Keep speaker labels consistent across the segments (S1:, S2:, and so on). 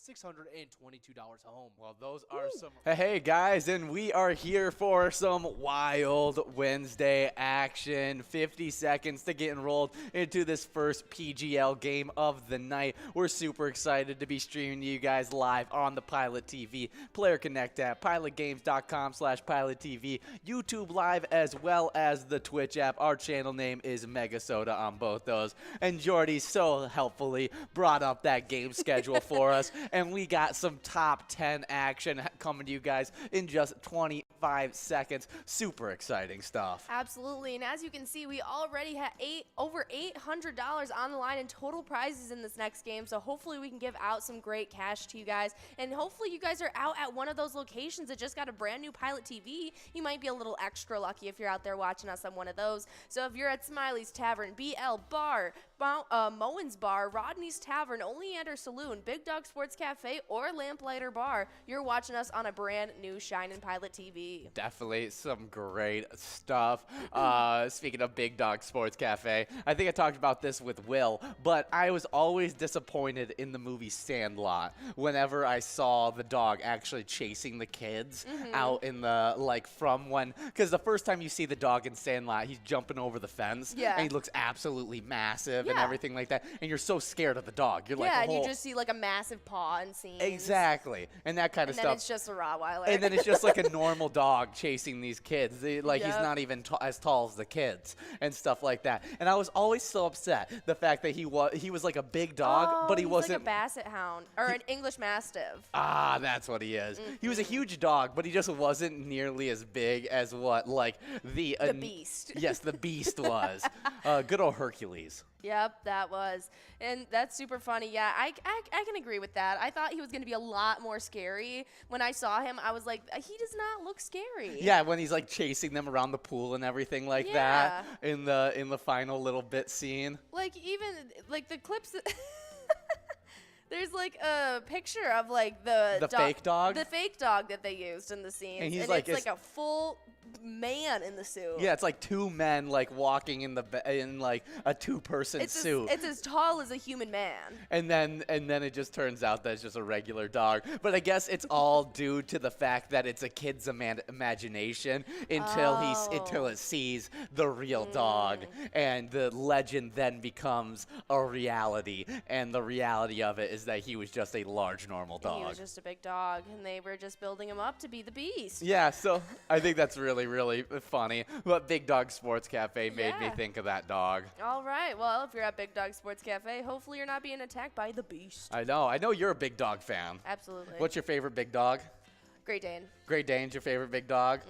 S1: $622 home.
S2: Well, those are some. Hey, guys, and we are here for some Wild Wednesday action. 50 seconds to get enrolled into this first PGL game of the night. We're super excited to be streaming to you guys live on the Pilot TV, Player Connect app, pilotgames.com/PilotTV, YouTube Live, as well as the Twitch app. Our channel name is MegaSota on both those. And Jordy so helpfully brought up that game schedule for us. And we got some top 10 action coming to you guys in just 25 seconds. Super exciting stuff.
S3: Absolutely. And as you can see, we already had over $800 on the line in total prizes in this next game. So hopefully we can give out some great cash to you guys. And hopefully you guys are out at one of those locations that just got a brand new Pilot TV. You might be a little extra lucky if you're out there watching us on one of those. So if you're at Smiley's Tavern, BL Bar, Moen's Bar, Rodney's Tavern, Oleander Saloon, Big Dog Sports Cafe, or Lamplighter Bar, you're watching us on a brand new Shining Pilot TV.
S2: Definitely some great stuff. Speaking of Big Dog Sports Cafe, I think I talked about this with Will, but I was always disappointed in the movie Sandlot whenever I saw the dog actually chasing the kids out in the, because the first time you see the dog in Sandlot, he's jumping over the fence, and he looks absolutely massive and everything like that, and you're so scared of the dog. You're like,
S3: and you just see like a massive paw and scenes.
S2: Exactly, and that kind of stuff.
S3: And then it's just a Rottweiler.
S2: And then it's just like a normal dog chasing these kids. He's not even as tall as the kids and stuff like that. And I was always so upset the fact that he was like a big dog, but he wasn't
S3: like a basset hound or an English Mastiff.
S2: Ah, that's what he is. He was a huge dog, but he just wasn't nearly as big as what the
S3: Beast.
S2: Yes, the Beast was. Good old Hercules.
S3: Yep, that was. And that's super funny. Yeah, I can agree with that. I thought he was going to be a lot more scary. When I saw him, I was like, he does not look scary.
S2: Yeah, when he's like chasing them around the pool and everything like that in the final little bit scene.
S3: Like even like the clips there's like a picture of like the
S2: fake dog?
S3: The fake dog that they used in the scenes.
S2: And
S3: it's like a full man in the suit.
S2: Yeah, it's like two men like walking in like a two-person suit.
S3: It's as tall as a human man.
S2: And then it just turns out that it's just a regular dog. But I guess it's all due to the fact that it's a kid's imagination until it sees the real dog, and the legend then becomes a reality. And the reality of it is that he was just a large normal dog.
S3: He was just a big dog, and they were just building him up to be the Beast.
S2: Yeah, so I think that's really, really funny. But Big Dog Sports Cafe made me think of that dog.
S3: All right. Well, if you're at Big Dog Sports Cafe, hopefully you're not being attacked by the Beast.
S2: I know you're a big dog fan.
S3: Absolutely.
S2: What's your favorite big dog?
S3: Great Dane.
S2: Great Dane's your favorite big dog?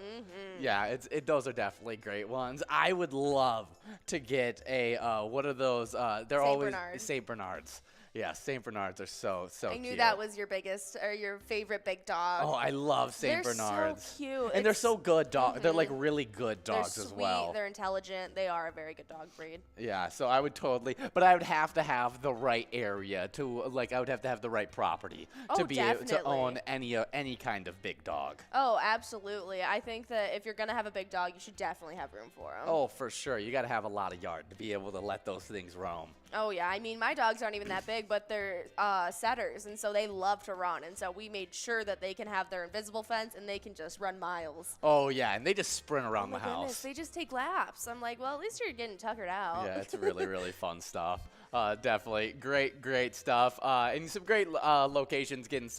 S2: Yeah, those are definitely great ones. I would love to get a, what are those? They're always St. Bernards. Yeah, St. Bernards are so cute.
S3: I knew that was your biggest or your favorite big dog.
S2: Oh, I love St. Bernards.
S3: They're so cute.
S2: And they're so good dogs. They're like really good dogs as well.
S3: They're intelligent. They are a very good dog breed.
S2: Yeah, so I would but I would have to have the right area I would have to have the right property to be able to own any kind of big dog.
S3: Oh, absolutely. I think that if you're going to have a big dog, you should definitely have room for them.
S2: Oh, for sure. You got to have a lot of yard to be able to let those things roam.
S3: Oh, yeah. I mean, my dogs aren't even that big, but they're setters, and so they love to run. And so we made sure that they can have their invisible fence, and they can just run miles.
S2: Oh, yeah, and they just sprint around the house.
S3: Goodness, they just take laps. I'm like, well, at least you're getting tuckered out.
S2: Yeah, it's really, really fun stuff. Definitely great stuff. And some great locations getting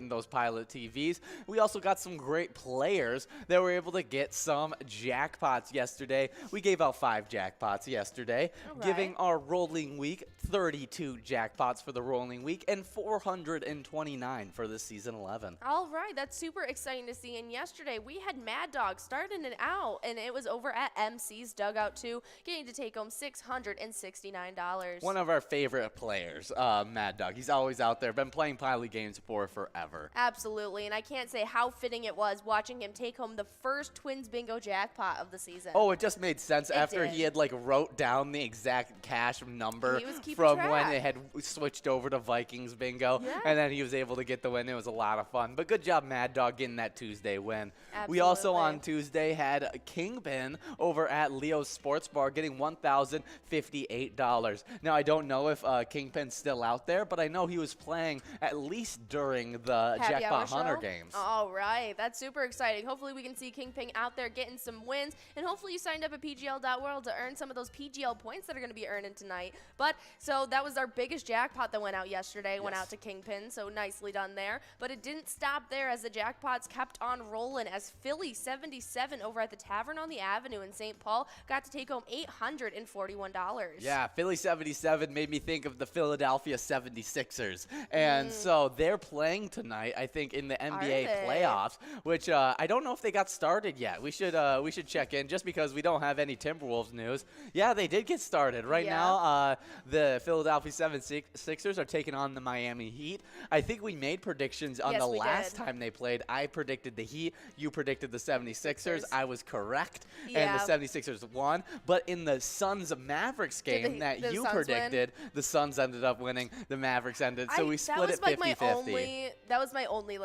S2: those Pilot TVs. We also got some great players that were able to get some jackpots yesterday. We gave out 5 jackpots yesterday, giving our rolling week 32 jackpots for the rolling week and 429 for the season 11.
S3: All right, that's super exciting to see. And yesterday we had Mad Dog starting it out, and it was over at MC's Dugout 2, getting to take home $669.
S2: One of our favorite players, Mad Dog. He's always out there. Been playing Pilot games for forever.
S3: Absolutely, and I can't say how fitting it was watching him take home the first Twins Bingo jackpot of the season.
S2: Oh, it just made sense after he had wrote down the exact cash number from when it had switched over to Vikings Bingo, and then he was able to get the win. It was a lot of fun. But good job, Mad Dog, getting that Tuesday win.
S3: Absolutely.
S2: We also on Tuesday had Kingpin over at Leo's Sports Bar getting $1,058. Now, I don't know if Kingpin's still out there, but I know he was playing at least during the
S3: Happy
S2: Jackpot
S3: Hour
S2: Hunter
S3: show?
S2: games.
S3: All right, that's super exciting. Hopefully we can see Kingpin out there getting some wins, and hopefully you signed up at PGL.world to earn some of those PGL points that are going to be earning tonight. But so that was our biggest jackpot that went out yesterday, went out to Kingpin, so nicely done there. But it didn't stop there as the jackpots kept on rolling as Philly 77 over at the Tavern on the Avenue in St. Paul got to take home $841.
S2: Yeah, Philly 77 made me think of the Philadelphia 76ers. And so they're playing tonight, I think, in the NBA playoffs, which I don't know if they got started yet. We should check in just because we don't have any Timberwolves news. Yeah, they did get started. Right now, the Philadelphia 76ers are taking on the Miami Heat. I think we made predictions on the last time they played. I predicted the Heat. You predicted the 76ers. I was correct. And the 76ers won. But in the Suns-Mavericks game that you predicted, the Suns ended up winning. The Mavericks ended. So we split it 50-50.
S3: That was my only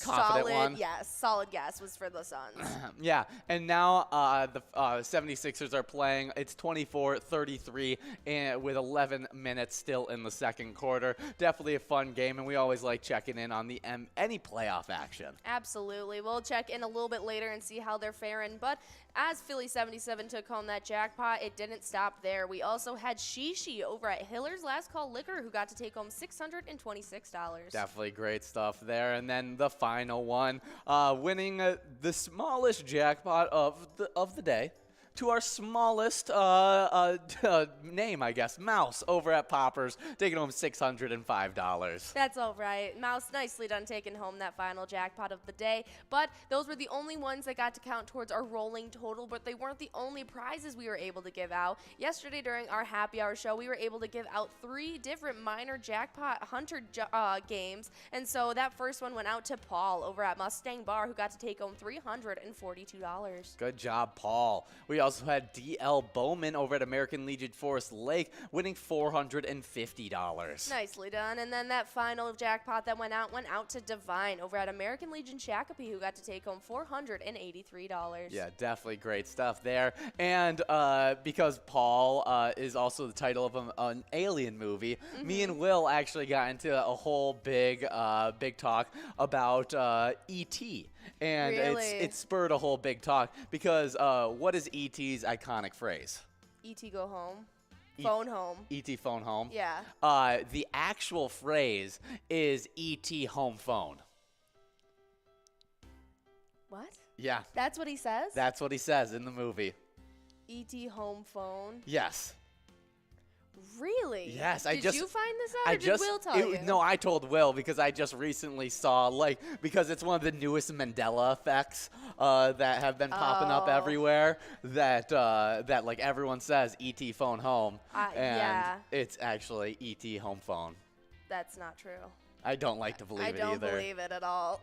S2: confident
S3: solid guess was for the Suns.
S2: Yeah, and now the 76ers are playing. It's 24-33 and with 11 minutes still in the second quarter. Definitely a fun game, and we always like checking in on the any playoff action.
S3: Absolutely. We'll check in a little bit later and see how they're faring. But as Philly 77 took home that jackpot, it didn't stop there. We also had Shishi over at Hiller's Last Call Liquor, who got to take home $626.
S2: Definitely great stuff there. And then the final one, winning the smallest jackpot of the day. To our smallest name, I guess, Mouse over at Poppers, taking home $605.
S3: That's all right. Mouse, nicely done taking home that final jackpot of the day. But those were the only ones that got to count towards our rolling total, but they weren't the only prizes we were able to give out. Yesterday during our happy hour show, we were able to give out 3 different minor jackpot hunter games. And so that first one went out to Paul over at Mustang Bar, who got to take home $342.
S2: Good job, Paul. We also had D.L. Bowman over at American Legion Forest Lake winning $450.
S3: Nicely done. And then that final jackpot that went out to Divine over at American Legion Shakopee, who got to take home $483.
S2: Yeah, definitely great stuff there. And because Paul is also the title of an Alien movie, me and Will actually got into a whole big talk about E.T., and it spurred a whole big talk because what is E.T.'s iconic phrase?
S3: E.T. go home. Phone home.
S2: E.T. phone home?
S3: Yeah.
S2: The actual phrase is E.T. home phone.
S3: What?
S2: Yeah.
S3: That's what he says?
S2: That's what he says in the movie.
S3: E.T. home phone?
S2: Yes.
S3: Really?
S2: Yes,
S3: Did you find this out, or did Will tell you?
S2: No, I told Will because I just recently saw, because it's one of the newest Mandela effects that have been popping up everywhere that everyone says E.T. phone home, and it's actually E.T. home phone.
S3: That's not true.
S2: I don't like to believe it either.
S3: I don't believe it at all.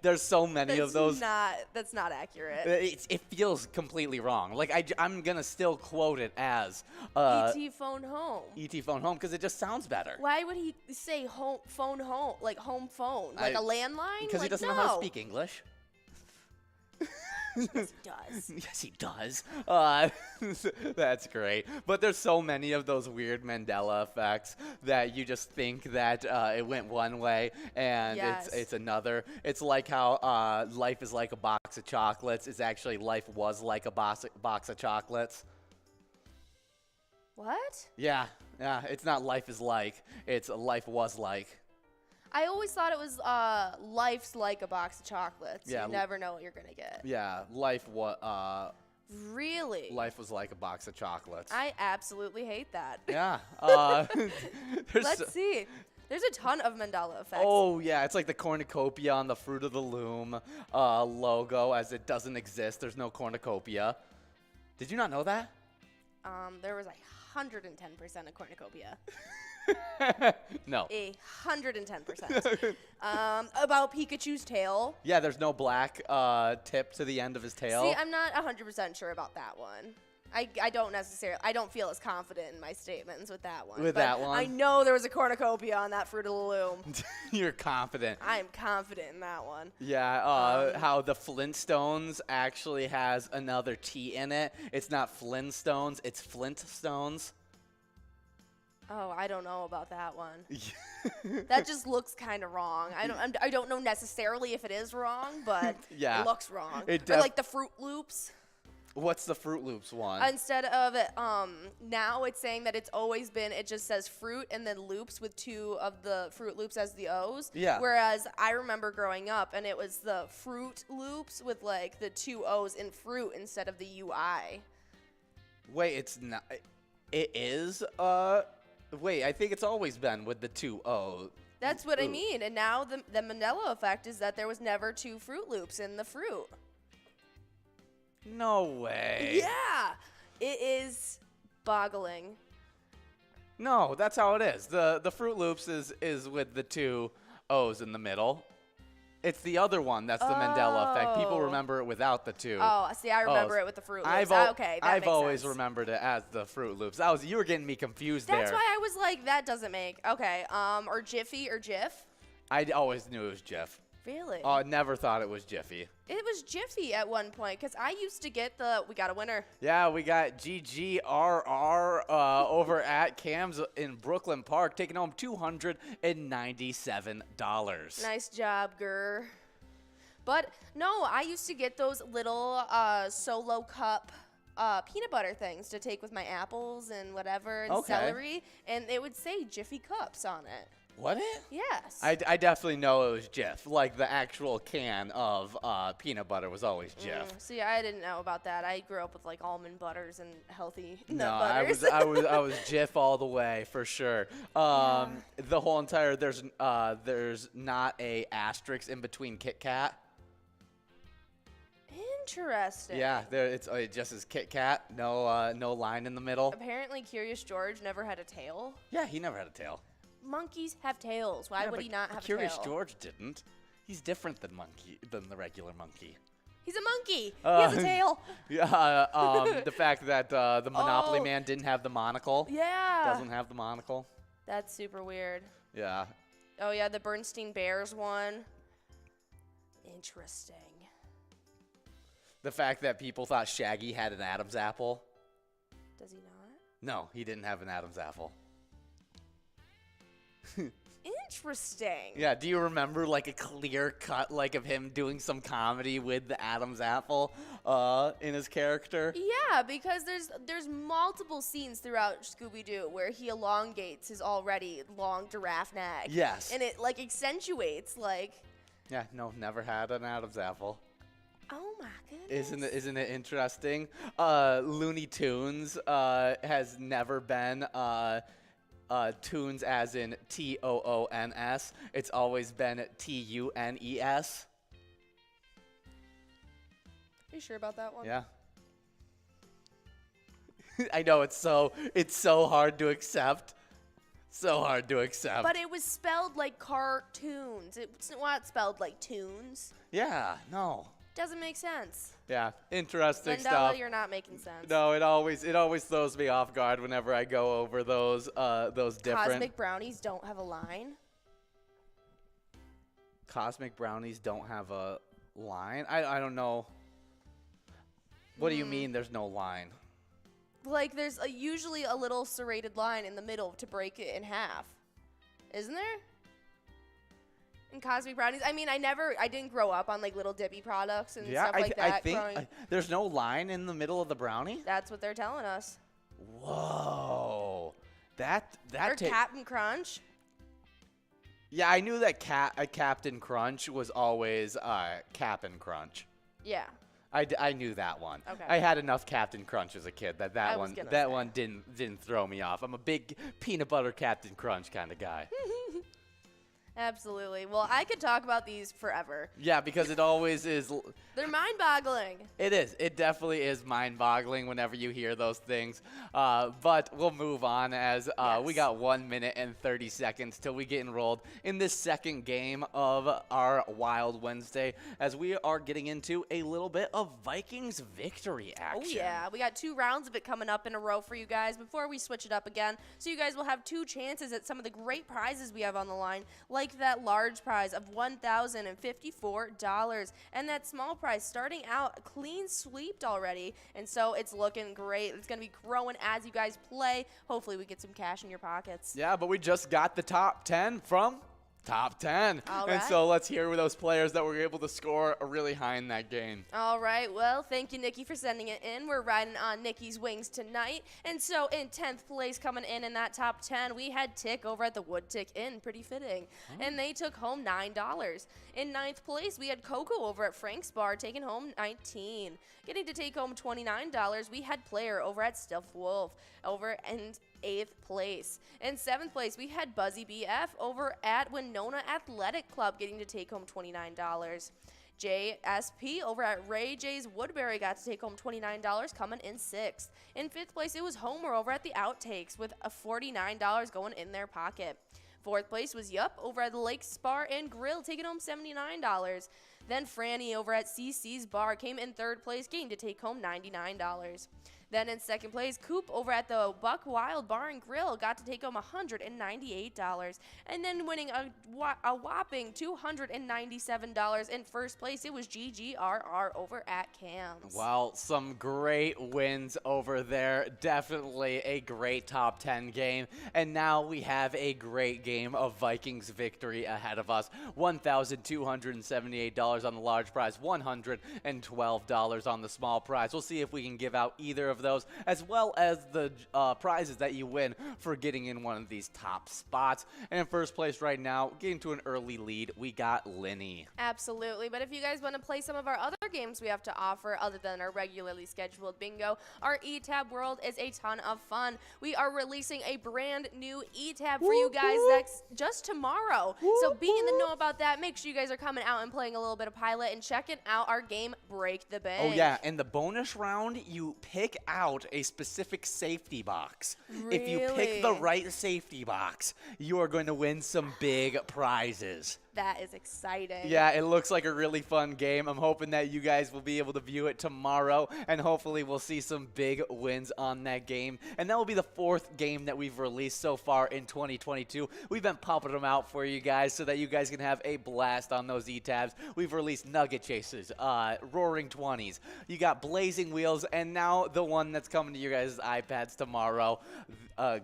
S2: There's so many of those.
S3: That's not accurate.
S2: It feels completely wrong. I'm going to still quote it as
S3: E.T. phone home.
S2: E.T. phone home because it just sounds better.
S3: Why would he say phone home, like home phone, like a landline?
S2: Because he doesn't know how to speak English.
S3: Yes, he does.
S2: Yes, he does. That's great. But there's so many of those weird Mandela effects that you just think that it went one way and it's another. It's like how life is like a box of chocolates. It's actually life was like a box of chocolates.
S3: What?
S2: Yeah. It's not life is like. It's life was like.
S3: I always thought it was life's like a box of chocolates.
S2: Yeah,
S3: you never know what you're going to get.
S2: Yeah,
S3: Really?
S2: Life was like a box of chocolates.
S3: I absolutely hate that.
S2: Yeah.
S3: Let's see. There's a ton of Mandela effects.
S2: Oh, yeah. It's like the cornucopia on the Fruit of the Loom logo, as it doesn't exist. There's no cornucopia. Did you not know that?
S3: There was 110% of cornucopia.
S2: No.
S3: 110%. About Pikachu's tail.
S2: Yeah, there's no black tip to the end of his tail.
S3: See, I'm not 100% sure about that one. I don't feel as confident in my statements with that one.
S2: With
S3: but
S2: that one?
S3: I know there was a cornucopia on that Fruit of the Loom.
S2: You're confident.
S3: I am confident in that one.
S2: Yeah, how the Flintstones actually has another T in it. It's not Flintstones, it's Flintstones.
S3: Oh, I don't know about that one. That just looks kind of wrong. I don't know necessarily if it is wrong, but
S2: Yeah.
S3: it looks wrong.
S2: It
S3: Or like the Fruit Loops.
S2: What's the Fruit Loops one?
S3: Instead of it, now it's saying that it's always been, it just says fruit and then loops with 2 of the Fruit Loops as the O's.
S2: Yeah.
S3: Whereas I remember growing up and it was the Fruit Loops with like the 2 O's in fruit instead of the UI.
S2: Wait, it's not. It is. Wait, I think it's always been with the 2 O.
S3: That's what I mean. And now the Mandela effect is that there was never 2 Fruit Loops in the fruit.
S2: No way.
S3: Yeah. It is boggling.
S2: No, that's how it is. The Fruit Loops is with the 2 O's in the middle. It's the other one that's the Mandela effect. People remember it without the 2.
S3: Oh, see, I remember
S2: O's.
S3: it with the Fruit Loops. Okay, that
S2: I've
S3: makes
S2: always
S3: sense.
S2: remembered it as the Fruit Loops. You were getting me confused
S3: That's
S2: there.
S3: why I was like, that doesn't make. Okay, or Jiffy or Jif.
S2: I always knew it was Jif.
S3: Really?
S2: Oh, I never thought it was Jiffy.
S3: It was Jiffy at one point because I used to get we got a winner.
S2: Yeah, we got GGRR over at Cam's in Brooklyn Park taking home $297.
S3: Nice job, Gurr. But no, I used to get those little solo cup peanut butter things to take with my apples and whatever and celery, and it would say Jiffy Cups on it.
S2: What it?
S3: Yes.
S2: I definitely know it was Jif. Like the actual can of peanut butter was always Jif.
S3: See, I didn't know about that. I grew up with like almond butters and healthy
S2: No,
S3: nut butters.
S2: I was Jif all the way for sure. The whole entire there's not a asterisk in between Kit Kat.
S3: Interesting.
S2: Yeah, it just is Kit Kat. No line in the middle.
S3: Apparently, Curious George never had a tail.
S2: Yeah, he never had a tail.
S3: Monkeys have tails. Why
S2: Yeah,
S3: would
S2: but
S3: he not have a
S2: Curious
S3: tail?
S2: George didn't. He's different than the regular monkey.
S3: He's a monkey. He has a tail.
S2: Yeah. The fact that the Monopoly
S3: Oh.
S2: Man didn't have the monocle.
S3: Yeah.
S2: Doesn't have the monocle.
S3: That's super weird.
S2: Yeah.
S3: Oh, yeah, the Bernstein Bears one. Interesting.
S2: The fact that people thought Shaggy had an Adam's apple.
S3: Does he not?
S2: No, he didn't have an Adam's apple.
S3: Interesting.
S2: Yeah, do you remember like a clear cut like of him doing some comedy with the Adam's apple in his character?
S3: Yeah, because there's multiple scenes throughout Scooby-Doo where he elongates his already long giraffe neck.
S2: Yes.
S3: And it like accentuates like.
S2: Yeah, no, never had an Adam's apple.
S3: Oh my goodness.
S2: Isn't it interesting? Looney Tunes has never been tunes as in Toons. It's always been Tunes.
S3: Are you sure about that one?
S2: Yeah. I know it's so hard to accept. So hard to accept.
S3: But it was spelled like cartoons. It's not spelled like tunes.
S2: Yeah, no.
S3: Doesn't make sense.
S2: Yeah, interesting
S3: Mandela,
S2: stuff.
S3: you're not making sense.
S2: No, it always throws me off guard whenever I go over those different.
S3: Cosmic brownies don't have a line.
S2: Cosmic brownies don't have a line. I don't know. What do you mean? There's no line?
S3: Like there's usually a little serrated line in the middle to break it in half. Isn't there? In Cosmic brownies. I mean, I didn't grow up on like Little Dippy products and stuff like that.
S2: I think there's no line in the middle of the brownie.
S3: That's what they're telling us.
S2: Whoa, that
S3: Or Captain Crunch.
S2: Yeah, I knew that Captain Crunch was always Cap'n Crunch.
S3: Yeah.
S2: I knew that one.
S3: Okay.
S2: I had enough Captain Crunch as a kid that one didn't throw me off. I'm a big peanut butter Captain Crunch kind of guy.
S3: Absolutely. Well, I could talk about these forever.
S2: Yeah, because it always is.
S3: They're mind-boggling.
S2: It is. It definitely is mind-boggling whenever you hear those things. But we'll move on as we got 1 minute and 30 seconds till we get enrolled in this second game of our Wild Wednesday, as we are getting into a little bit of Vikings victory action.
S3: Oh, yeah. We got 2 rounds of it coming up in a row for you guys before we switch it up again. So you guys will have 2 chances at some of the great prizes we have on the line, like that large prize of $1,054 and that small prize starting out clean sweeped already, and so it's looking great. It's going to be growing as you guys play. Hopefully we get some cash in your pockets.
S2: Yeah, but we just got the top 10 from Top 10.
S3: All
S2: and
S3: right.
S2: so let's hear those players that were able to score really high in that game.
S3: All right. Well, thank you, Nikki, for sending it in. We're riding on Nikki's wings tonight. And so in 10th place coming in that top 10, we had Tick over at the Wood Tick Inn. Pretty fitting. And they took home $9. In 9th place, we had Coco over at Frank's Bar taking home $19. Getting to take home $29, we had Player over at Stuffed Wolf over in 8th place. In 7th place, we had Buzzy BF over at Winona Athletic Club getting to take home $29. JSP over at Ray J's Woodbury got to take home $29 coming in 6th. In 5th place, it was Homer over at the Outtakes with a $49 going in their pocket. 4th place was Yup over at the Lakes Bar and Grill taking home $79. Then Franny over at CC's Bar came in 3rd place, getting to take home $99. Then in 2nd place, Coop over at the Buck Wild Bar and Grill got to take home $198. And then winning a whopping $297 in 1st place, it was GGRR over at Cam's.
S2: Well, some great wins over there. Definitely a great top 10 game. And now we have a great game of Vikings victory ahead of us. $1,278 on the large prize, $112 on the small prize. We'll see if we can give out either of those, as well as the prizes that you win for getting in one of these top spots. And in 1st place right now, getting to an early lead, we got Linny.
S3: Absolutely, but if you guys want to play some of our other games we have to offer other than our regularly scheduled bingo, our eTab World is a ton of fun. We are releasing a brand new eTab for you guys that's just tomorrow. So be in the know about that. Make sure you guys are coming out and playing a little bit of Pilot and checking out our game Break the Bank.
S2: Oh yeah, in the bonus round, you pick out a specific safety box. If you pick the right safety box, you are going to win some big prizes.
S3: That is exciting.
S2: Yeah, it looks like a really fun game. I'm hoping that you guys will be able to view it tomorrow, and hopefully we'll see some big wins on that game. And that will be the 4th game that we've released so far in 2022. We've been popping them out for you guys so that you guys can have a blast on those eTabs. We've released Nugget Chasers, Roaring 20s. You got Blazing Wheels, and now the one that's coming to your guys' iPads tomorrow,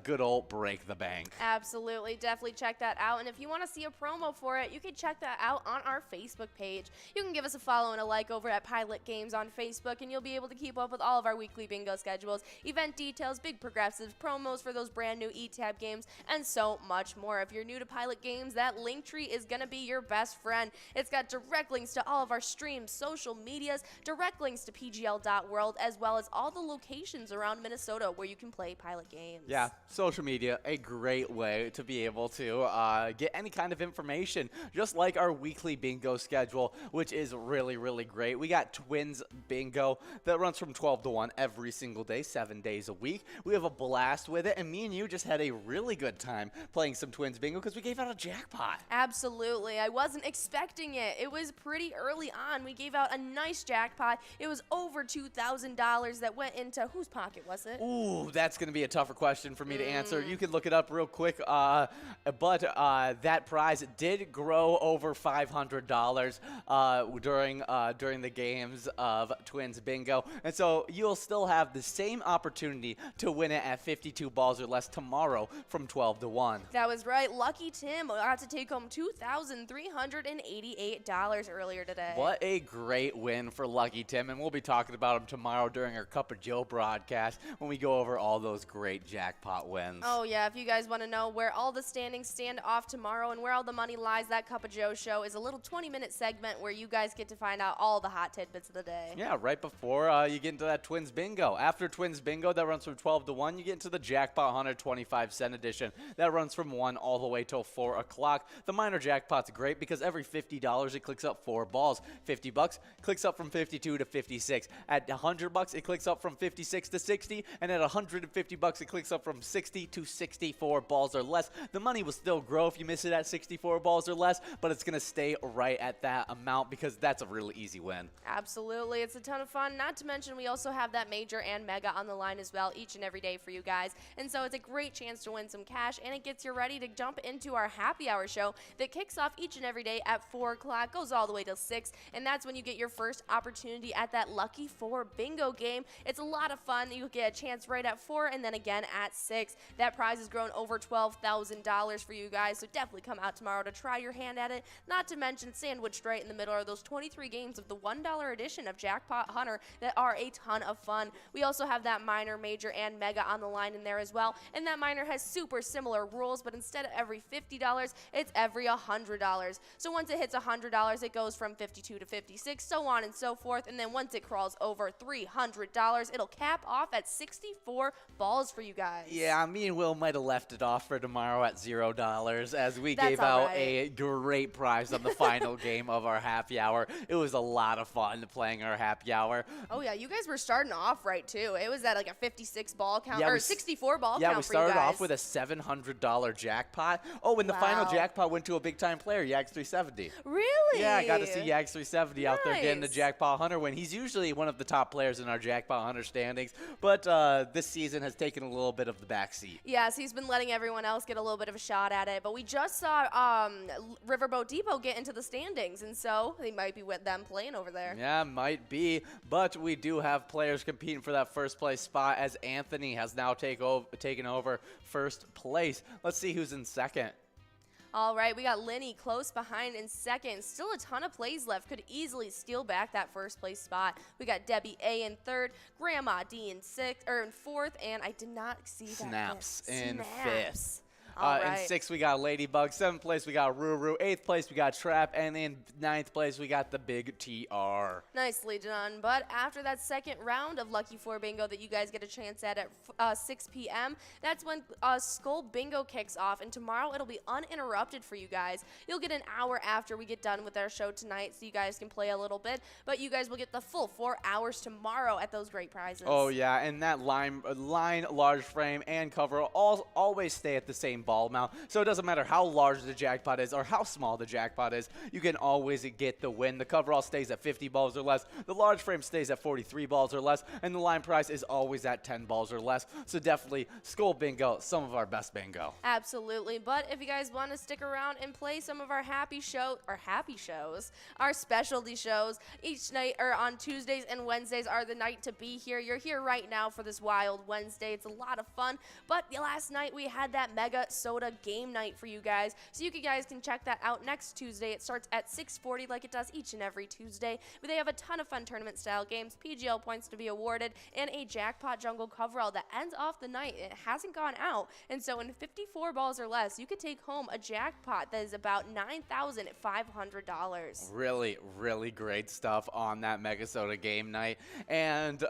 S2: good old Break the Bank.
S3: Absolutely. Definitely check that out. And if you want to see a promo for it, you can check that out on our Facebook page. You can give us a follow and a like over at Pilot Games on Facebook, and you'll be able to keep up with all of our weekly bingo schedules, event details, big progressives, promos for those brand new eTab games, and so much more. If you're new to Pilot Games, that link tree is going to be your best friend. It's got direct links to all of our streams, social medias, direct links to pgl.world, as well as all the locations around Minnesota where you can play Pilot Games.
S2: Yeah, social media, a great way to be able to get any kind of information, just like our weekly bingo schedule, which is really, really great. We got Twins Bingo that runs from 12 to 1 every single day, 7 days a week. We have a blast with it, and me and you just had a really good time playing some Twins Bingo because we gave out a jackpot.
S3: Absolutely. I wasn't expecting it. It was pretty early on. We gave out a nice jackpot. It was over $2,000 that went into whose pocket was it?
S2: Ooh, that's going to be a tougher question for me to answer. You can look it up real quick, but that prize did grow over $500 during the games of Twins Bingo, and so you'll still have the same opportunity to win it at 52 balls or less tomorrow from 12 to 1.
S3: That was right. Lucky Tim got to take home $2,388 earlier today.
S2: What a great win for Lucky Tim, and we'll be talking about him tomorrow during our Cup of Joe broadcast when we go over all those great jackpot wins.
S3: Oh, yeah. If you guys want to know where all the standings stand off tomorrow and where all the money lies, that Cup of Joe show is a little 20-minute segment where you guys get to find out all the hot tidbits of the day.
S2: Yeah, right before you get into that Twins Bingo. After Twins Bingo, that runs from 12 to 1, you get into the Jackpot Hunter 25-cent edition. That runs from 1 all the way till 4 o'clock. The minor jackpot's great because every $50 it clicks up 4 balls. $50 clicks up from 52 to 56. At $100 it clicks up from 56 to 60, and at $150 it clicks up from 60 to 64 balls or less. The money will still grow if you miss it at 64 balls or less, but it's going to stay right at that amount because that's a really easy win.
S3: Absolutely. It's a ton of fun. Not to mention we also have that major and mega on the line as well each and every day for you guys. And so it's a great chance to win some cash, and it gets you ready to jump into our happy hour show that kicks off each and every day at 4 o'clock, goes all the way till 6, and that's when you get your first opportunity at that Lucky 4 bingo game. It's a lot of fun. You get a chance right at 4 and then again at 6. That prize has grown over $12,000 for you guys, so definitely come out tomorrow to try your hand at it. Not to mention, sandwiched right in the middle are those 23 games of the $1 edition of Jackpot Hunter that are a ton of fun. We also have that minor, major, and mega on the line in there as well, and that minor has super similar rules, but instead of every $50, it's every $100. So once it hits $100, it goes from 52 to 56, so on and so forth, and then once it crawls over $300, it'll cap off at 64 balls for you guys.
S2: Yeah, me and Will might have left it off for tomorrow at $0 as we
S3: That's
S2: gave
S3: all
S2: out
S3: right.
S2: a great prize on the final game of our happy hour. It was a lot of fun playing our happy hour.
S3: Oh yeah, you guys were starting off right too. It was at like a 56 ball count,
S2: Yeah,
S3: or 64 ball count for you guys.
S2: Yeah, we started off with a $700 jackpot. Oh, and the final
S3: Wow.
S2: jackpot went to a big-time player, Yags 370.
S3: Really?
S2: Yeah, I got to see Yags 370 out there getting the
S3: Nice.
S2: Jackpot Hunter win. He's usually one of the top players in our Jackpot Hunter standings, but this season has taken a little bit of the backseat.
S3: Yes, he's been letting everyone else get a little bit of a shot at it, but we just saw Riverboat Depot get into the standings, and so they might be with them playing over there.
S2: Yeah, might be, but we do have players competing for that first place spot as Anthony has now taken over first place. Let's see who's in second.
S3: All right, we got Lenny close behind in second. Still a ton of plays left. Could easily steal back that first place spot. We got Debbie A in third, Grandma D in fourth, and I did not see that.
S2: Snaps
S3: fifth.
S2: in
S3: Snaps.
S2: fifth.
S3: All
S2: In
S3: right.
S2: sixth, we got Ladybug. Seventh place, we got Ruru. Eighth place, we got Trap. And in ninth place, we got the Big TR.
S3: Nicely done. But after that second round of Lucky 4 Bingo that you guys get a chance at 6 p.m., that's when Skull Bingo kicks off. And tomorrow it'll be uninterrupted for you guys. You'll get an hour after we get done with our show tonight, so you guys can play a little bit. But you guys will get the full 4 hours tomorrow at those great prizes.
S2: Oh, yeah, and that line, large frame, and cover all always stay at the same ball amount. So it doesn't matter how large the jackpot is or how small the jackpot is, you can always get the win. The coverall stays at 50 balls or less. The large frame stays at 43 balls or less, and the line price is always at 10 balls or less. So definitely Skull Bingo, some of our best bingo.
S3: Absolutely. But if you guys want to stick around and play some of our happy shows, our specialty shows each night, or on Tuesdays and Wednesdays are the night to be here. You're here right now for this Wild Wednesday. It's a lot of fun. But last night we had that MegaSota game night for you guys. So you guys can check that out next Tuesday. It starts at 6:40 like it does each and every Tuesday. But they have a ton of fun tournament style games, PGL points to be awarded, and a jackpot jungle coverall that ends off the night. It hasn't gone out. And so in 54 balls or less, you could take home a jackpot that is about $9,500.
S2: Really, really great stuff on that MegaSota game night. And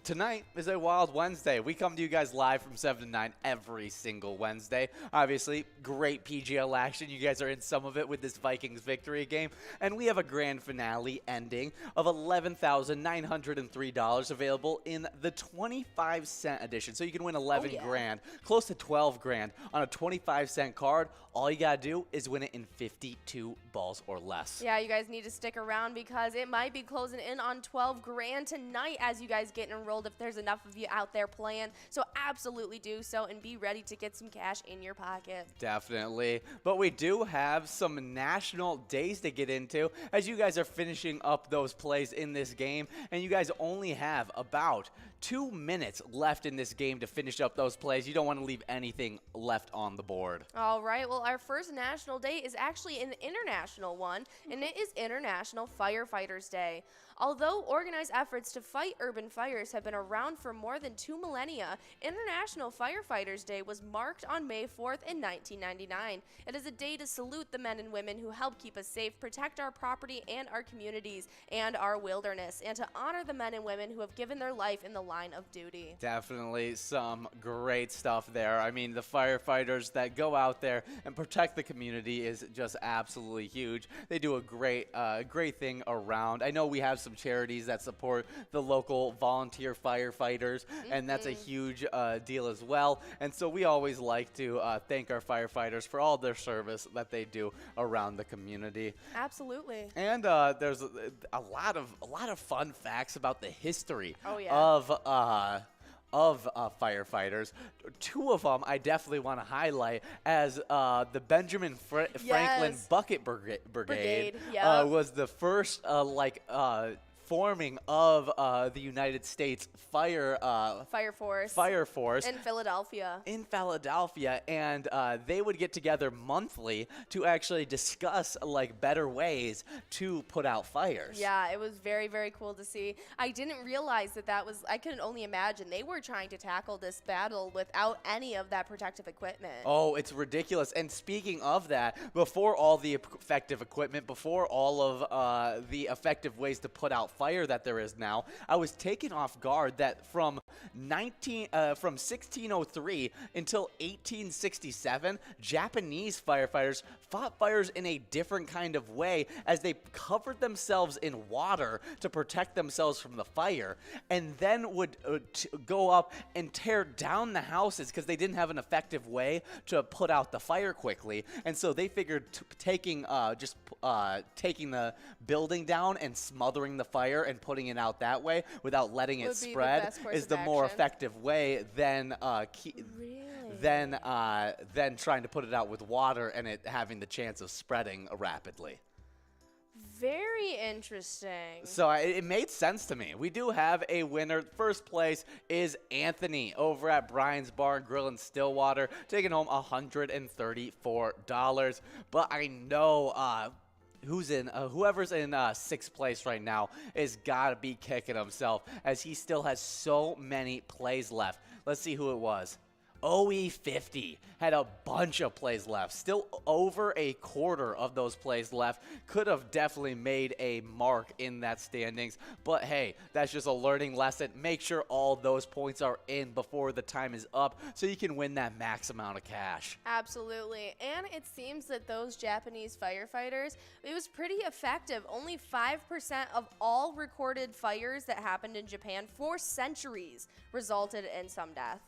S2: tonight is a Wild Wednesday. We come to you guys live from 7 to 9 every single Wednesday. Obviously, great PGL action. You guys are in some of it with this Vikings victory game. And we have a grand finale ending of $11,903 available in the 25-cent edition. So you can win 11 grand, close to 12 grand on a 25-cent card. All you got to do is win it in 52 balls or less.
S3: Yeah, you guys need to stick around because it might be closing in on 12 grand tonight as you guys get enrolled if there's enough of you out there playing. So absolutely do so and be ready to get some cash in your pocket.
S2: Definitely. But we do have some national days to get into as you guys are finishing up those plays in this game. And you guys only have about 2 minutes left in this game to finish up those plays. You don't want to leave anything left on the board.
S3: All right, well, our first national day is actually an international one, and it is International Firefighters Day. Although organized efforts to fight urban fires have been around for more than 2 millennia, International Firefighters Day was marked on May 4th in 1999. It is a day to salute the men and women who help keep us safe, protect our property and our communities and our wilderness, and to honor the men and women who have given their life in the line of duty.
S2: Definitely some great stuff there. I mean, the firefighters that go out there and protect the community is just absolutely huge. They do a great thing around. I know we have some charities that support the local volunteer firefighters, and that's a huge deal as well. And so we always like to thank our firefighters for all their service that they do around the community.
S3: Absolutely.
S2: And there's a lot of fun facts about the history of firefighters. 2 of them I definitely want to highlight as the Benjamin Franklin Bucket Brigade was the first forming of the United States fire force
S3: in Philadelphia.
S2: And they would get together monthly to actually discuss better ways to put out fires.
S3: Yeah, it was very, very cool to see. I didn't realize that was, I couldn't only imagine they were trying to tackle this battle without any of that protective equipment.
S2: Oh, it's ridiculous. And speaking of that, before all the effective equipment, before all of the effective ways to put out fire that there is now, I was taken off guard that from 1603 until 1867, Japanese firefighters fought fires in a different kind of way, as they covered themselves in water to protect themselves from the fire, and then would go up and tear down the houses because they didn't have an effective way to put out the fire quickly. And so they figured taking the building down and smothering the fire and putting it out that way without letting it spread is the more effective way than trying to put it out with water and it having the chance of spreading rapidly.
S3: Very interesting.
S2: So it made sense to me. We do have a winner. First place is Anthony over at Brian's Bar and Grill in Stillwater, taking home $134. But I know whoever's in 6th place right now is gotta be kicking himself, as he still has so many plays left. Let's see who it was. OE50 had a bunch of plays left. Still over a quarter of those plays left. Could have definitely made a mark in that standings. But hey, that's just a learning lesson. Make sure all those points are in before the time is up so you can win that max amount of cash.
S3: Absolutely. And it seems that those Japanese firefighters, it was pretty effective. Only 5% of all recorded fires that happened in Japan for centuries resulted in some death.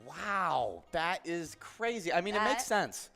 S2: Wow, that is crazy. I mean, it makes sense.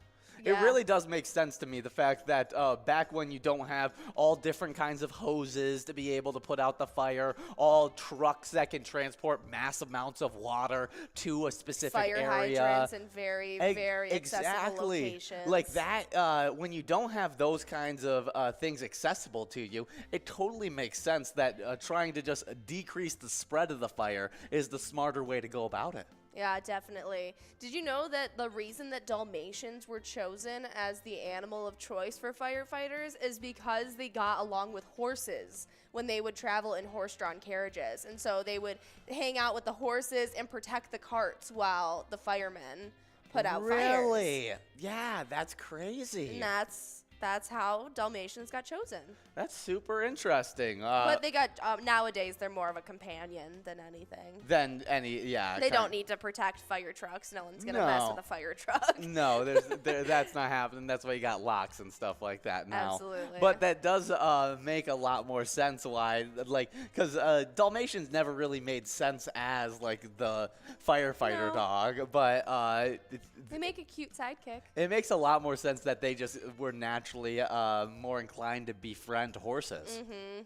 S3: Yeah.
S2: It really does make sense to me, the fact that back when you don't have all different kinds of hoses to be able to put out the fire, all trucks that can transport mass amounts of water to a specific area.
S3: Fire hydrants in very, very accessible locations.
S2: Like that, when you don't have those kinds of things accessible to you, it totally makes sense that trying to just decrease the spread of the fire is the smarter way to go about it.
S3: Yeah, definitely. Did you know that the reason that Dalmatians were chosen as the animal of choice for firefighters is because they got along with horses when they would travel in horse-drawn carriages? And so they would hang out with the horses and protect the carts while the firemen put out fires.
S2: Really? Yeah, that's crazy.
S3: And that's how Dalmatians got chosen.
S2: That's super interesting.
S3: But they got nowadays they're more of a companion than anything.
S2: They
S3: don't need to protect fire trucks. No one's gonna mess with a fire truck.
S2: No, that's not happening. That's why you got locks and stuff like that now.
S3: Absolutely.
S2: But that does make a lot more sense why, because Dalmatians never really made sense as the firefighter dog, but
S3: they make a cute sidekick.
S2: It makes a lot more sense that they just were naturally more inclined to befriend horses.
S3: Mm-hmm.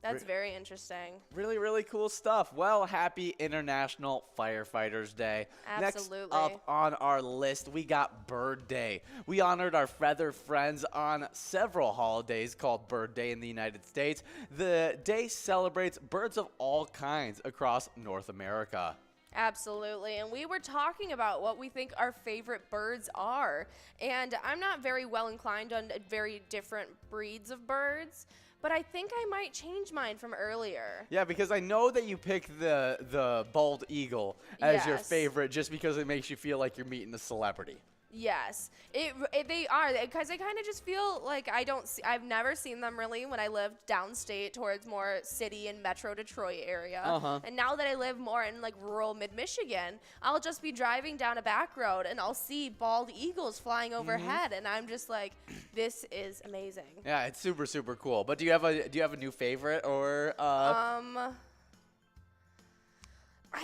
S3: That's very interesting.
S2: Really, really cool stuff. Well, happy International Firefighters Day.
S3: Absolutely.
S2: Next up on our list, we got Bird Day. We honored our feather friends on several holidays called Bird Day in the United States. The day celebrates birds of all kinds across North America.
S3: Absolutely. And we were talking about what we think our favorite birds are. And I'm not very well inclined on very different breeds of birds, but I think I might change mine from earlier.
S2: Yeah, because I know that you picked the bald eagle as your
S3: Yes.
S2: favorite just because it makes you feel like you're meeting a celebrity.
S3: Yes, they are, because I kind of just feel like I've never seen them really when I lived downstate towards more city and metro Detroit area. And now that I live more in like rural mid-Michigan, I'll just be driving down a back road and I'll see bald eagles flying overhead, and I'm just like, this is amazing.
S2: Yeah, it's super, super cool. But do you have a new favorite or
S3: I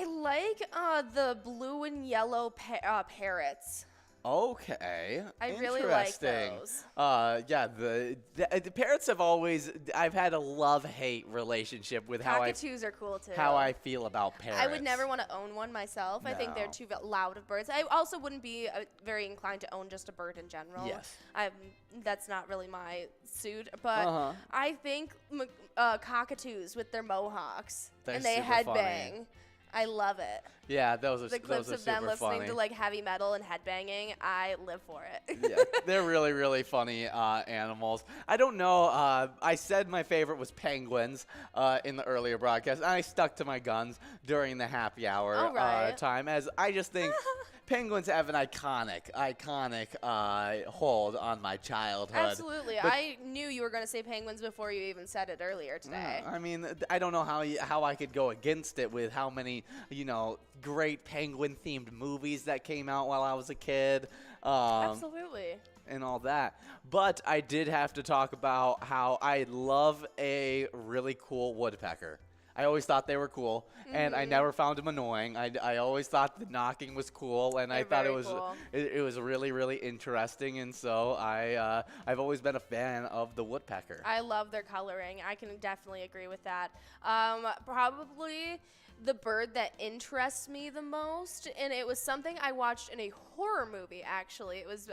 S3: like the blue and yellow parrots.
S2: Okay.
S3: I really like
S2: Interesting.
S3: those.
S2: Yeah, the parrots have always, I've had a love-hate relationship with
S3: Cockatoos are cool too.
S2: how I feel about parrots.
S3: I would never want to own one myself. I think they're
S2: No.
S3: too loud of birds. I also wouldn't be very inclined to own just a bird in general.
S2: Yes.
S3: That's not really my suit. But I think cockatoos with their mohawks
S2: They're
S3: and they
S2: super
S3: headbang.
S2: funny.
S3: I love it.
S2: Yeah, those are
S3: The clips
S2: those are
S3: of them
S2: super
S3: listening
S2: funny.
S3: to like heavy metal and headbanging, I live for it.
S2: Yeah, they're really, really funny animals. I don't know. I said my favorite was penguins in the earlier broadcast, and I stuck to my guns during the happy hour
S3: All right.
S2: time, as I just think penguins have an iconic hold on my childhood.
S3: Absolutely. I knew you were going to say penguins before you even said it earlier today.
S2: I mean, I don't know how I could go against it with how many, great penguin-themed movies that came out while I was a kid.
S3: Absolutely.
S2: And all that. But I did have to talk about how I love a really cool woodpecker. I always thought they were cool, and I never found them annoying. I always thought the knocking was cool, and I
S3: They're
S2: thought it
S3: very
S2: was
S3: cool.
S2: it was really, really interesting, and so I've always been a fan of the woodpecker.
S3: I love their coloring. I can definitely agree with that. Probably the bird that interests me the most, and it was something I watched in a horror movie, actually. It was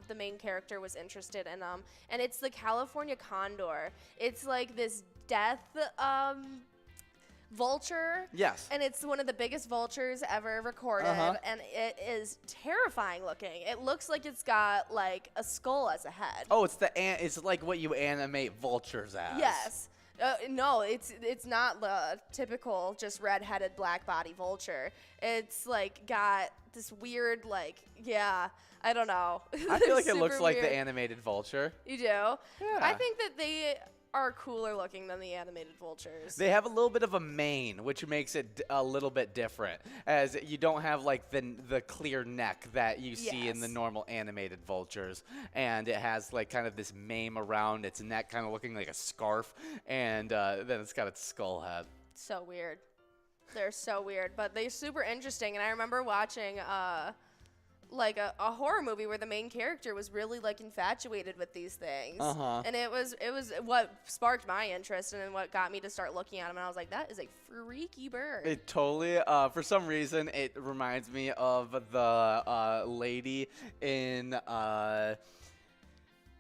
S3: the main character was interested in them, and it's the California condor. It's like this death vulture.
S2: Yes.
S3: And it's one of the biggest vultures ever recorded, and it is terrifying looking. It looks like it's got like a skull as a head.
S2: Oh, it's like what you animate vultures as.
S3: Yes. No, it's not the typical just red-headed black body vulture. It's like got this weird I don't know.
S2: I feel like it
S3: Super
S2: looks like
S3: weird.
S2: the animated vulture.
S3: You do?
S2: Yeah.
S3: I think that they are cooler looking than the animated vultures.
S2: They have a little bit of a mane, which makes it a little bit different, as you don't have like the clear neck that you see in the
S3: Yes.
S2: normal animated vultures, and it has like kind of this mane around its neck, kind of looking like a scarf, and then it's got its skull head.
S3: So weird. They're so weird, but they're super interesting. And I remember watching like a horror movie where the main character was really like infatuated with these things. And it was what sparked my interest and what got me to start looking at them. And I was like, that is a freaky bird.
S2: It totally, for some reason, it reminds me of the lady in.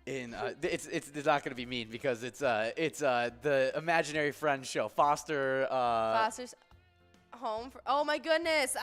S2: It's not gonna be mean because it's the Imaginary Friends show.
S3: Foster's Home for, oh my goodness,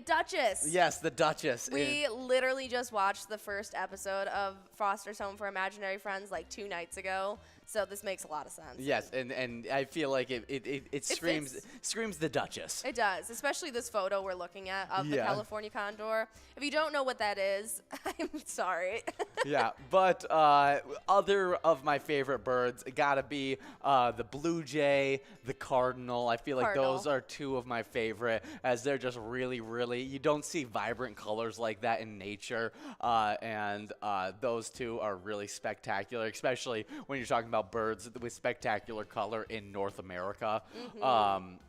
S3: Duchess.
S2: Yes, the Duchess.
S3: We literally just watched the first episode of Foster's Home for Imaginary Friends like 2 nights ago, so this makes a lot of sense.
S2: Yes, and I feel like it screams the Duchess.
S3: It does, especially this photo we're looking at of the
S2: Yeah.
S3: California condor. If you don't know what that is, I'm sorry.
S2: Yeah, but other of my favorite birds gotta be the blue jay, the cardinal. I feel like those are two of my favorite, as they're just really, really. You don't see vibrant colors like that in nature, and those two are really spectacular, especially when you're talking about birds with spectacular color in North America.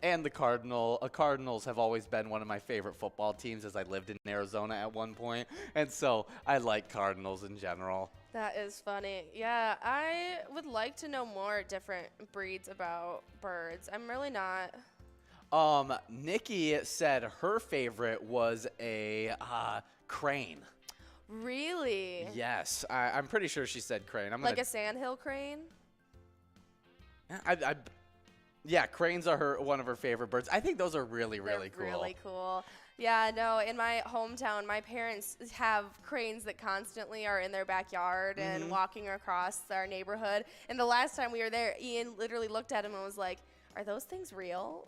S2: And the Cardinals have always been one of my favorite football teams, as I lived in Arizona at one point, and so I like Cardinals in general.
S3: That is funny. Yeah, I would like to know more different breeds about birds. I'm really not.
S2: Nikki said her favorite was a crane.
S3: Really?
S2: Yes, I'm pretty sure she said crane.
S3: Like a sandhill crane?
S2: Yeah, cranes are one of her favorite birds. I think those are really cool.
S3: Really cool. Yeah, no, in my hometown, my parents have cranes that constantly are in their backyard and walking across our neighborhood. And the last time we were there, Ian literally looked at him and was like, "Are those things real?"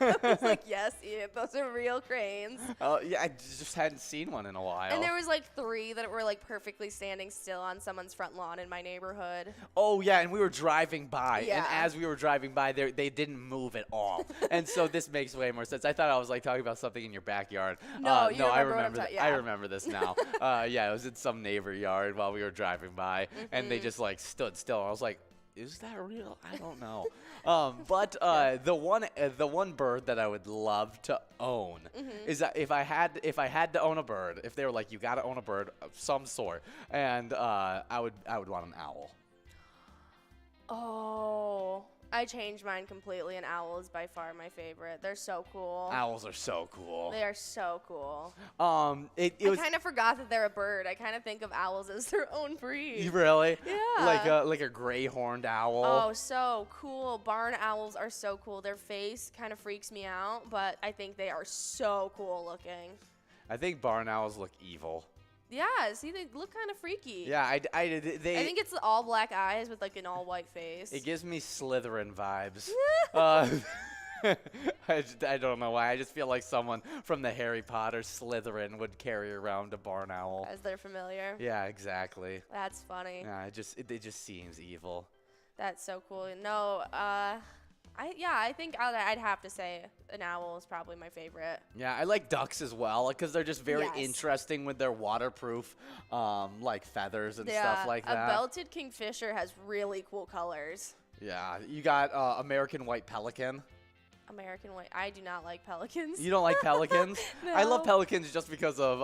S3: I was like, "Yes, Ian, those are real cranes."
S2: Oh, yeah, I just hadn't seen one in a while.
S3: And there was like 3 that were like perfectly standing still on someone's front lawn in my neighborhood.
S2: Oh, yeah, and we were driving by.
S3: Yeah.
S2: And as we were driving by, they didn't move at all. And so this makes way more sense. I thought I was like talking about something in your backyard.
S3: No, you
S2: no, I
S3: remember what I'm
S2: remember.
S3: talking-
S2: I
S3: yeah.
S2: remember this now. Yeah, it was in some neighbor yard while we were driving by, and they just like stood still. I was like, "Is that real? I don't know." But the one bird that I would love to own is that if I had to own a bird, if they were like, "You got to own a bird of some sort," and I would want an owl.
S3: Oh, I changed mine completely, and owl is by far my favorite. They're so cool.
S2: Owls are so cool.
S3: They are so cool.
S2: It
S3: I
S2: was
S3: kind of forgot that they're a bird. I kind of think of owls as their own breed.
S2: really
S3: Yeah.
S2: like a gray horned owl.
S3: Oh, so cool. Barn owls are so cool. Their face kind of freaks me out, but I think they are so cool looking.
S2: I think barn owls look evil.
S3: Yeah, see, they look kind of freaky.
S2: Yeah,
S3: I think it's the all black eyes with like an all white face.
S2: It gives me Slytherin vibes. I don't know why. I just feel like someone from the Harry Potter Slytherin would carry around a barn owl.
S3: As they're familiar.
S2: Yeah, exactly.
S3: That's funny.
S2: Yeah, it just seems evil.
S3: That's so cool. No, I think I'd have to say an owl is probably my favorite.
S2: Yeah, I like ducks as well because they're just very
S3: Yes.
S2: interesting with their waterproof, like feathers and stuff like that.
S3: A belted kingfisher has really cool colors.
S2: Yeah, you got American white pelican.
S3: American white. I do not like pelicans.
S2: You don't like pelicans? I love
S3: No.
S2: pelicans just because of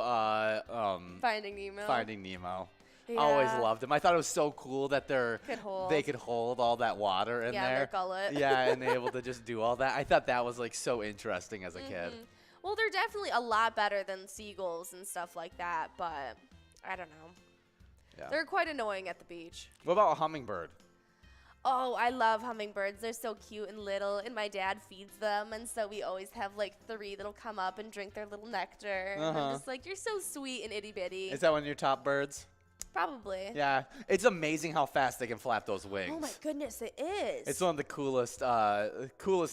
S3: Finding Nemo.
S2: Finding Nemo.
S3: Yeah.
S2: Always loved them. I thought it was so cool that they could hold all that water in
S3: Yeah,
S2: there.
S3: their gullet.
S2: Yeah, and they're able to just do all that. I thought that was like so interesting as a kid.
S3: Well, they're definitely a lot better than seagulls and stuff like that, but I don't know.
S2: Yeah.
S3: They're quite annoying at the beach.
S2: What about a hummingbird?
S3: Oh, I love hummingbirds. They're so cute and little, and my dad feeds them, and so we always have like 3 that'll come up and drink their little nectar. And I'm just like, "You're so sweet and itty bitty."
S2: Is that one of your top birds?
S3: Probably.
S2: Yeah, it's amazing how fast they can flap those wings.
S3: Oh my goodness, it is.
S2: It's one of the coolest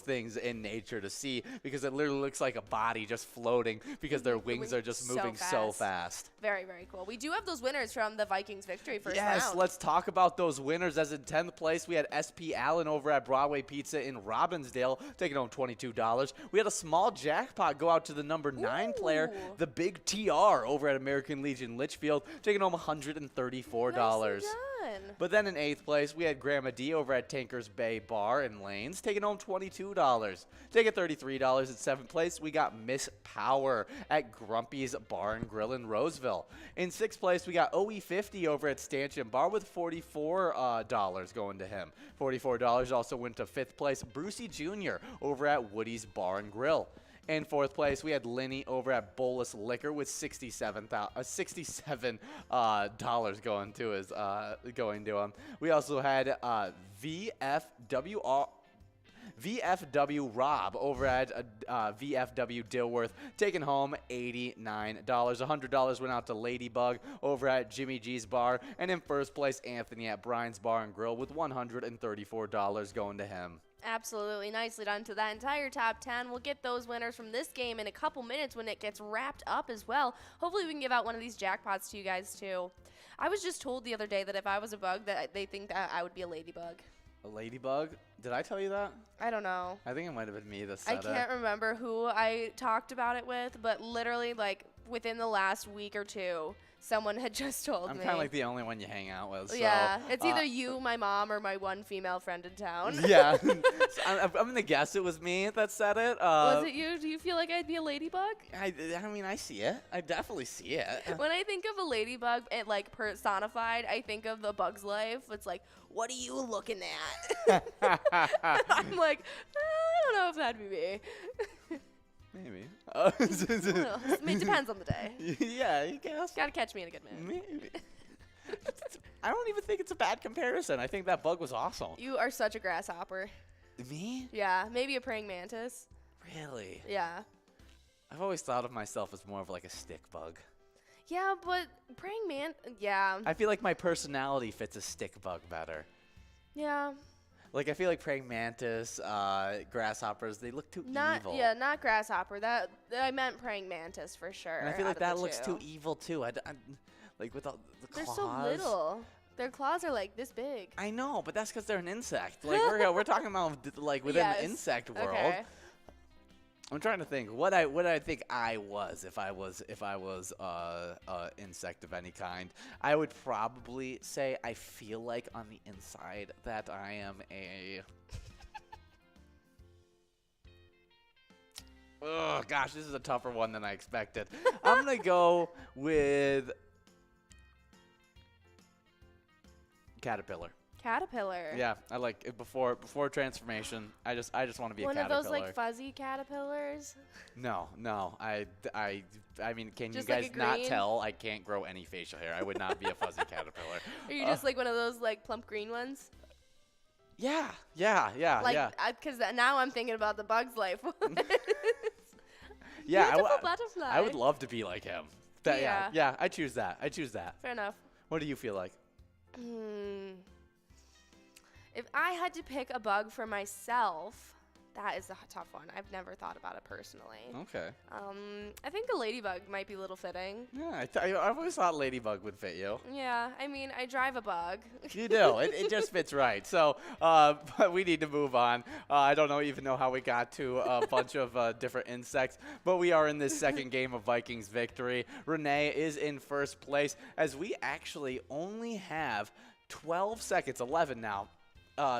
S2: things in nature to see because it literally looks like a body just floating because their wings are just moving so fast.
S3: Very, very cool. We do have those winners from the Vikings victory first
S2: Yes,
S3: round.
S2: let's talk about those winners. As in 10th place, we had SP Allen over at Broadway Pizza in Robbinsdale taking home $22. We had a small jackpot go out to the number 9 player, the Big TR over at American Legion Litchfield, taking home $134.
S3: Nicely done.
S2: But then in 8th place, we had Grandma D over at Tankers Bay Bar in Lanes, taking home $22. Taking $33 in 7th place, we got Miss Power at Grumpy's Bar and Grill in Roseville. In 6th place, we got OE50 over at Stanchion Bar with $44 going to him. $44 also went to 5th place, Brucey Jr. over at Woody's Bar and Grill. In 4th place, we had Linny over at Bolus Liquor with $67 going to him. We also had VFW Rob over at VFW Dilworth taking home $89. $100 went out to Ladybug over at Jimmy G's Bar. And in first place, Anthony at Brian's Bar and Grill with $134 going to him.
S3: Absolutely. Nicely done to that entire top 10. We'll get those winners from this game in a couple minutes when it gets wrapped up as well. Hopefully we can give out one of these jackpots to you guys too. I was just told the other day that if I was a bug that they think that I would be a ladybug.
S2: A ladybug? Did I tell you that?
S3: I don't know.
S2: I think it might have been me that
S3: I
S2: said it.
S3: can't remember who I talked about it with, but literally like within the last week or two, Someone had just told
S2: I'm
S3: me.
S2: kind of like the only one you hang out with. So,
S3: Yeah, it's either you, my mom, or my one female friend in town.
S2: Yeah. So I'm going to guess it was me that said it.
S3: Was it you? Do you feel like I'd be a ladybug?
S2: I mean, I see it. I definitely see it.
S3: When I think of a ladybug, it like personified, I think of the Bug's Life. It's like, what are you looking at? I'm like, I don't know if that'd be me.
S2: Maybe.
S3: It depends on the day.
S2: Yeah, I guess.
S3: Gotta catch me in a good mood.
S2: Maybe. I don't even think it's a bad comparison. I think that bug was awesome.
S3: You are such a grasshopper.
S2: Me?
S3: Yeah, maybe a praying mantis.
S2: Really?
S3: Yeah.
S2: I've always thought of myself as more of like a stick bug.
S3: Yeah, but praying yeah.
S2: I feel like my personality fits a stick bug better.
S3: Yeah.
S2: Like, I feel like praying mantis, grasshoppers, they look too evil.
S3: Yeah, not grasshopper. That I meant praying mantis for sure.
S2: And I feel like that looks too evil, too. Like, with all the claws.
S3: They're so little. Their claws are, like, this big.
S2: I know, but that's because they're an insect. Like, we're talking about, like, within the insect world.
S3: Okay.
S2: I'm trying to think what I think I was if I was insect of any kind. I would probably say I feel like on the inside that I am a. Oh gosh, this is a tougher one than I expected. I'm gonna go with caterpillar.
S3: Caterpillar.
S2: Yeah, I like it before transformation. I just want to be a
S3: One
S2: caterpillar.
S3: of those like fuzzy caterpillars.
S2: No. I mean, can
S3: Just
S2: you
S3: like
S2: guys
S3: a
S2: not
S3: green?
S2: tell? I can't grow any facial hair. I would not be a fuzzy caterpillar.
S3: Are you just like one of those like plump green ones?
S2: Yeah.
S3: Like, because now I'm thinking about the Bug's Life.
S2: Yeah,
S3: Beautiful butterfly.
S2: I would love to be like him. Yeah. I choose that.
S3: Fair enough.
S2: What do you feel like?
S3: If I had to pick a bug for myself, that is a tough one. I've never thought about it personally.
S2: Okay.
S3: I think a ladybug might be a little fitting.
S2: Yeah, I've always thought ladybug would fit you.
S3: Yeah, I mean, I drive a bug.
S2: You do. It just fits right. So, but we need to move on. I don't even know how we got to a bunch of different insects, but we are in this second game of Vikings victory. Renee is in first place as we actually only have 12 seconds, 11 now,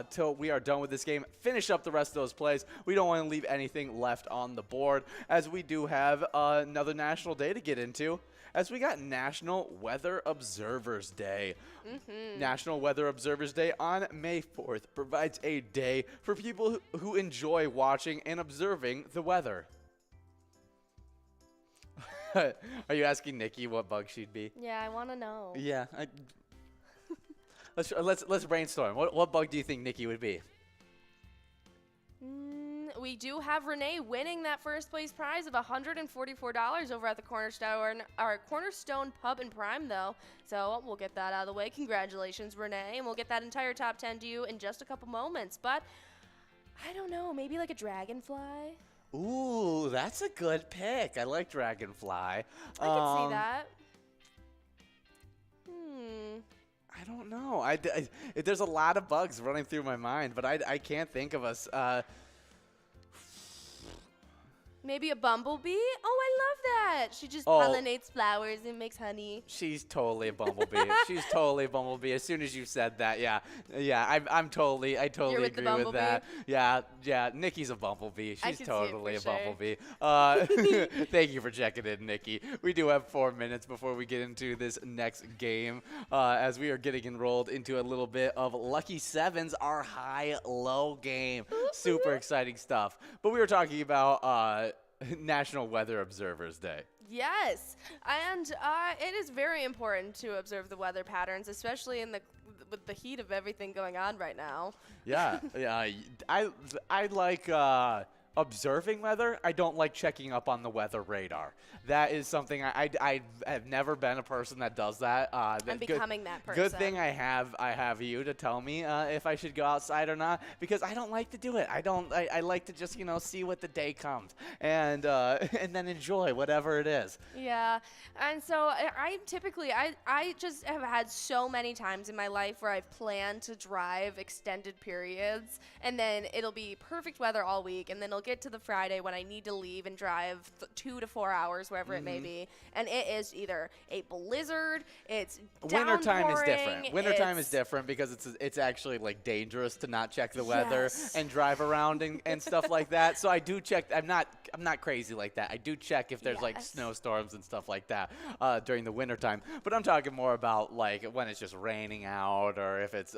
S2: till we are done with this game. Finish up the rest of those plays. We don't want to leave anything left on the board, as we do have another national day to get into, as we got National Weather Observers Day. National Weather Observers Day on May 4th provides a day for people who enjoy watching and observing the weather. Are you asking Nikki what bug she'd be?
S3: Yeah, I want to know.
S2: Yeah. Let's brainstorm. What bug do you think Nikki would be?
S3: We do have Renee winning that first place prize of $144 over at the Cornerstone Pub and Prime, though. So we'll get that out of the way. Congratulations, Renee. And we'll get that entire top 10 to you in just a couple moments. But I don't know, maybe like a dragonfly?
S2: Ooh, that's a good pick. I like dragonfly.
S3: I could see that.
S2: I don't know. There's a lot of bugs running through my mind, but I can't think of us.
S3: Maybe a bumblebee? Oh, I love that. She just pollinates flowers and makes honey.
S2: She's totally a bumblebee. She's totally a bumblebee. As soon as you said that, yeah. I totally agree with that. Yeah. Nikki's a bumblebee. She's totally a bumblebee. Thank you for checking in, Nikki. We do have 4 minutes before we get into this next game, as we are getting enrolled into a little bit of Lucky Sevens, our high-low game. Super exciting stuff. But we were talking about National Weather Observers Day.
S3: Yes, and it is very important to observe the weather patterns, especially with the heat of everything going on right now.
S2: Yeah. I like observing weather. I don't like checking up on the weather radar. That is something I have never been a person that does that.
S3: I'm becoming that person.
S2: Good thing I have you to tell me if I should go outside or not, because I don't like to do it. I like to just see what the day comes and then enjoy whatever it is.
S3: Yeah, and so I typically just have had so many times in my life where I've planned to drive extended periods, and then it'll be perfect weather all week, and then it'll get to the Friday when I need to leave and drive 2 to 4 hours, wherever it may be, and it is either a blizzard, it's
S2: Wintertime is
S3: downpouring,
S2: different. Wintertime is different because it's actually like dangerous to not check the weather and drive around and stuff like that. So I do check. I'm not crazy like that. I do check if there's like snowstorms and stuff like that during the wintertime. But I'm talking more about like when it's just raining out, or if it's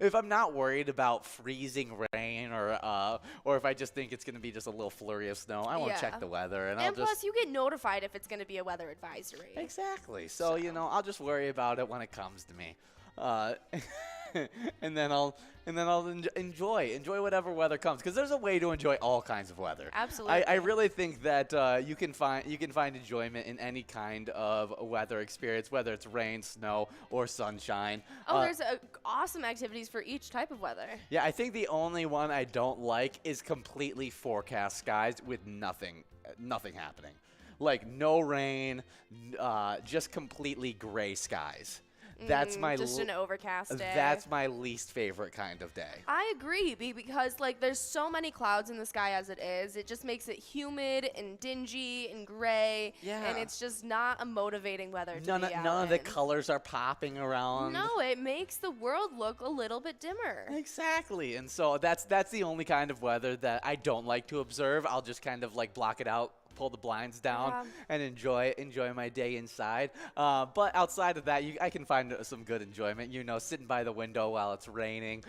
S2: if I'm not worried about freezing rain, or if I just think it's going to be just a little flurry of snow, I won't check the weather, and I'll
S3: plus
S2: just
S3: you get notified if it's going to be a weather advisory.
S2: exactly. So you know, I'll just worry about it when it comes to me. And then I'll enjoy whatever weather comes, because there's a way to enjoy all kinds of weather.
S3: Absolutely.
S2: I really think that you can find enjoyment in any kind of weather experience, whether it's rain, snow, or sunshine.
S3: There's awesome activities for each type of weather.
S2: Yeah, I think the only one I don't like is completely forecast skies with nothing happening, like no rain, just completely gray skies. That's
S3: just an overcast day.
S2: That's my least favorite kind of day.
S3: I agree, because like there's so many clouds in the sky as it is. It just makes it humid and dingy and gray.
S2: Yeah.
S3: And it's just not a motivating weather to be
S2: None
S3: out
S2: of the
S3: in.
S2: colors are popping around.
S3: No, it makes the world look a little bit dimmer.
S2: Exactly. And so that's the only kind of weather that I don't like to observe. I'll just kind of like block it out, pull the blinds down, and enjoy my day inside. But outside of that, I can find some good enjoyment. You know, sitting by the window while it's raining,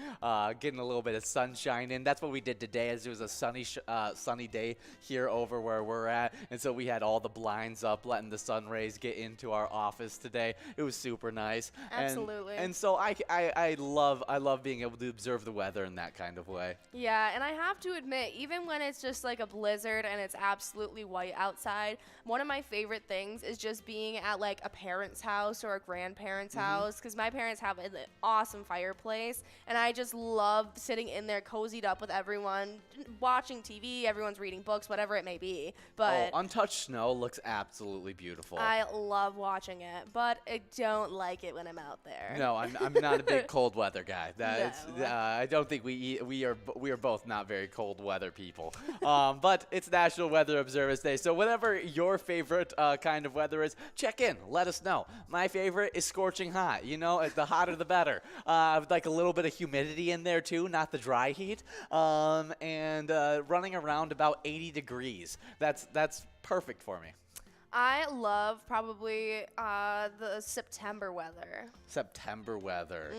S2: getting a little bit of sunshine in. That's what we did today, as it was a sunny day here over where we're at, and so we had all the blinds up, letting the sun rays get into our office today. It was super nice.
S3: Absolutely.
S2: And so I love being able to observe the weather in that kind of way.
S3: Yeah, and I have to admit, even when it's just like a blizzard and it's absolutely white outside, one of my favorite things is just being at like a parent's house or a grandparent's house, because my parents have an awesome fireplace, and I just love sitting in there cozied up with everyone, watching TV, everyone's reading books, whatever it may be. But
S2: untouched snow looks absolutely beautiful.
S3: I love watching it, but I don't like it when I'm out there.
S2: No, I'm not a big cold weather guy. I don't think we are both not very cold weather people. But it's National Weather Observance Day, so whatever your favorite kind of weather is, check in. Let us know. My favorite is scorching hot. You know, the hotter the better. Like a little bit of humidity in there too, not the dry heat. And running around about 80 degrees. That's perfect for me.
S3: I love probably the September weather.
S2: September weather.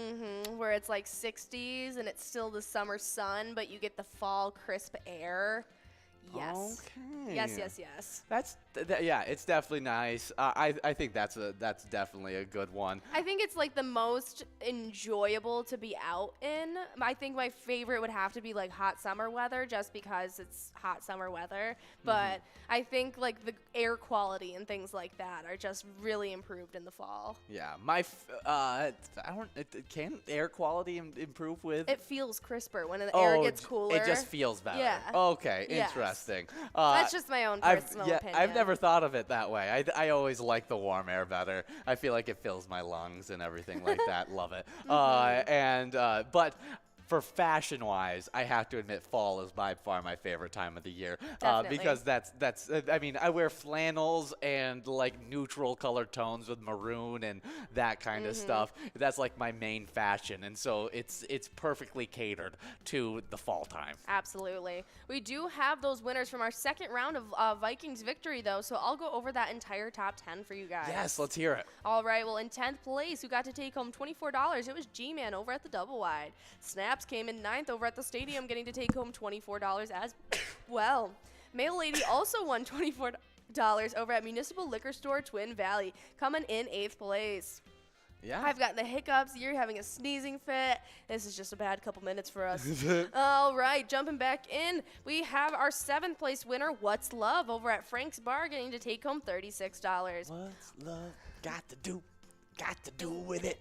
S3: Where it's like 60s and it's still the summer sun, but you get the fall crisp air. Yes.
S2: Okay.
S3: Yes.
S2: Yeah, it's definitely nice. I think that's definitely a good one.
S3: I think it's like the most enjoyable to be out in. I think my favorite would have to be like hot summer weather, just because it's hot summer weather. But I think like the air quality and things like that are just really improved in the fall.
S2: Yeah, can air quality improve with?
S3: It feels crisper when the air gets cooler.
S2: It just feels better.
S3: Yeah.
S2: Okay,
S3: Yes.
S2: Interesting.
S3: That's just my own personal opinion.
S2: I've never thought of it that way. I always like the warm air better. I feel like it fills my lungs and everything like that. Love it. But for fashion-wise, I have to admit fall is by far my favorite time of the year. Because I mean, I wear flannels and like neutral color tones with maroon and that kind of stuff. That's like my main fashion, and so it's perfectly catered to the fall time.
S3: Absolutely. We do have those winners from our second round of Vikings victory, though, so I'll go over that entire top 10 for you guys.
S2: Yes, let's hear it.
S3: All right, well, in 10th place, who got to take home $24, it was G-Man over at the Double Wide. Snaps came in 9th over at the Stadium, getting to take home $24 as well. Mail Lady also won $24 over at Municipal Liquor Store Twin Valley, coming in 8th place.
S2: Yeah.
S3: I've got the hiccups. You're having a sneezing fit. This is just a bad couple minutes for us. All right, jumping back in, we have our 7th place winner, What's Love, over at Frank's Bar, getting to take home $36.
S2: What's love got to do with it?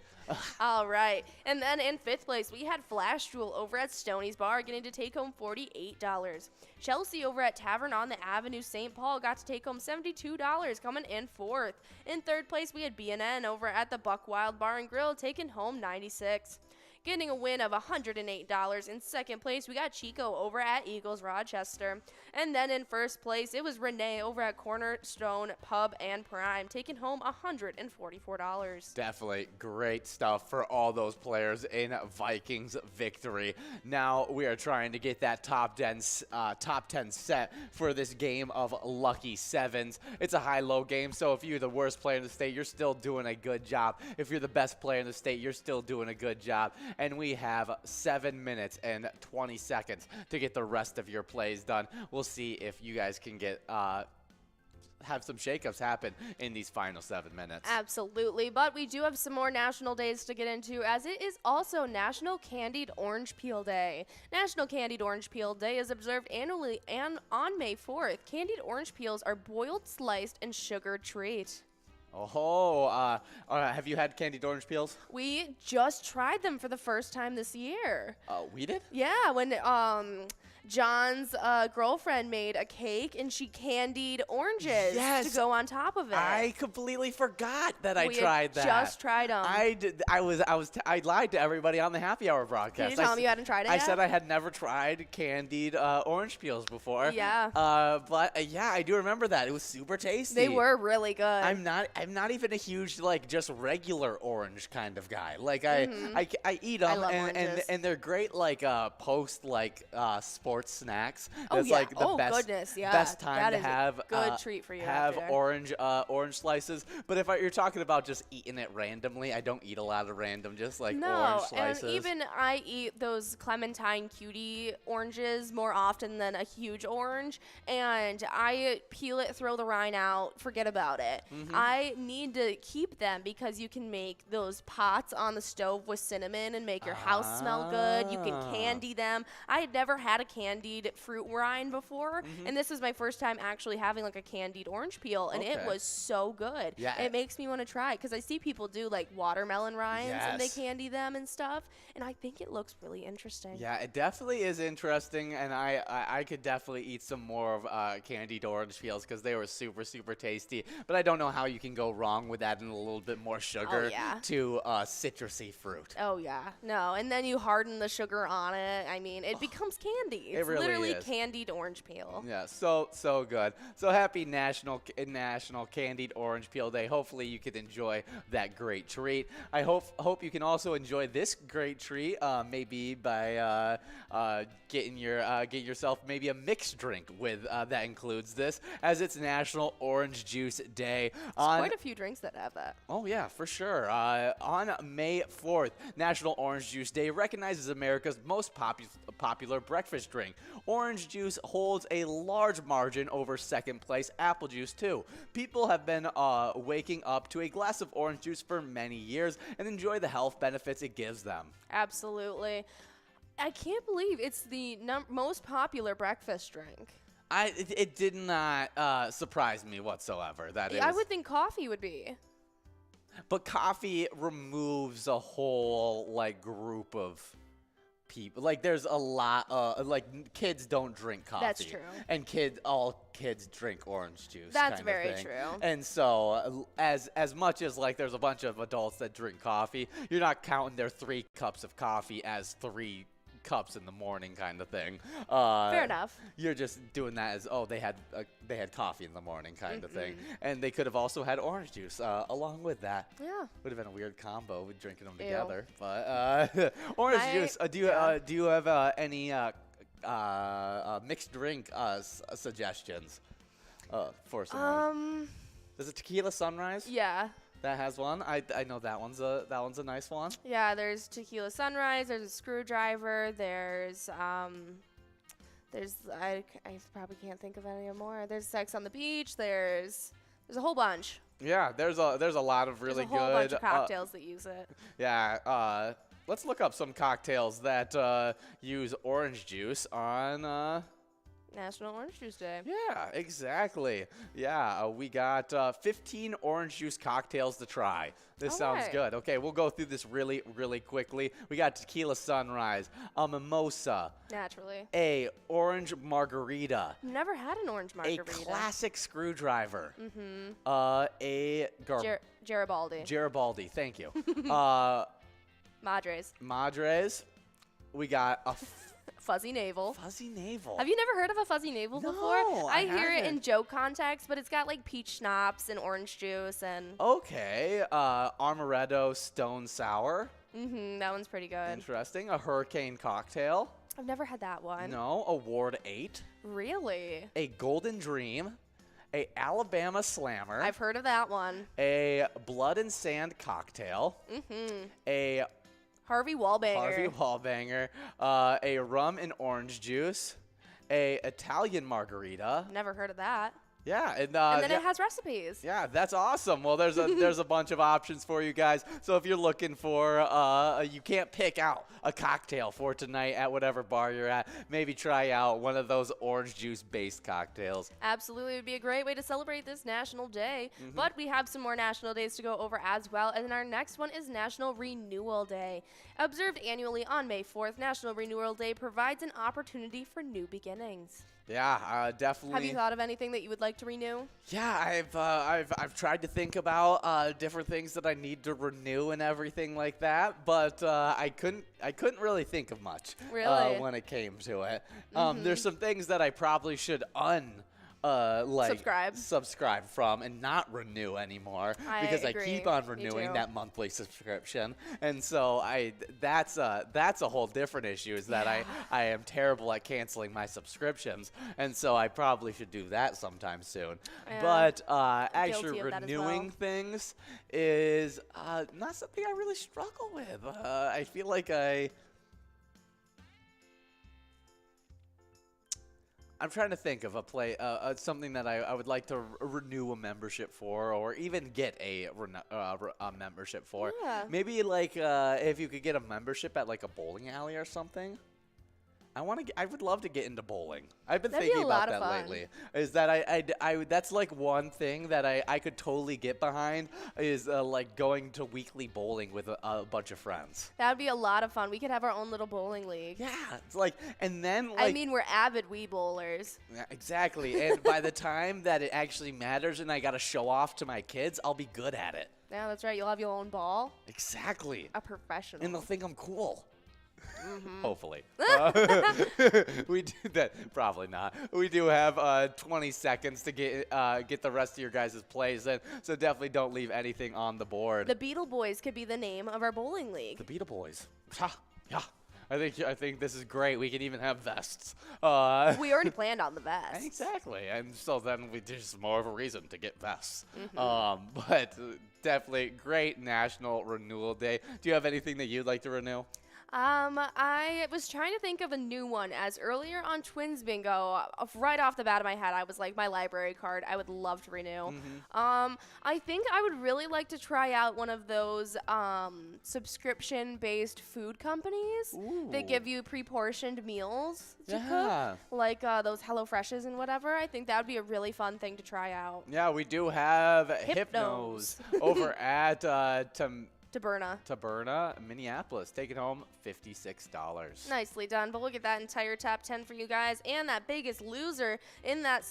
S3: All right. And then in 5th place, we had Flash Jewel over at Stoney's Bar, getting to take home $48. Chelsea over at Tavern on the Avenue St. Paul got to take home $72, coming in 4th. In 3rd place, we had B&N over at the Buck Wild Bar and Grill, taking home $96. getting a win of $108. In second place, we got Chico over at Eagles Rochester. And then in first place, it was Renee over at Cornerstone Pub and Prime, taking home $144.
S2: Definitely great stuff for all those players in Vikings victory. Now we are trying to get that top 10 set for this game of Lucky Sevens. It's a high-low game, so if you're the worst player in the state, you're still doing a good job. If you're the best player in the state, you're still doing a good job. And we have 7 minutes and 20 seconds to get the rest of your plays done. We'll see if you guys can get have some shakeups happen in these final 7 minutes.
S3: Absolutely, but we do have some more national days to get into, as it is also National Candied Orange Peel Day. National Candied Orange Peel Day is observed annually and on May 4th. Candied orange peels are boiled, sliced, and sugared treat.
S2: Oh, have you had candied orange peels?
S3: We just tried them for the first time this year.
S2: We did?
S3: Yeah, when John's girlfriend made a cake and she candied oranges to go on top of it.
S2: I completely forgot that I tried that.
S3: Just tried them.
S2: I lied to everybody on the happy hour broadcast.
S3: Did you tell them you hadn't tried it yet?
S2: I said I had never tried candied orange peels before.
S3: Yeah.
S2: But yeah, I do remember that. It was super tasty.
S3: They were really good.
S2: I'm not even a huge just regular orange kind of guy. Like I eat them and they're great post sports snacks. It's like the best time to have
S3: good treat for you.
S2: Have orange slices. But if you're talking about just eating it randomly, I don't eat a lot of random orange slices.
S3: And even I eat those Clementine cutie oranges more often than a huge orange, and I peel it, throw the rind out, forget about it. I need to keep them because you can make those pots on the stove with cinnamon and make your house smell good. You can candy them. I had never had a candied fruit rind before, and this is my first time actually having a candied orange peel, and it was so good.
S2: Yeah.
S3: It makes me want to try because I see people do watermelon rinds and they candy them and stuff, and I think it looks really interesting.
S2: Yeah, it definitely is interesting, and I could definitely eat some more of candied orange peels because they were super, super tasty. But I don't know how you can go wrong with adding a little bit more sugar to citrusy fruit.
S3: Oh, yeah. No, and then you harden the sugar on it. I mean, it becomes candy. It's
S2: really
S3: literally
S2: is.
S3: candied orange peel.
S2: Yeah, so good. So happy National Candied Orange Peel Day. Hopefully you can enjoy that great treat. I hope you can also enjoy this great treat, maybe by getting yourself maybe a mixed drink with that includes this, as it's National Orange Juice Day.
S3: There's quite a few drinks that have that.
S2: Oh yeah, for sure. On May 4th, National Orange Juice Day recognizes America's most popular breakfast drink. Orange juice holds a large margin over second place apple juice too. People have been waking up to a glass of orange juice for many years and enjoy the health benefits it gives them.
S3: Absolutely. I can't believe it's the most popular breakfast drink.
S2: It did not surprise me whatsoever.
S3: I would think coffee would be.
S2: But coffee removes a whole group of people. There's a lot kids don't drink coffee.
S3: That's true.
S2: And all kids drink orange juice.
S3: That's very true.
S2: And so as much as there's a bunch of adults that drink coffee, you're not counting their 3 cups of coffee as 3 cups in the morning kind of thing.
S3: Fair enough.
S2: You're just doing that as they had coffee in the morning kind of thing, and they could have also had orange juice along with that.
S3: Yeah,
S2: would have been a weird combo with drinking them together. But orange juice. Do you have any mixed drink suggestions for some? Is it Tequila Sunrise?
S3: Yeah.
S2: That has one. I know that one's a nice one.
S3: Yeah, there's Tequila Sunrise. There's a Screwdriver. There's I probably can't think of any more. There's Sex on the Beach. There's a whole bunch.
S2: Yeah, there's a lot of really good.
S3: There's a whole bunch of cocktails that use it.
S2: Yeah. Let's look up some cocktails that use orange juice on.
S3: National Orange Juice Day.
S2: Yeah, exactly. Yeah, we got 15 orange juice cocktails to try. This sounds good. Okay, we'll go through this really, really quickly. We got Tequila Sunrise, a mimosa.
S3: Naturally.
S2: A orange margarita.
S3: Never had an orange margarita.
S2: A classic Screwdriver.
S3: Mm-hmm.
S2: A
S3: Garibaldi.
S2: Garibaldi, thank you.
S3: Madres.
S2: Madres. We got a
S3: Fuzzy navel.
S2: fuzzy navel.
S3: Have you never heard of a fuzzy navel
S2: No,
S3: before?
S2: I
S3: hear it in
S2: haven't.
S3: joke context, but it's got like peach schnapps and orange juice and
S2: Okay. Amaretto stone sour.
S3: that one's pretty good.
S2: Interesting. A hurricane cocktail.
S3: I've never had that one.
S2: No. A Ward 8.
S3: Really?
S2: A golden dream. A Alabama slammer.
S3: I've heard of that one.
S2: A blood and sand cocktail. A
S3: Harvey Wallbanger.
S2: Harvey Wallbanger. A rum and orange juice. A Italian margarita.
S3: Never heard of that.
S2: Yeah, and
S3: And then
S2: yeah.
S3: it has recipes.
S2: Yeah, that's awesome. Well, there's a bunch of options for you guys. So if you're looking for, you can't pick out a cocktail for tonight at whatever bar you're at, maybe try out one of those orange juice based cocktails.
S3: Absolutely. It would be a great way to celebrate this National Day. But we have some more National Days to go over as well. And then our next one is National Renewal Day. Observed annually on May 4th, National Renewal Day provides an opportunity for new beginnings.
S2: Yeah, definitely.
S3: Have you thought of anything that you would like to renew?
S2: Yeah, I've tried to think about different things that I need to renew and everything like that, but I couldn't really think of much.
S3: Really?
S2: When it came to it. There's some things that I probably should subscribe from and not renew anymore because I
S3: agree.
S2: keep on
S3: Me
S2: renewing
S3: too.
S2: that monthly subscription, and so that's a whole different issue. Is that I am terrible at canceling my subscriptions, and so I probably should do that sometime soon.
S3: Yeah.
S2: But
S3: Guilty
S2: actually
S3: of that as
S2: renewing
S3: well.
S2: things is not something I really struggle with. I feel like I'm trying to think of something that I would like to renew a membership for, or even get a membership for.
S3: Yeah.
S2: Maybe like if you could get a membership at like a bowling alley or something. I would love to get into bowling. I've been
S3: That'd be
S2: thinking
S3: a
S2: about
S3: lot of
S2: that
S3: fun.
S2: lately. Is that I that's like one thing that I could totally get behind is like going to weekly bowling with a bunch of friends.
S3: That would be a lot of fun. We could have our own little bowling league.
S2: Yeah, it's like, and then like.
S3: I mean, we're avid Wii bowlers.
S2: Yeah, exactly. And by the time that it actually matters and I got to show off to my kids, I'll be good at it.
S3: Yeah, that's right. You'll have your own ball.
S2: Exactly.
S3: A professional.
S2: And they'll think I'm cool.
S3: Mm-hmm.
S2: Hopefully. We do that. Probably not. We do have 20 seconds to get the rest of your guys' plays in, so definitely don't leave anything on the board.
S3: The Beetle Boys could be the name of our bowling league.
S2: The Beetle Boys. Ha, yeah. I think this is great. We can even have vests.
S3: We already planned on the vest.
S2: Exactly, and so then there's more of a reason to get vests. But definitely great National Renewal Day. Do you have anything that you'd like to renew?
S3: I was trying to think of a new one, as earlier on TwinsBingo, right off the bat of my head, I was like, my library card, I would love to renew. I think I would really like to try out one of those subscription-based food companies that give you pre-portioned meals to cook, like those HelloFreshes and whatever. I think that would be a really fun thing to try out.
S2: Yeah, we do have
S3: Hypnos.
S2: Hypnos over at
S3: Taberna.
S2: Minneapolis. Take it home, $56.
S3: Nicely done. But look at that entire top 10 for you guys, and that biggest loser in that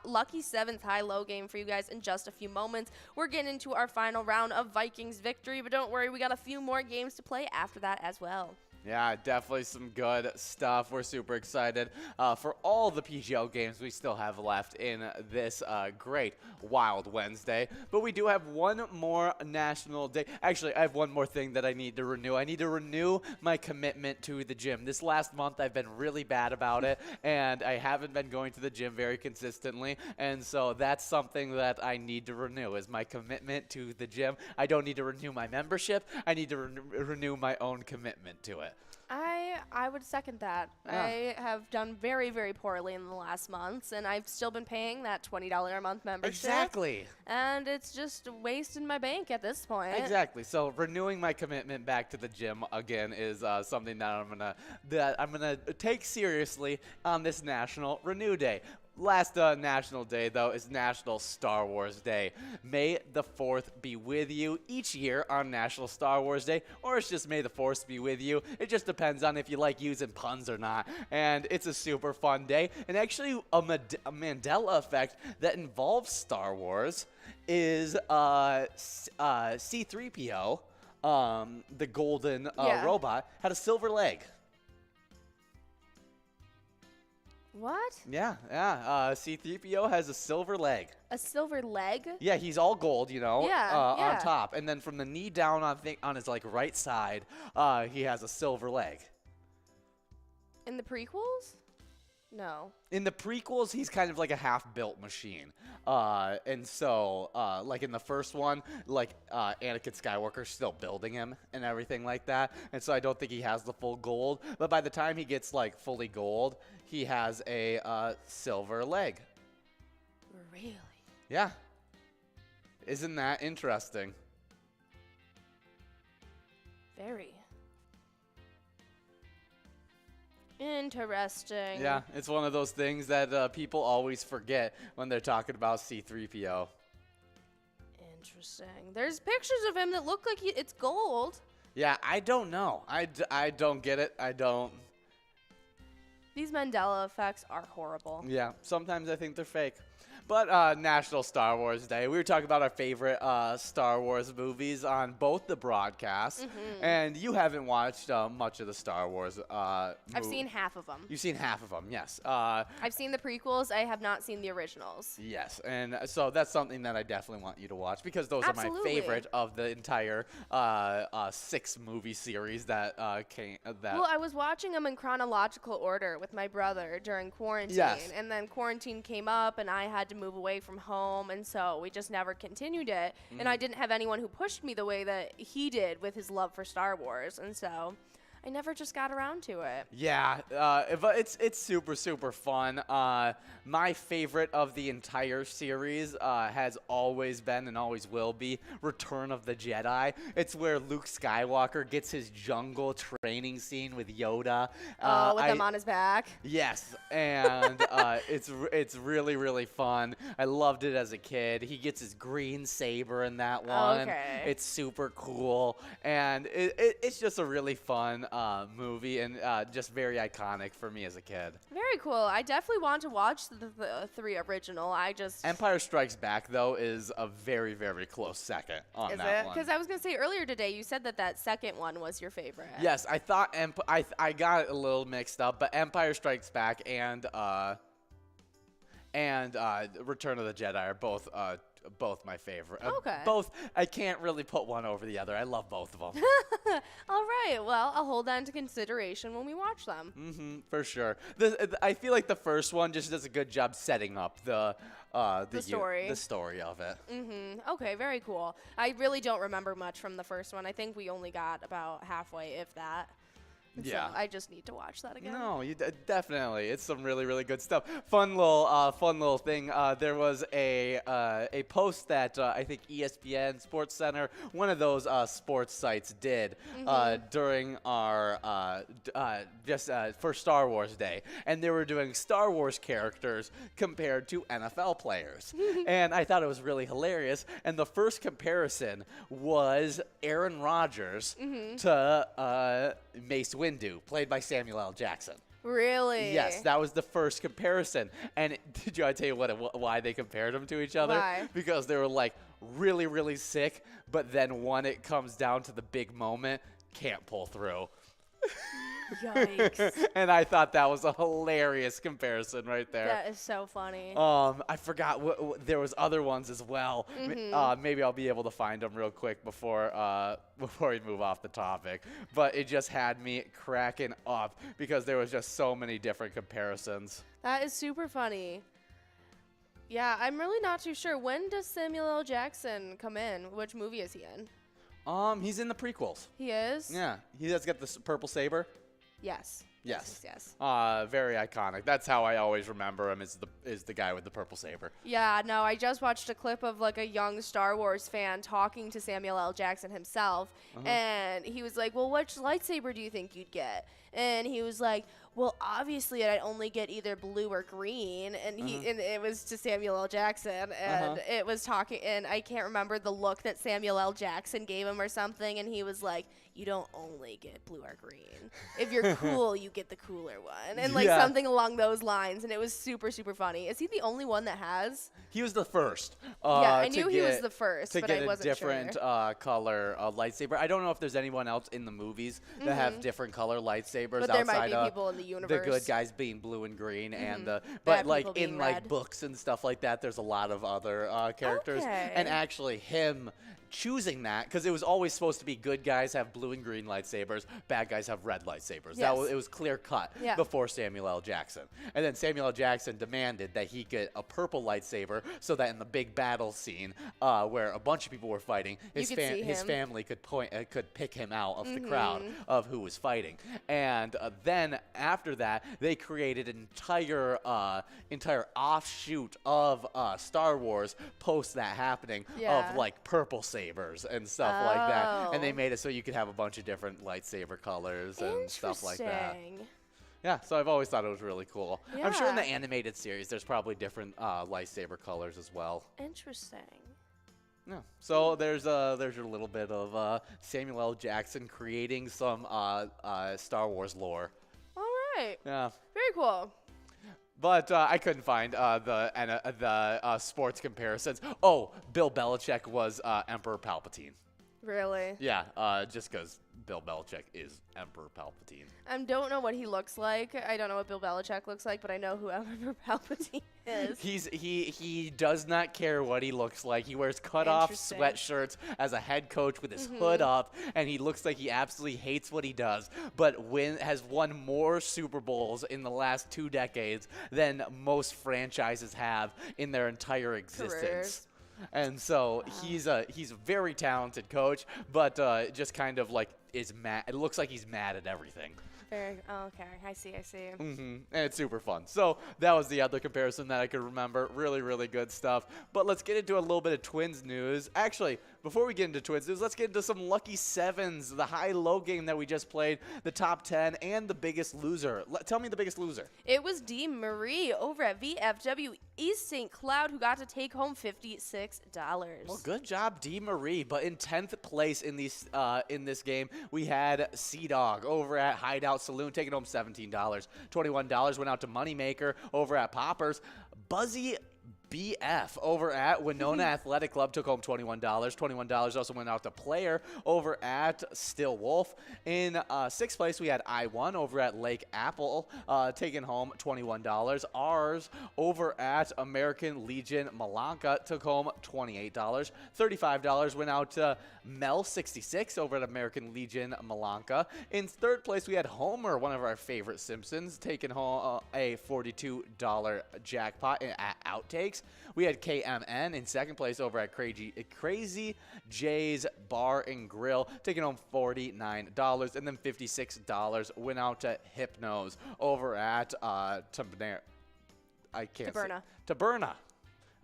S3: lucky 7th high-low game for you guys in just a few moments. We're getting into our final round of Vikings victory, but don't worry, we got a few more games to play after that as well.
S2: Yeah, definitely some good stuff. We're super excited for all the PGL games we still have left in this great Wild Wednesday. But we do have one more National Day. Actually, I have one more thing that I need to renew. I need to renew my commitment to the gym. This last month, I've been really bad about it, and I haven't been going to the gym very consistently. And so that's something that I need to renew, is my commitment to the gym. I don't need to renew my membership. I need to renew my own commitment to it.
S3: I would second that.
S2: Yeah.
S3: I have done very, very poorly in the last months, and I've still been paying that $20 a month membership.
S2: Exactly.
S3: And it's just wasting my bank at this point.
S2: Exactly. So renewing my commitment back to the gym again is something that I'm gonna take seriously on this National Renew Day. Last National Day, though, is National Star Wars Day. May the 4th be with you each year on National Star Wars Day, or it's just May the 4th be with you. It just depends on if you like using puns or not. And it's a super fun day. And actually, a Mandela effect that involves Star Wars is C-3PO the golden
S3: Yeah.
S2: robot, had a silver leg.
S3: What?
S2: Yeah. C-3PO has a silver leg.
S3: A silver leg?
S2: Yeah, he's all gold,
S3: Yeah, yeah.
S2: on top, and then from the knee down on his like right side, he has a silver leg.
S3: In the prequels? No.
S2: In the prequels, he's kind of like a half-built machine, and so like in the first one, like Anakin Skywalker's still building him and everything like that, and so I don't think he has the full gold. But by the time he gets like fully gold, he has a silver leg.
S3: Really?
S2: Yeah. Isn't that interesting?
S3: Very. Interesting.
S2: Yeah, it's one of those things that people always forget when they're talking about C-3PO.
S3: Interesting. There's pictures of him that look like it's gold.
S2: Yeah, I don't know. I don't get it. I don't.
S3: These Mandela effects are horrible.
S2: Yeah, sometimes I think they're fake. But National Star Wars Day, we were talking about our favorite Star Wars movies on both the broadcasts, and you haven't watched much of the Star Wars.
S3: I've seen half of them.
S2: You've seen half of them, yes.
S3: I've seen the prequels. I have not seen the originals.
S2: Yes, and so that's something that I definitely want you to watch because those are my
S3: Absolutely.
S2: favorite of the entire 6 movie series that came.
S3: Well, I was watching them in chronological order with my brother during quarantine,
S2: Yes.
S3: and then quarantine came up, and I had to move away from home, and so we just never continued it. And I didn't have anyone who pushed me the way that he did with his love for Star Wars, and so I never just got around to it.
S2: Yeah, but it's super, super fun. My favorite of the entire series has always been and always will be Return of the Jedi. It's where Luke Skywalker gets his jungle training scene with Yoda.
S3: With him on his back.
S2: Yes, and it's really, really fun. I loved it as a kid. He gets his green saber in that one.
S3: Okay.
S2: It's super cool, and it's just a really fun movie and just very iconic for me as a kid.
S3: Very cool. I definitely want to watch the 3 original. I just
S2: Empire Strikes Back, though, is a very, very close second on
S3: is
S2: that
S3: it?
S2: one.
S3: Because I was gonna say earlier today, you said that second one was your favorite.
S2: Yes, I thought I got it a little mixed up, but Empire Strikes Back and Return of the Jedi are both my favorite.
S3: Okay.
S2: Both, I can't really put one over the other. I love both of them.
S3: All right. Well, I'll hold that into consideration when we watch them.
S2: For sure. I feel like the first one just does a good job setting up the
S3: story.
S2: the story of it.
S3: Okay, very cool. I really don't remember much from the first one. I think we only got about halfway, if that. And
S2: Yeah.
S3: So I just need to watch that again.
S2: No, you definitely. It's some really, really good stuff. Fun little thing. There was a post that I think ESPN, Sports Center, one of those sports sites did during our for Star Wars Day, and they were doing Star Wars characters compared to NFL players, and I thought it was really hilarious. And the first comparison was Aaron Rodgers to Mace Windu, played by Samuel L. Jackson.
S3: Really?
S2: Yes, that was the first comparison. And did you I tell you why they compared them to each other?
S3: Why?
S2: Because they were like really, really sick, but then when it comes down to the big moment, can't pull through.
S3: Yikes.
S2: And I thought that was a hilarious comparison right there.
S3: That is so funny.
S2: I forgot there was other ones as well. Maybe I'll be able to find them real quick before we move off the topic. But it just had me cracking up because there was just so many different comparisons.
S3: That is super funny. Yeah, I'm really not too sure. When does Samuel L. Jackson come in? Which movie is he in?
S2: He's in the prequels.
S3: He is?
S2: Yeah, he has got the purple saber.
S3: Yes.
S2: Yes.
S3: Yes.
S2: Very iconic. That's how I always remember him is the guy with the purple saber.
S3: Yeah, no, I just watched a clip of like a young Star Wars fan talking to Samuel L. Jackson himself, and he was like, well, which lightsaber do you think you'd get? And he was like, well, obviously I'd only get either blue or green, and and it was to Samuel L. Jackson, and it was talking, and I can't remember the look that Samuel L. Jackson gave him or something, and he was like, you don't only get blue or green. If you're cool, you get the cooler one, and like something along those lines, and it was super, super funny. Is he the only one that has?
S2: He was the first.
S3: I knew he was the first, but I wasn't
S2: sure. To get a different color lightsaber. I don't know if there's anyone else in the movies that have different color lightsabers
S3: but there might be people in the universe.
S2: The good guys being blue and green, and but like in like books and stuff like that, there's a lot of other characters, and actually him choosing that, because it was always supposed to be good guys have blue and green lightsabers, bad guys have red lightsabers. It was clear cut before Samuel L. Jackson. And then Samuel L. Jackson demanded that he get a purple lightsaber so that in the big battle scene where a bunch of people were fighting, his family could pick him out of the crowd of who was fighting. And then after that, they created an entire offshoot of Star Wars post that happening of like purple sabers and stuff like that, and they made it so you could have a bunch of different lightsaber colors and stuff like that. Yeah, so I've always thought it was really cool. I'm sure in the animated series there's probably different lightsaber colors as well.
S3: Interesting.
S2: Yeah, so there's your little bit of Samuel L. Jackson creating some Star Wars lore.
S3: All right.
S2: Yeah.
S3: Very cool.
S2: But I couldn't find the sports comparisons. Oh, Bill Belichick was Emperor Palpatine.
S3: Really?
S2: Yeah, just because Bill Belichick is Emperor Palpatine.
S3: I don't know what he looks like. I don't know what Bill Belichick looks like, but I know who Emperor Palpatine is.
S2: He does not care what he looks like. He wears cut-off sweatshirts as a head coach with his hood up, and he looks like he absolutely hates what he does, but has won more Super Bowls in the last 2 decades than most franchises have in their entire existence.
S3: Careers.
S2: And so he's a very talented coach, but just kind of like is mad. It looks like he's mad at everything.
S3: Okay, I see.
S2: And it's super fun. So that was the other comparison that I could remember. Really, really good stuff. But let's get into a little bit of Twins news. Actually, before we get into Twins news, let's get into some Lucky Sevens, the high-low game that we just played, the top 10, and the biggest loser. Tell me the biggest loser.
S3: It was Dee Marie over at VFW East St. Cloud who got to take home $56.
S2: Well, good job, Dee Marie. But in 10th place in this game, we had Sea-Dog over at Hideout Saloon taking home $17. $21 went out to Moneymaker over at Poppers. Buzzy BF over at Winona Athletic Club took home $21. $21 also went out to Player over at Still Wolf. In 6th place, we had I1 over at Lake Apple taking home $21. Ours over at American Legion Malanca took home $28. $35 went out to Mel66 over at American Legion Malanca. In 3rd place, we had Homer, one of our favorite Simpsons, taking home a $42 jackpot at Outtakes. We had KMN in 2nd place over at Crazy J's Bar and Grill, taking home $49. And then $56 went out to Hypnose over at Taberna.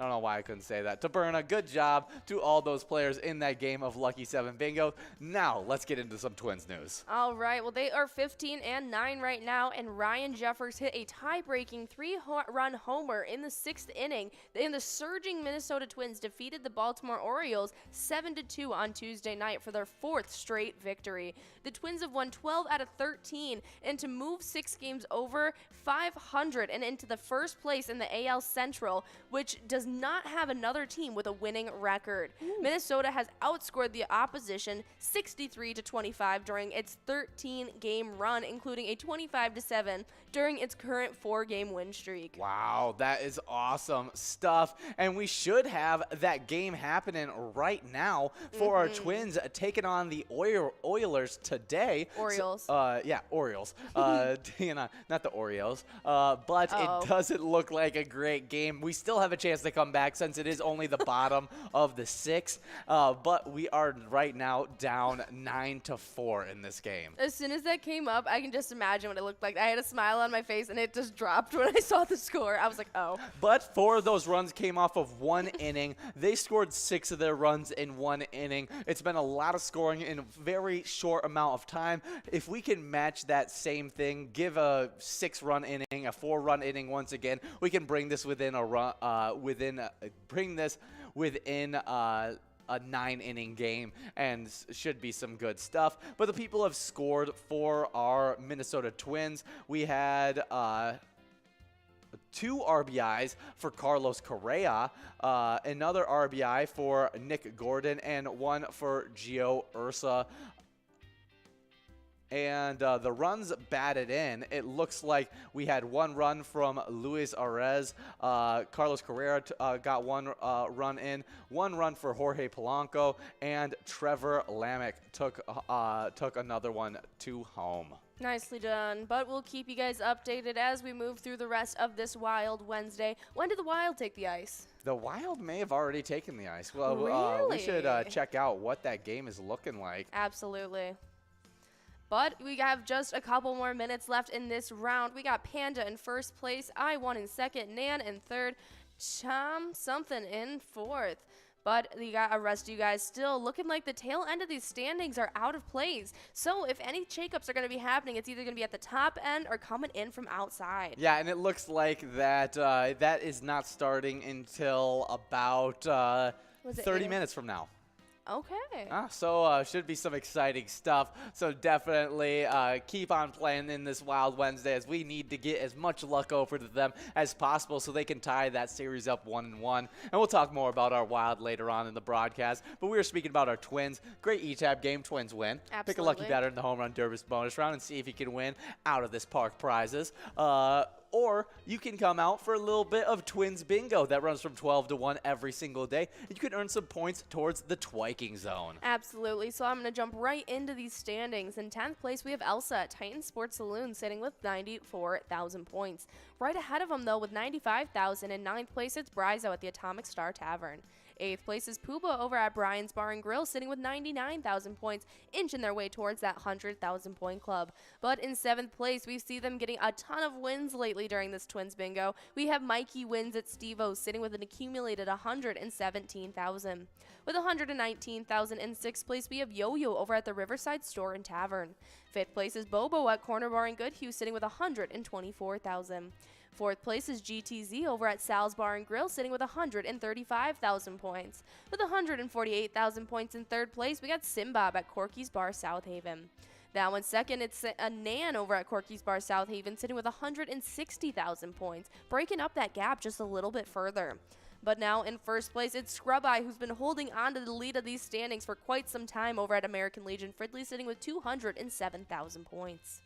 S2: I don't know why I couldn't say that. Taberna, good job to all those players in that game of Lucky 7 Bingo. Now, let's get into some Twins news.
S3: All right. Well, they are 15-9 right now, and Ryan Jeffers hit a tie-breaking 3-run homer in the 6th inning. And the surging Minnesota Twins defeated the Baltimore Orioles 7-2 on Tuesday night for their 4th straight victory. The Twins have won 12 out of 13, and to move 6 games over 500 and into the first place in the AL Central, which does not have another team with a winning record. Minnesota has outscored the opposition 63-25 during its 13-game run, including a 25-7 during its current 4-game win streak.
S2: Wow, that is awesome stuff. And we should have that game happening right now for our Twins taking on the Oilers today.
S3: Orioles.
S2: Orioles. Not the Oreos. But it doesn't look like a great game. We still have a chance to come back since it is only the bottom of the 6. But we are right now down 9-4 in this game.
S3: As soon as that came up, I can just imagine what it looked like. I had a smile on my face, and it just dropped when I saw the score. I was like, oh.
S2: But 4 of those runs came off of 1 inning. They scored 6 of their runs in 1 inning. It's been a lot of scoring in a very short amount of time. If we can match that same thing, give a 6-run inning, a 4-run inning once again, we can bring this within a run, within a 9-inning game and should be some good stuff. But the people have scored for our Minnesota Twins. We had 2 RBIs for Carlos Correa, another RBI for Nick Gordon, and 1 for Gio Ursa. And the runs batted in, it looks like we had 1 run from Luis Arez. Carlos Correa got 1 run in, 1 run for Jorge Polanco, and Trevor Lamech took another one to home.
S3: Nicely done, but we'll keep you guys updated as we move through the rest of this Wild Wednesday. When did the Wild take the ice?
S2: The Wild may have already taken the ice. Well,
S3: really?
S2: We should check out what that game is looking like.
S3: Absolutely. But we have just a couple more minutes left in this round. We got Panda in first place, I1 in second, Nan in third, Chom something in fourth. But we got a rest of you guys still looking like the tail end of these standings are out of place. So if any shakeups are going to be happening, it's either going to be at the top end or coming in from outside.
S2: Yeah, and it looks like that that is not starting until about 30 minutes from now.
S3: Okay.
S2: So should be some exciting stuff. So definitely keep on playing in this Wild Wednesday, as we need to get as much luck over to them as possible so they can tie that series up 1-1. And we'll talk more about our Wild later on in the broadcast. But we were speaking about our Twins. Great E-Tab game. Twins win.
S3: Absolutely.
S2: Pick a lucky batter in the Home Run Derby bonus round and see if you can win out of this park prizes. Or you can come out for a little bit of Twins Bingo that runs from 12 to 1 every single day. You can earn some points towards the Twiking Zone.
S3: Absolutely. So I'm going to jump right into these standings. In 10th place, we have Elsa at Titan Sports Saloon sitting with 94,000 points. Right ahead of them, though, with 95,000. In 9th place, it's Brizo at the Atomic Star Tavern. 8th place is Pooba over at Brian's Bar and Grill, sitting with 99,000 points, inching their way towards that 100,000 point club. But in 7th place, we see them getting a ton of wins lately during this Twins Bingo. We have Mikey Wins at Steve-O's, sitting with an accumulated 117,000. With 119,000 in 6th place, we have Yo-Yo over at the Riverside Store and Tavern. 5th place is Bobo at Corner Bar and Goodhue, sitting with 124,000. 4th place is GTZ over at Sal's Bar and Grill, sitting with 135,000 points. With 148,000 points in 3rd place, we got Simbob at Corky's Bar South Haven. That one's second, it's a Nan over at Corky's Bar South Haven, sitting with 160,000 points, breaking up that gap just a little bit further. But now in 1st place, it's Scrub Eye, who's been holding on to the lead of these standings for quite some time over at American Legion Fridley, sitting with 207,000 points.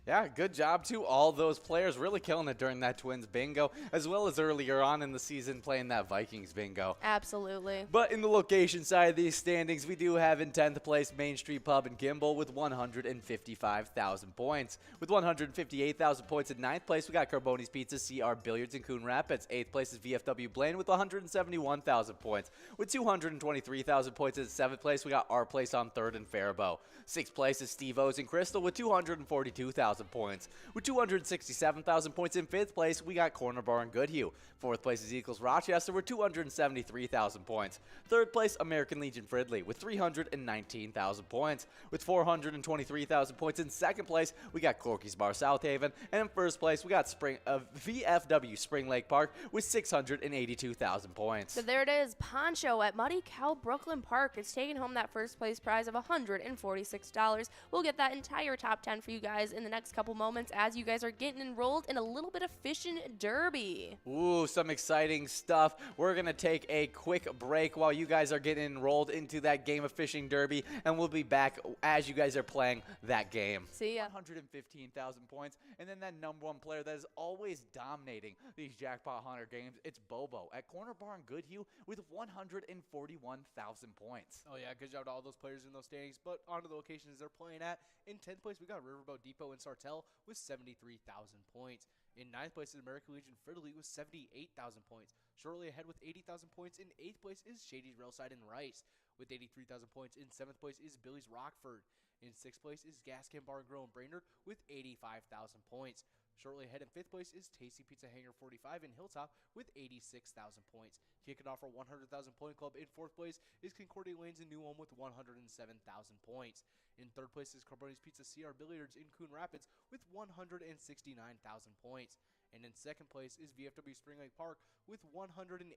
S2: Yeah, good job to all those players. Really killing it during that Twins Bingo, as well as earlier on in the season playing that Vikings Bingo.
S3: Absolutely.
S2: But in the location side of these standings, we do have in 10th place Main Street Pub and Gimbal with 155,000 points. With 158,000 points in 9th place, we got Carboni's Pizza, CR Billiards in Coon Rapids. 8th place is VFW Blaine with 171,000 points. With 223,000 points in 7th place, we got Our Place on 3rd and Faribault. 6th place is Steve-O's in Crystal with 242,000 points. With 267,000 points in 5th place, we got Corner Bar and Goodhue. 4th place is Eagles Rochester with 273,000 points. 3rd place, American Legion Fridley with 319,000 points. With 423,000 points in 2nd place, we got Corky's Bar South Haven. And in 1st place, we got VFW Spring Lake Park with 682,000 points.
S3: So there it is, Poncho at Muddy Cow Brooklyn Park is taking home that 1st place prize of $146. We'll get that entire top 10 for you guys in the next couple moments as you guys are getting enrolled in a little bit of fishing derby.
S2: Ooh, some exciting stuff. We're going to take a quick break while you guys are getting enrolled into that game of fishing derby, and we'll be back as you guys are playing that game.
S3: See ya.
S2: 115,000 points, and then that number 1 player that is always dominating these Jackpot Hunter games, it's Bobo at Corner Bar and Goodhue with 141,000 points.
S1: Oh yeah, good job to all those players in those standings. But on to the locations they're playing at. In 10th place, we got Riverboat Depot in Sartell with 73,000 points. In 9th place is American Legion Fridley with 78,000 points. Shortly ahead with 80,000 points in 8th place is Shady's Railside in Rice with 83,000 points. In 7th place is Billy's Rockford. In 6th place is Gaskin Bar and Grill in Brainerd with 85,000 points. Shortly ahead in 5th place is Tasty Pizza Hangar 45 in Hilltop with 86,000 points. Kicking off our 100,000 point club in 4th place is Concordia Lanes in New Ulm with 107,000 points. In 3rd place is Carboni's Pizza CR Billiards in Coon Rapids with 169,000 points. And in 2nd place is VFW Spring Lake Park with 188,000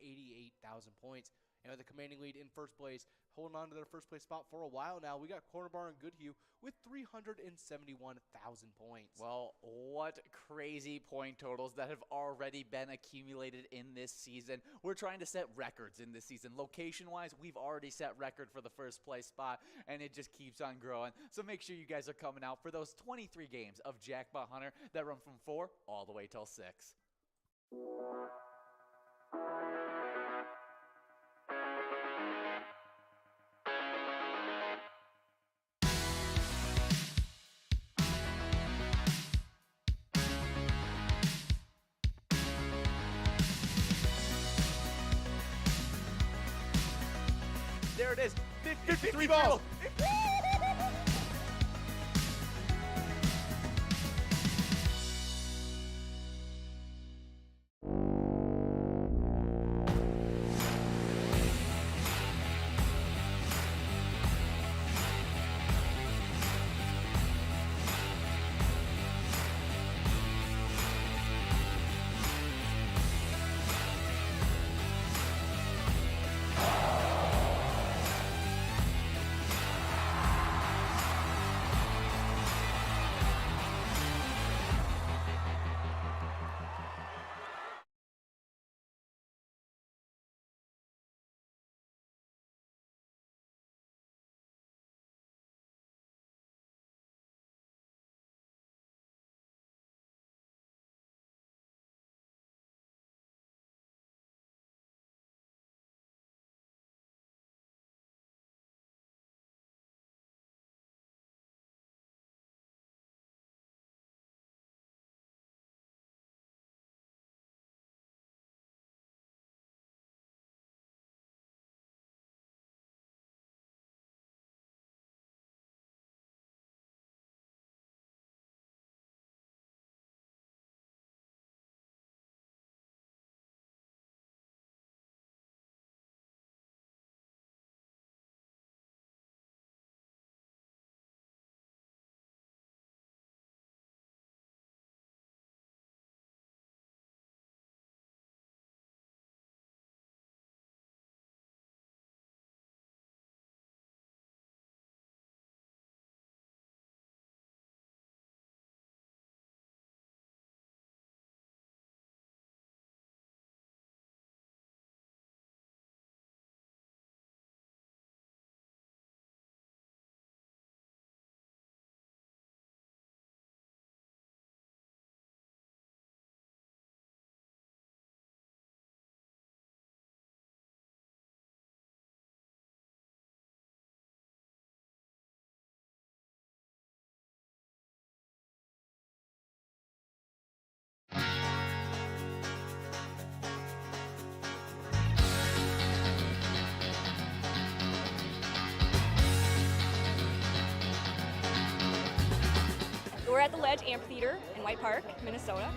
S1: points. And with a commanding lead in first place, holding on to their first place spot for a while now, we got Corner Bar and Goodhue with 371,000 points.
S2: Well, what crazy point totals that have already been accumulated in this season. We're trying to set records in this season. Location-wise, we've already set record for the first place spot, and it just keeps on growing. So make sure you guys are coming out for those 23 games of Jackpot Hunter that run from 4 all the way till 6. There it is, 53 balls.
S4: We're at the Ledge Amphitheater in White Park, Minnesota.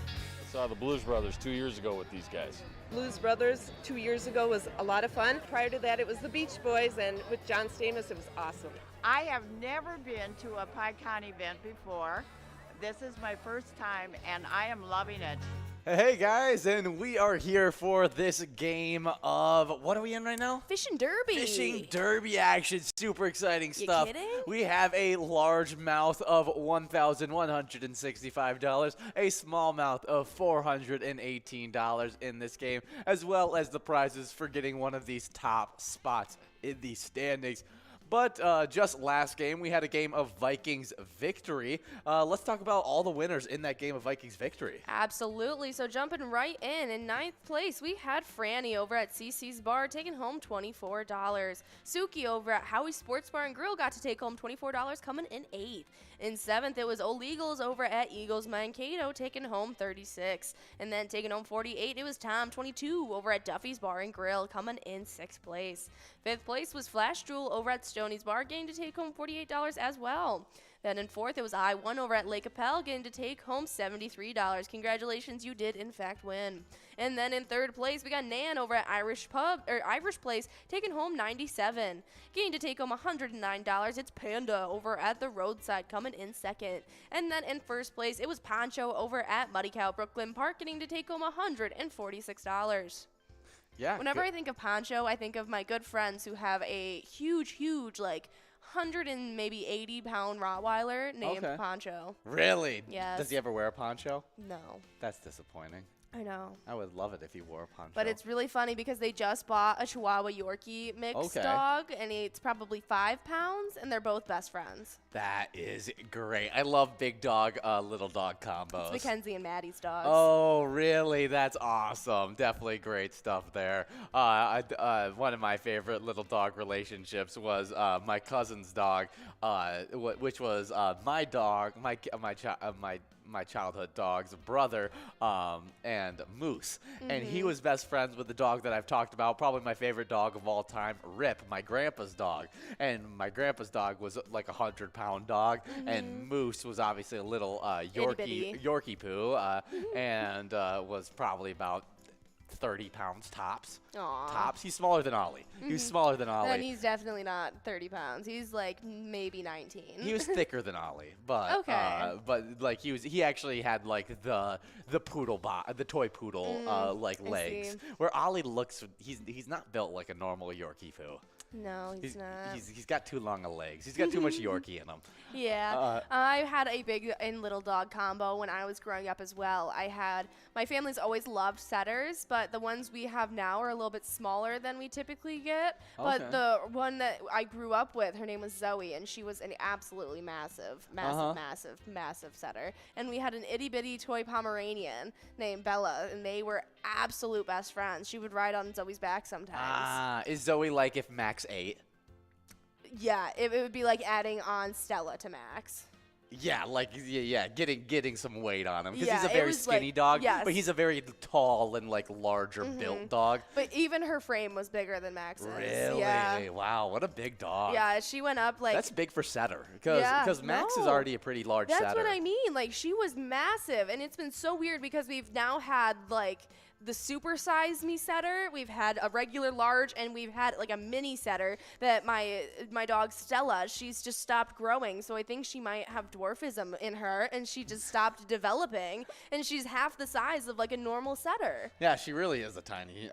S5: I saw the Blues Brothers 2 years ago with these guys.
S6: Blues Brothers 2 years ago was a lot of fun. Prior to that, it was the Beach Boys, and with John Stamos, it was awesome.
S7: I have never been to a PyCon event before. This is my first time, and I am loving it.
S2: Hey guys, and we are here for this game of, what are we in right now?
S3: Fishing Derby.
S2: Fishing Derby action, super exciting stuff.
S3: kidding?
S2: We have a large mouth of $1,165, a small mouth of $418 in this game, as well as the prizes for getting one of these top spots in the standings. But just last game, we had a game of Vikings victory. Let's talk about all the winners in that game of Vikings victory.
S3: Absolutely. So jumping right in ninth place, we had Franny over at CC's Bar taking home $24. Suki over at Howie's Sports Bar and Grill got to take home $24, coming in 8th. In 7th, it was Olegals over at Eagles Mankato taking home $36. And then taking home $48, it was Tom 22 over at Duffy's Bar and Grill coming in 6th place. 5th place was Flash Jewel over at Stone Stoney's Bar, getting to take home $48 as well. Then in fourth, it was I1 over at Lake Appel, getting to take home $73. Congratulations, you did in fact win. And then in third place, we got Nan over at Irish Place, taking home $97. Getting to take home $109. It's Panda over at the Roadside, coming in second. And then in first place, it was Poncho over at Muddy Cow Brooklyn Park, getting to take home $146.
S2: Yeah.
S3: Whenever I think of Poncho, I think of my good friends who have a huge, like 100 and maybe 80-pound Rottweiler named Poncho.
S2: Really?
S3: Yes.
S2: Does he ever wear a poncho?
S3: No.
S2: That's disappointing.
S3: I know.
S2: I would love it if he wore a poncho.
S3: But it's really funny because they just bought a Chihuahua Yorkie mixed dog, and it's probably 5 pounds, and they're both best friends.
S2: That is great. I love big dog, little dog combos.
S3: It's Mackenzie and Maddie's dogs.
S2: Oh, really? That's awesome. Definitely great stuff there. One of my favorite little dog relationships was my cousin's dog, which was my dog, my childhood dog's brother, and Moose. And he was best friends with the dog that I've talked about, probably my favorite dog of all time, Rip, my grandpa's dog. And my grandpa's dog was like a 100-pound dog, and Moose was obviously a little Yorkie poo, and was probably about 30 pounds tops.
S3: Aww.
S2: Tops. He's smaller than Ollie. He was smaller than Ollie.
S3: Then he's definitely not 30 pounds. He's like maybe 19.
S2: He was thicker than Ollie, but like he actually had like the poodle the toy poodle like legs. Where Ollie looks, he's not built like a normal Yorkie poo.
S3: No, he's not.
S2: He's got too long of legs. He's got too much Yorkie in him.
S3: Yeah. I had a big and little dog combo when I was growing up as well. My family's always loved setters, but the ones we have now are a little bit smaller than we typically get. But the one that I grew up with, her name was Zoe, and she was an absolutely massive setter. And we had an itty-bitty toy Pomeranian named Bella, and they were absolute best friends. She would ride on Zoe's back sometimes.
S2: Is Zoe like if Max ate?
S3: Yeah, it would be like adding on Stella to Max.
S2: Yeah, getting some weight on him because
S3: Yeah,
S2: he's a
S3: it
S2: very
S3: was
S2: skinny
S3: like-
S2: dog,
S3: yes.
S2: but he's a very tall and like larger built dog.
S3: But even her frame was bigger than Max's.
S2: Really?
S3: Yeah.
S2: Wow, what a big dog.
S3: Yeah, she went up like.
S2: That's big for setter because Max is already a pretty large setter.
S3: That's what I mean. Like she was massive, and it's been so weird because we've now had like the super size me setter, we've had a regular large, and we've had like a mini setter that my dog Stella, she's just stopped growing, so I think she might have dwarfism in her, and she just stopped developing, and she's half the size of like a normal setter.
S2: Yeah, she really is a tiny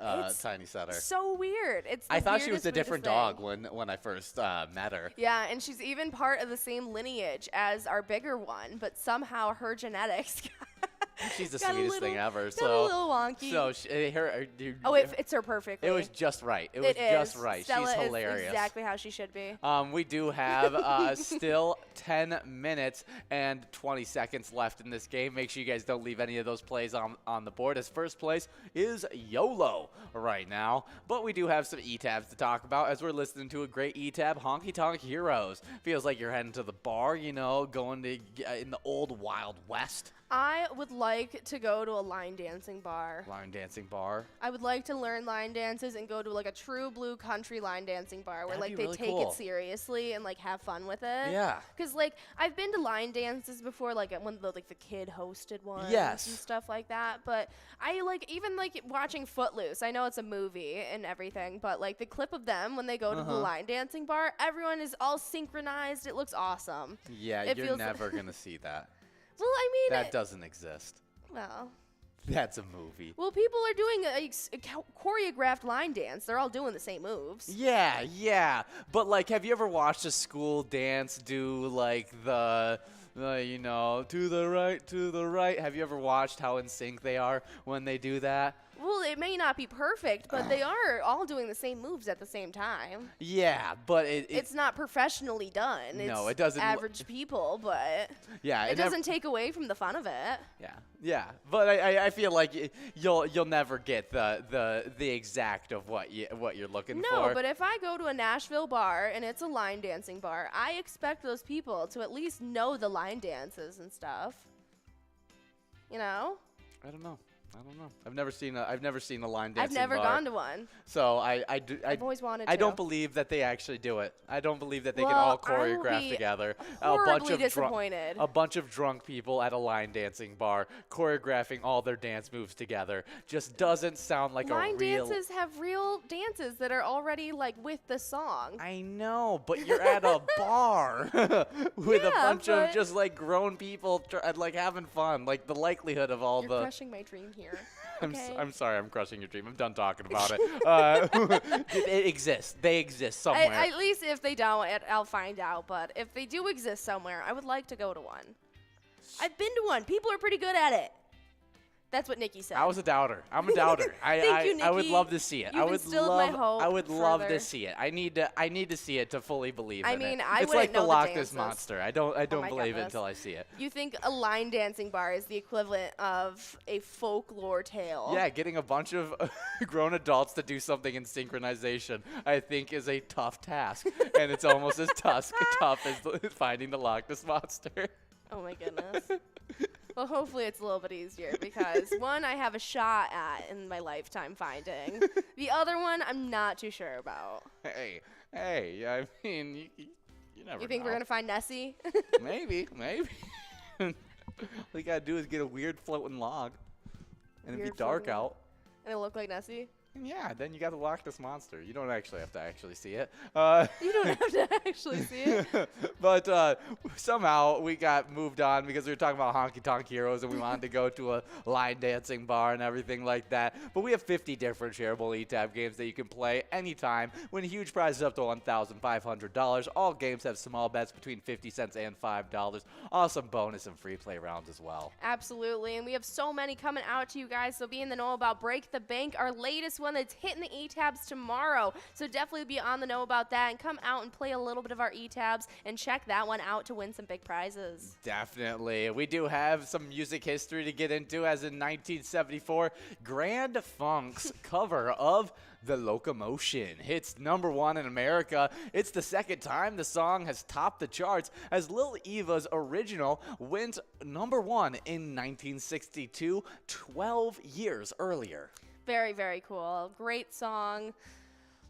S2: setter.
S3: So weird.
S2: I thought she was a
S3: weirdest,
S2: different
S3: weirdest
S2: dog when I first met her.
S3: Yeah, and she's even part of the same lineage as our bigger one, but somehow her genetics
S2: She's the
S3: got a
S2: sweetest thing
S3: little-
S2: ever.
S3: got a
S2: So
S3: little wonky.
S2: So
S3: it fits her perfectly.
S2: It was just right. It was just right.
S3: Stella
S2: She's hilarious.
S3: is exactly how she should be.
S2: We do have still 10 minutes and 20 seconds left in this game. Make sure you guys don't leave any of those plays on the board, as first place is YOLO right now. But we do have some E-tabs to talk about as we're listening to a great E-tab, Honky Tonk Heroes. Feels like you're heading to the bar, going to in the old Wild West.
S3: I would like to go to a line dancing bar.
S2: Line dancing bar.
S3: I would like to learn line dances and go to like a true blue country line dancing bar where
S2: That'd
S3: like
S2: be
S3: they
S2: really
S3: take
S2: cool.
S3: it seriously and like have fun with it.
S2: Yeah.
S3: Cause like I've been to line dances before, like at one of the like the kid hosted ones
S2: Yes.
S3: and stuff like that. But I like even like watching Footloose. I know it's a movie and everything, but like the clip of them when they go to the line dancing bar, everyone is all synchronized. It looks awesome.
S2: Yeah,
S3: It
S2: you're
S3: feels-
S2: never gonna see that.
S3: Well, I mean,
S2: That doesn't exist.
S3: well.
S2: That's a movie.
S3: Well, people are doing a choreographed line dance. They're all doing the same moves.
S2: Yeah. But, like, have you ever watched a school dance do, like, to the right? Have you ever watched how in sync they are when they do that?
S3: Well, it may not be perfect, but they are all doing the same moves at the same time.
S2: Yeah, but
S3: It's not professionally done.
S2: No,
S3: It's
S2: it doesn't
S3: average people, but
S2: yeah,
S3: it doesn't take away from the fun of it.
S2: Yeah. But I feel like you'll never get the exact of what you're looking for.
S3: No, but if I go to a Nashville bar and it's a line dancing bar, I expect those people to at least know the line dances and stuff. You know?
S2: I don't know. I don't know. I've never seen a line dancing
S3: I've never
S2: bar.
S3: gone to one.
S2: So
S3: I've always wanted to.
S2: I don't believe that they actually do it. I don't believe that they can
S3: Well,
S2: all
S3: I will
S2: choreograph
S3: be
S2: together.
S3: horribly disappointed.
S2: A bunch of drunk people at a line dancing bar choreographing all their dance moves together just doesn't sound like
S3: Line
S2: a real.
S3: dances have real dances that are already like with the song.
S2: I know, but you're at a bar with a bunch of
S3: but-
S2: just like grown people like having fun. Like the likelihood of all
S3: You're crushing my dream here. Okay?
S2: I'm sorry, I'm crushing your dream. I'm done talking about it. It exists. They exist somewhere.
S3: At least if they don't, I'll find out. But if they do exist somewhere, I would like to go to one. I've been to one. People are pretty good at it. That's what Nikki said.
S2: I was a doubter. I'm a doubter.
S3: Thank you,
S2: I would
S3: Nikki.
S2: love to see it.
S3: You've instilled my hope
S2: I would love
S3: further.
S2: to see it. I need to see it to fully believe
S3: I
S2: in
S3: mean,
S2: it.
S3: I
S2: It's
S3: wouldn't
S2: like the
S3: know the
S2: Loch Ness
S3: dances.
S2: monster. I don't
S3: my
S2: believe it
S3: goodness.
S2: until I see it.
S3: You think a line dancing bar is the equivalent of a folklore tale?
S2: Yeah, getting a bunch of grown adults to do something in synchronization, I think, is a tough task, and it's almost as tough as finding the Loch Ness monster.
S3: Oh my goodness. Well, hopefully it's a little bit easier because one I have a shot at in my lifetime finding. The other one I'm not too sure about.
S2: Hey, I mean, you never
S3: You think
S2: know.
S3: we're gonna find Nessie?
S2: Maybe. All you gotta do is get a weird floating log, and it'd
S3: Weird
S2: be dark
S3: floating log.
S2: out.
S3: And it look like Nessie?
S2: And yeah, then you got the Loch Ness monster. You don't actually have to actually see it.
S3: You don't have to actually see it.
S2: But somehow we got moved on because we were talking about Honky Tonk Heroes and we wanted to go to a line dancing bar and everything like that. But we have 50 different shareable eTab games that you can play anytime, win huge prizes up to $1,500. All games have small bets between 50 cents and $5. Awesome bonus and free play rounds as well.
S3: Absolutely, and we have so many coming out to you guys, so be in the know about Break the Bank, our latest one that's hitting the eTabs tomorrow. So definitely be on the know about that and come out and play a little bit of our eTabs and check that one out to win some big prizes.
S2: Definitely. We do have some music history to get into, as in 1974, Grand Funk's cover of The Locomotion hits #1 in America. It's the second time the song has topped the charts, as Lil Eva's original went #1 in 1962, 12 years earlier.
S3: Very, very cool. Great song.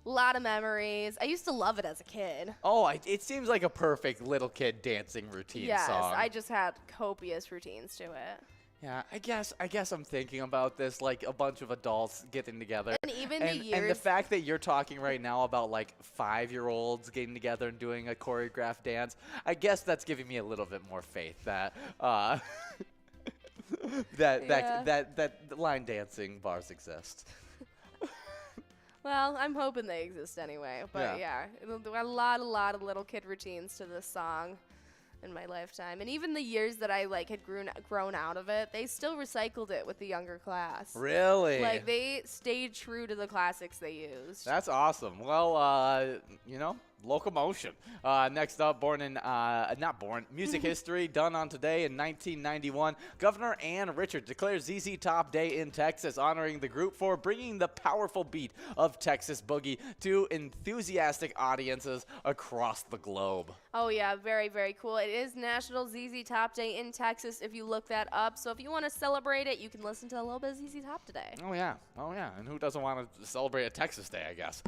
S3: A lot of memories. I used to love it as a kid.
S2: Oh, it seems like a perfect little kid dancing routine
S3: Yes,
S2: song.
S3: I just had copious routines to it.
S2: Yeah, I guess I'm thinking about this like a bunch of adults getting together.
S3: And even
S2: and
S3: the
S2: the
S3: years.
S2: fact that you're talking right now about like 5-year-olds getting together and doing a choreographed dance, I guess that's giving me a little bit more faith that that line dancing bars exist.
S3: Well, I'm hoping they exist anyway. But yeah, a lot of little kid routines to this song in my lifetime. And even the years that I like had grown out of it, they still recycled it with the younger class.
S2: Really?
S3: Like they stayed true to the classics they used.
S2: That's awesome. Well, Locomotion. Next up, music history done on today in 1991. Governor Ann Richards declares ZZ Top Day in Texas, honoring the group for bringing the powerful beat of Texas Boogie to enthusiastic audiences across the globe.
S3: Oh yeah, very, very cool. It is National ZZ Top Day in Texas if you look that up. So if you want to celebrate it, you can listen to a little bit of ZZ Top today.
S2: Oh yeah. And who doesn't want to celebrate a Texas Day, I guess?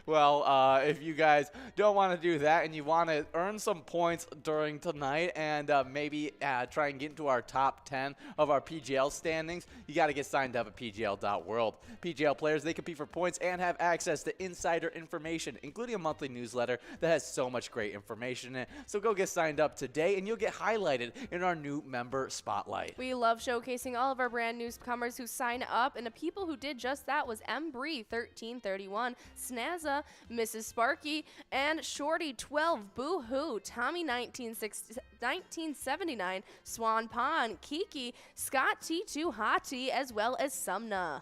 S2: Well, if you guys don't want to do that and you want to earn some points during tonight and maybe try and get into our top 10 of our PGL standings, you got to get signed up at pgl.world. PGL players, they compete for points and have access to insider information, including a monthly newsletter that has so much great information in it. So go get signed up today and you'll get highlighted in our new member spotlight.
S3: We love showcasing all of our brand newcomers who sign up, and the people who did just that was M. Bree, 1331, Snazza, Mrs. Sparky, and Shorty, 12, Boo Hoo, Tommy, 1979, Swan Pond, Kiki, Scott T2 Hottie, as well as Sumna.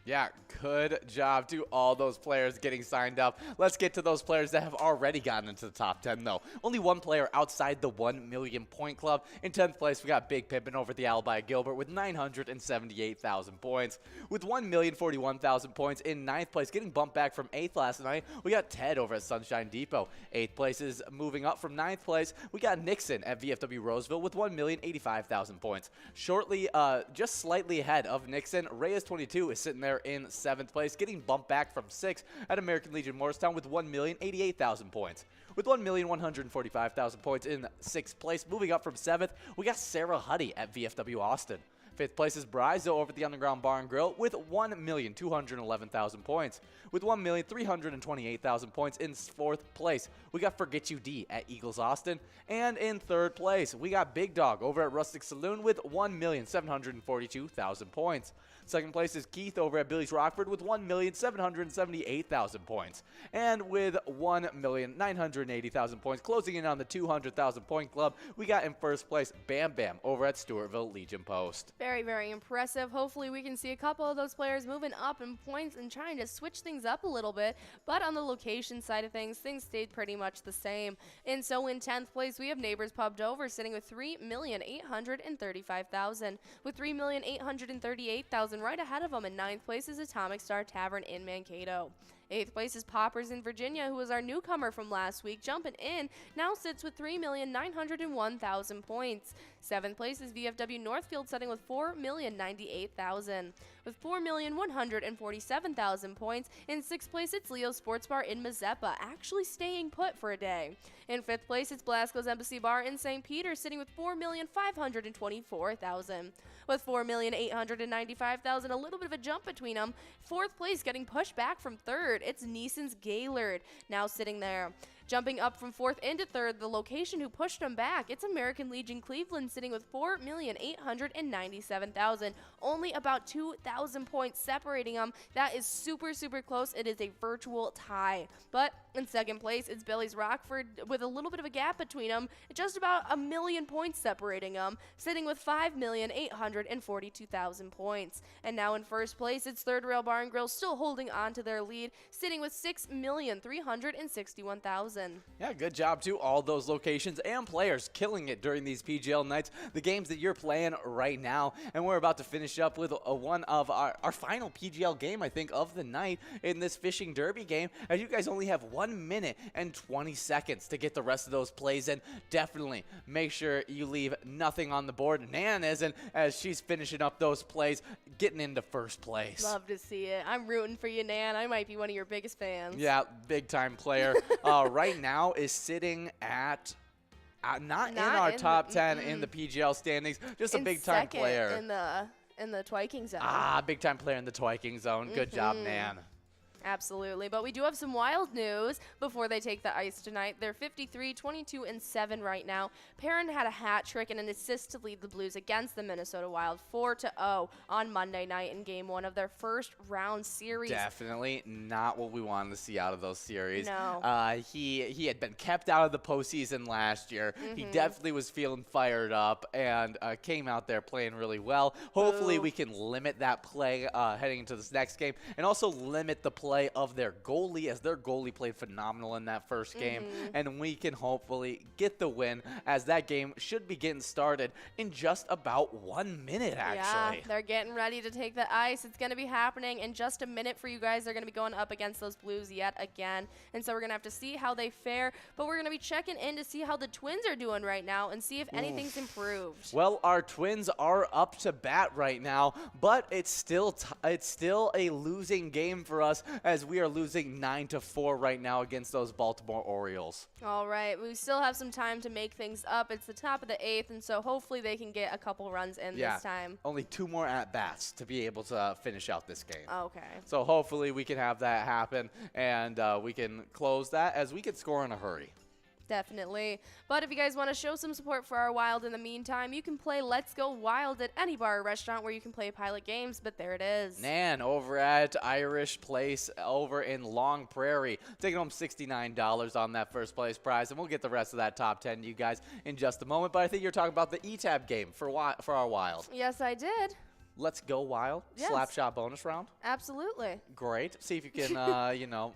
S2: Yeah, good job to all those players getting signed up. Let's get to those players that have already gotten into the top 10, though. Only one player outside the 1 million point club. In 10th place, we got Big Pimpin' over the Alibi Gilbert with 978,000 points. With 1,041,000 points in 9th place, getting bumped back from 8th last night, we got Ted over at Sunshine Depot. 8th place is moving up from 9th place. We got Nixon at VFW Roseville with 1,085,000 points. Shortly, just slightly ahead of Nixon, Reyes22 is sitting there in 7th place, getting bumped back from 6th at American Legion Morristown with 1,088,000 points. With 1,145,000 points in 6th place, moving up from 7th, we got Sarah Huddy at VFW Austin. 5th place is Bryzo over at the Underground Bar and Grill with 1,211,000 points. With 1,328,000 points in 4th place, we got Forget You D at Eagles Austin. And in 3rd place, we got Big Dog over at Rustic Saloon with 1,742,000 points. 2nd place is Keith over at Billy's Rockford with 1,778,000 points. And with 1,980,000 points, closing in on the 200,000 point club, we got in 1st place Bam Bam over at Stewartville Legion Post.
S3: Very, very impressive. Hopefully we can see a couple of those players moving up in points and trying to switch things up a little bit. But on the location side of things stayed pretty much the same. And so in 10th place, we have Neighbors Pub Dover sitting with 3,835,000. With 3,838,000 right ahead of them in 9th place is Atomic Star Tavern in Mankato. 8th place is Poppers in Virginia, who was our newcomer from last week, jumping in, now sits with 3,901,000 points. 7th place is VFW Northfield, setting with 4,098,000. With 4,147,000 points, in 6th place it's Leo's Sports Bar in Mazeppa, actually staying put for a day. In 5th place it's Blasco's Embassy Bar in St. Peter, sitting with 4,524,000. With 4,895,000, a little bit of a jump between them. 4th place getting pushed back from 3rd. It's Neeson's Gaylord now sitting there. Jumping up from 4th into 3rd, the location who pushed them back, it's American Legion Cleveland sitting with 4,897,000. Only about 2,000 points separating them. That is super, super close. It is a virtual tie. But in 2nd place, it's Billy's Rockford with a little bit of a gap between them. Just about 1 million points separating them, sitting with 5,842,000 points. And now in 1st place, it's Third Rail Bar and Grill still holding on to their lead, sitting with 6,361,000.
S2: Yeah, good job to all those locations and players killing it during these PGL nights, the games that you're playing right now. And we're about to finish up with one of our final PGL game, I think, of the night in this fishing derby game, as you guys only have 1 minute and 20 seconds to get the rest of those plays in. Definitely make sure you leave nothing on the board. Nan isn't, as she's finishing up those plays, getting into 1st place.
S3: Love to see it. I'm rooting for you, Nan. I might be one of your biggest fans.
S2: Yeah, big time player. Right now is sitting at not in our top 10 in the PGL standings, just a big time player
S3: in the Twiking zone.
S2: Big time player in the Twiking zone. Good job, Nan.
S3: Absolutely, but we do have some wild news before they take the ice tonight. They're 53, 22, and 7 right now. Perrin had a hat trick and an assist to lead the Blues against the Minnesota Wild 4-0 on Monday night in Game 1 of their first round series.
S2: Definitely not what we wanted to see out of those series.
S3: No.
S2: He had been kept out of the postseason last year. He definitely was feeling fired up and came out there playing really well. Hopefully we can limit that play heading into this next game, and also limit the play of their goalie, as their goalie played phenomenal in that first game, and we can hopefully get the win, as that game should be getting started in just about 1 minute, actually.
S3: Yeah, they're getting ready to take the ice. It's going to be happening in just a minute for you guys. They're going to be going up against those Blues yet again, and so we're going to have to see how they fare, but we're going to be checking in to see how the Twins are doing right now and see if anything's improved.
S2: Well, our Twins are up to bat right now, but it's still a losing game for us, as we are losing 9-4 right now against those Baltimore Orioles.
S3: All right, we still have some time to make things up. It's the top of the 8th, and so hopefully they can get a couple runs in this time.
S2: Only 2 more at-bats to be able to finish out this game.
S3: Okay.
S2: So hopefully we can have that happen, and we can close that, as we can score in a hurry.
S3: Definitely. But if you guys want to show some support for our Wild in the meantime, you can play Let's Go Wild at any bar or restaurant where you can play Pilot games, but there it is.
S2: Nan over at Irish Place over in Long Prairie, taking home $69 on that first place prize, and we'll get the rest of that top 10 to you guys in just a moment. But I think you're talking about the ETAB game for our Wild.
S3: Yes, I did.
S2: Let's go wild.
S3: Yes.
S2: Slapshot bonus round.
S3: Absolutely.
S2: Great. See if you can,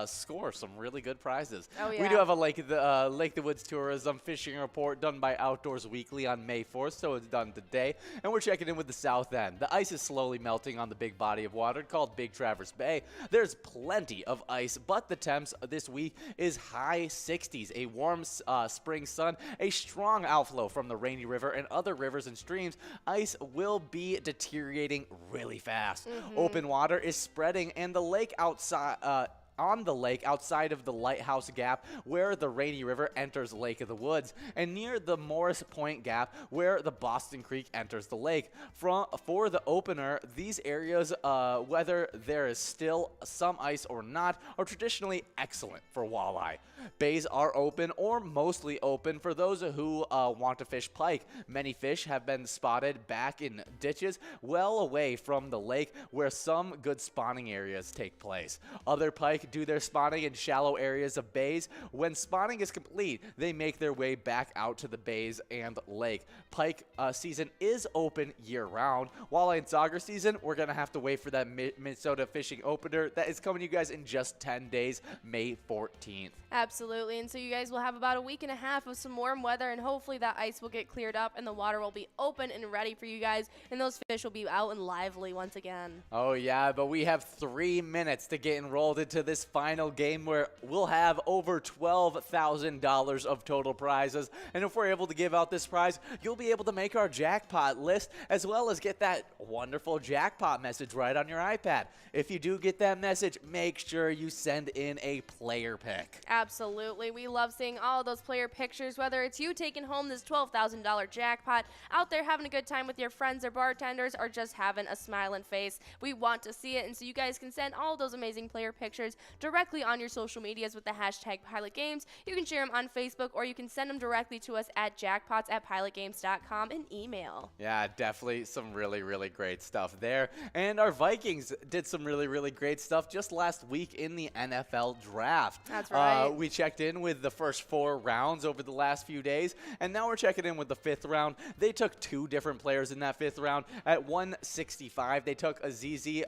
S2: score some really good prizes.
S3: Oh,
S2: We
S3: yeah.
S2: do have a Lake of the Woods Tourism Fishing Report done by Outdoors Weekly on May 4th, so it's done today. And we're checking in with the south end. The ice is slowly melting on the big body of water called Big Traverse Bay. There's plenty of ice, but the temps this week is high 60s. A warm spring sun, a strong outflow from the Rainy River and other rivers and streams. Ice will be deteriorating really fast. Open water is spreading, and the lake outside on the lake outside of the Lighthouse Gap where the Rainy River enters Lake of the Woods, and near the Morris Point Gap where the Boston Creek enters the lake. For the opener, these areas, whether there is still some ice or not, are traditionally excellent for walleye. Bays are open or mostly open for those who want to fish pike. Many fish have been spotted back in ditches well away from the lake where some good spawning areas take place. Other pike do their spawning in shallow areas of bays. When spawning is complete, they make their way back out to the bays and lake. Pike season is open year-round. Walleye and sauger season, we're going to have to wait for that Minnesota fishing opener. That is coming to you guys in just 10 days, May 14th.
S3: Absolutely. And so you guys will have about a week and a half of some warm weather, and hopefully that ice will get cleared up and the water will be open and ready for you guys, and those fish will be out and lively once again.
S2: Oh, yeah, but we have 3 minutes to get enrolled into this final game where we'll have over $12,000 of total prizes. And if we're able to give out this prize, you'll be able to make our jackpot list as well as get that wonderful jackpot message right on your iPad. If you do get that message, make sure you send in a player pick.
S3: Absolutely. We love seeing all of those player pictures, whether it's you taking home this $12,000 jackpot, out there having a good time with your friends or bartenders, or just having a smiling face. We want to see it, and so you guys can send all of those amazing player pictures directly on your social medias with the hashtag PilotGames. You can share them on Facebook, or you can send them directly to us at jackpots@pilotgames.com in email.
S2: Yeah, definitely some really, really great stuff there. And our Vikings did some really, really great stuff just last week in the NFL draft.
S3: That's right.
S2: We checked in with the first 4 rounds over the last few days, and now we're checking in with the 5th round. They took 2 different players in that 5th round. At 165, they took Azizi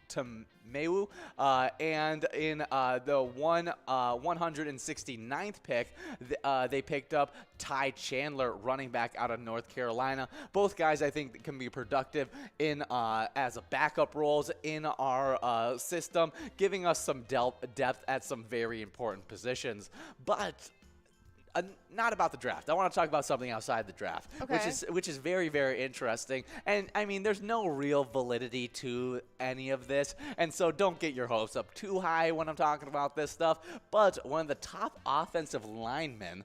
S2: Tamewu, and in the 169th pick, they picked up Ty Chandler, running back out of North Carolina. Both guys I think can be productive in as a backup roles in our system, giving us some depth at some very important positions. But not about the draft. I want to talk about something outside the draft,
S3: Okay.
S2: which is very, very interesting. And I mean, there's no real validity to any of this, and so don't get your hopes up too high when I'm talking about this stuff. But one of the top offensive linemen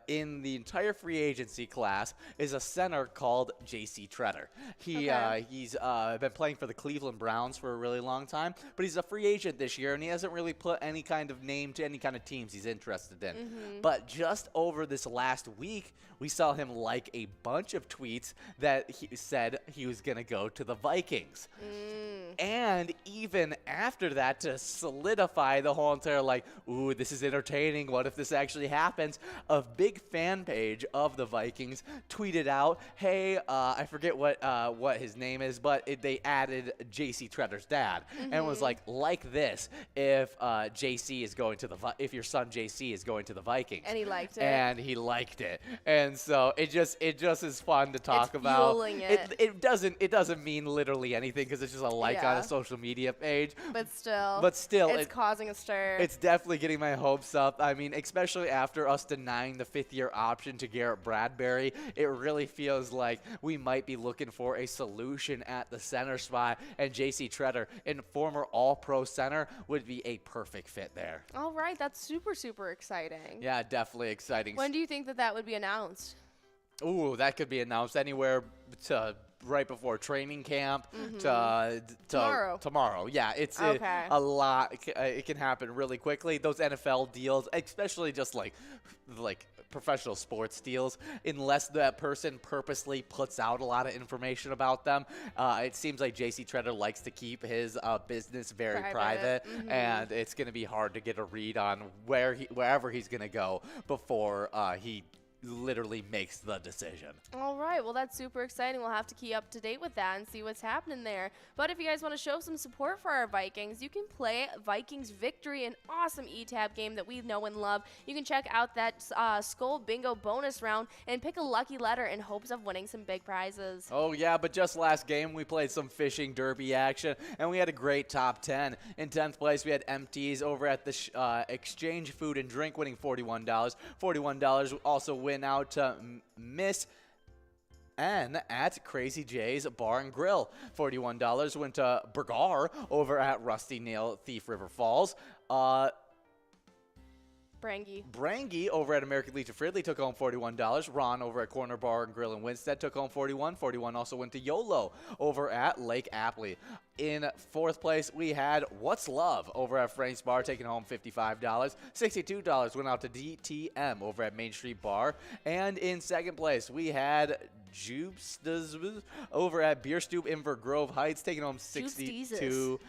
S2: in the entire free agency class is a center called J.C. Tretter. He's been playing for the Cleveland Browns for a really long time, but he's a free agent this year, and he hasn't really put any kind of name to any kind of teams he's interested in. But just over this last week, we saw him like a bunch of tweets that he said he was going to go to the Vikings. And even after that, to solidify the whole entire, like, ooh, this is entertaining, what if this actually happens, a big fan page of the Vikings tweeted out, hey, I forget what his name is, but they added J.C. Tretter's dad, and was like this, if J.C. is going to if your son J.C. is going to the Vikings.
S3: And he liked it.
S2: And he liked it. And so it just is fun to talk about.
S3: Fueling it.
S2: It doesn't mean literally anything because it's just a like on a social media page.
S3: But still,
S2: it's
S3: causing a stir.
S2: It's definitely getting my hopes up. I mean, especially after us denying the 5th-year option to Garrett Bradbury, it really feels like we might be looking for a solution at the center spot, and J.C. Tretter, and former All-Pro center, would be a perfect fit there.
S3: All right, that's super, super exciting.
S2: Yeah, definitely exciting.
S3: When do you think that would be announced?
S2: Ooh, that could be announced anywhere to right before training camp to tomorrow. Yeah, it's
S3: Okay.
S2: a lot. It can happen really quickly. Those NFL deals, especially just like professional sports deals, unless that person purposely puts out a lot of information about them. It seems like J.C. Tretter likes to keep his business very private, and it's going to be hard to get a read on wherever he's going to go before he literally makes the decision.
S3: All right, well, that's super exciting. We'll have to keep up to date with that and see what's happening there. But if you guys want to show some support for our Vikings, you can play Vikings Victory, an awesome E-Tab game that we know and love. You can check out that Skull Bingo bonus round and pick a lucky letter in hopes of winning some big prizes.
S2: Oh yeah, but just last game we played some fishing derby action, and we had a great top 10. In 10th place, we had MTs over at the Exchange Food and Drink, winning $41. $41 also went out to Miss N at Crazy J's Bar and Grill. $41 went to Burgar over at Rusty Nail Thief River Falls. Brangy over at American Legion Fridley took home $41. Ron over at Corner Bar and Grill in Winstead took home $41. $41 also went to YOLO over at Lake Apley. In 4th place, we had What's Love over at Frank's Bar, taking home $55. $62 went out to DTM over at Main Street Bar. And in 2nd place, we had Jubes over at Beer Stoop in Grove Heights, taking home $62.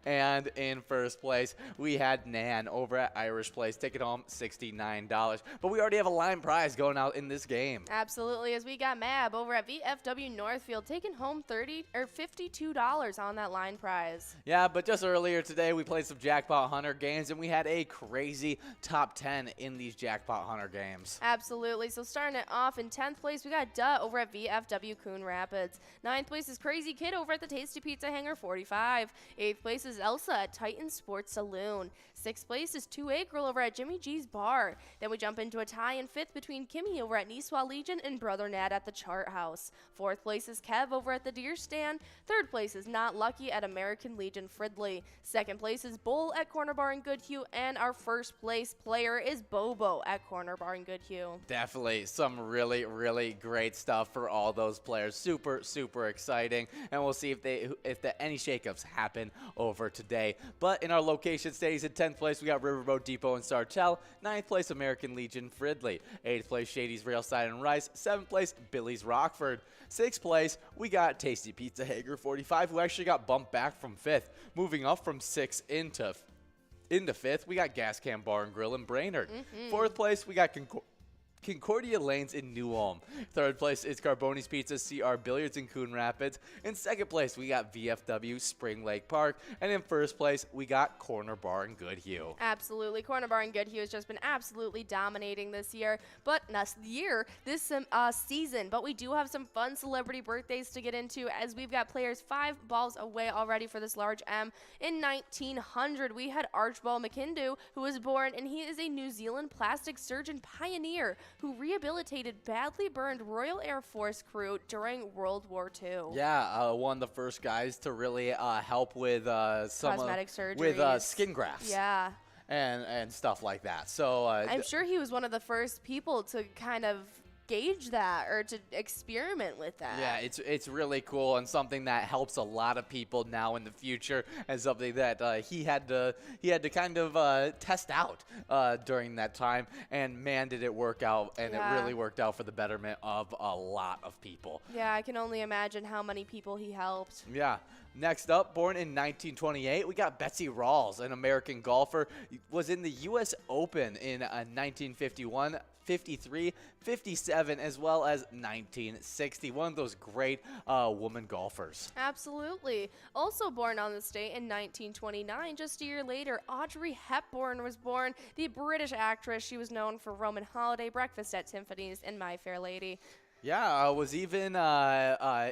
S2: And in 1st place, we had Nan over at Irish Place, taking home $69. But we already have a line prize going out in this game.
S3: Absolutely, as we got Mab over at VFW Northfield, taking home $52 on that line prize.
S2: Yeah, but just earlier today, we played some Jackpot Hunter games, and we had a crazy top 10 in these Jackpot Hunter games.
S3: Absolutely. So starting it off in 10th place, we got Duh over at VFW Coon Rapids. 9th place is Crazy Kid over at the Tasty Pizza Hangar, 45. 8th place is Elsa at Titan Sports Saloon. 6th place is 2A Girl over at Jimmy G's Bar. Then we jump into a tie in 5th between Kimmy over at Niswa Legion and Brother Nat at the Chart House. 4th place is Kev over at the Deer Stand. 3rd place is Not Lucky at American Legion Fridley. 2nd place is Bull at Corner Bar in Goodhue. And our 1st place player is Bobo at Corner Bar in Goodhue.
S2: Definitely some really great stuff for all those players. Super exciting, and we'll see if any shakeups happen over today. But in our location stays in 10th place, we got Riverboat Depot and Sartell. 9th place, American Legion Fridley. 8th place, Shady's Railside and Rice. 7th place, Billy's Rockford. 6th place, we got Tasty Pizza Hager 45, who actually got bumped back from 5th, moving up from 6th into 5th. We got Gas Can Bar and Grill in Brainerd. 4th place, we got Concordia Lanes in New Ulm. 3rd place is Carboni's Pizza CR Billiards in Coon Rapids. In 2nd place, we got VFW Spring Lake Park. And in 1st place, we got Corner Bar in Goodhue.
S3: Absolutely. Corner Bar in Goodhue has just been absolutely dominating this year. This season. But we do have some fun celebrity birthdays to get into, as we've got players 5 balls away already for this large M. In 1900, we had Archibald McKindu, who was born, and he is a New Zealand plastic surgeon pioneer who rehabilitated badly burned Royal Air Force crew during World War II.
S2: Yeah, one of the first guys to really help with some
S3: cosmetic surgeries,
S2: with skin grafts.
S3: Yeah.
S2: And stuff like that. So
S3: I'm sure he was one of the first people to kind of gauge that or to experiment with that.
S2: Yeah, it's really cool, and something that helps a lot of people now in the future, and something that he had to kind of test out during that time. And man, did it work out, and it really worked out for the betterment of a lot of people.
S3: Yeah, I can only imagine how many people he helped.
S2: Yeah. Next up, born in 1928, we got Betsy Rawls, an American golfer. Was in the U.S. Open in 1951, 53, 57, as well as 1960. One of those great woman golfers.
S3: Absolutely. Also born on this day in 1929, just a year later, Audrey Hepburn was born, the British actress. She was known for Roman Holiday, Breakfast at Tiffany's, and My Fair Lady.
S2: Yeah, was even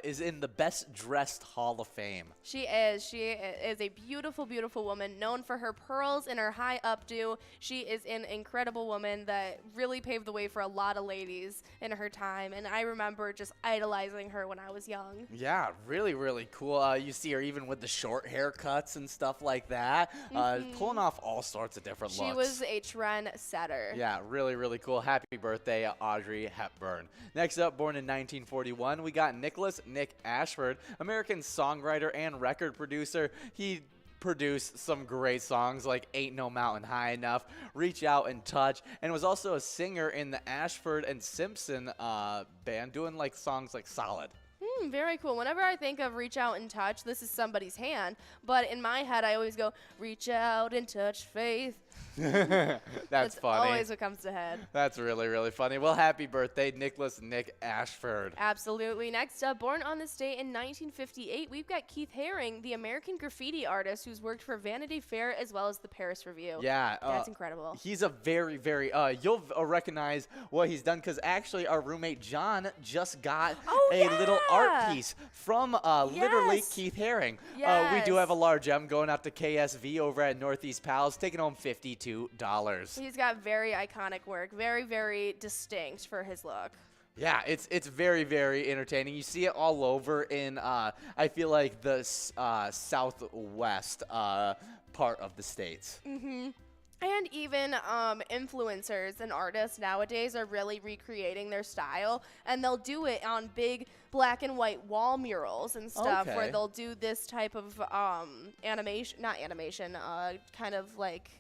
S2: is in the Best Dressed Hall of Fame.
S3: She is. She is a beautiful, beautiful woman, known for her pearls and her high updo. She is an incredible woman that really paved the way for a lot of ladies in her time, and I remember just idolizing her when I was young.
S2: Yeah, really cool. You see her even with the short haircuts and stuff like that, pulling off all sorts of different looks.
S3: She was a trendsetter.
S2: Yeah, really cool. Happy birthday, Audrey Hepburn. Next up, born in 1941, we got Nick Ashford, American songwriter and record producer. He produced some great songs like Ain't No Mountain High Enough, Reach Out and Touch, and was also a singer in the Ashford and Simpson band, doing like songs like Solid.
S3: Very cool. Whenever I think of reach out and touch, this is somebody's hand. But in my head, I always go, reach out and touch faith.
S2: That's funny.
S3: Always what comes to head.
S2: That's really, really funny. Well, happy birthday, Nicholas Nick Ashford.
S3: Absolutely. Next up, born on this day in 1958, we've got Keith Haring, the American graffiti artist who's worked for Vanity Fair as well as the Paris Review.
S2: Yeah.
S3: That's incredible.
S2: He's a very, very, you'll recognize what he's done because actually our roommate John just got a little art piece from literally Keith Haring. We do have a large M going out to KSV over at Northeast Pals, taking home $52.
S3: He's got very iconic work, very, very distinct for his look.
S2: Yeah, it's very, very entertaining. You see it all over in, I feel like, the southwest part of the States.
S3: Mm-hmm. And even influencers and artists nowadays are really recreating their style, and they'll do it on big black and white wall murals and stuff where they'll do this type of kind of like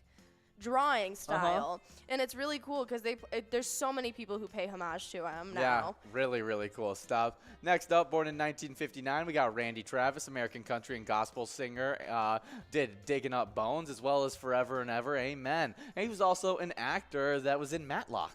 S3: drawing style. And it's really cool because there's so many people who pay homage to him now.
S2: Yeah, really, really cool stuff. Next up, born in 1959, we got Randy Travis, American country and gospel singer. Did Digging Up Bones as well as Forever and Ever, Amen. And he was also an actor that was in Matlock.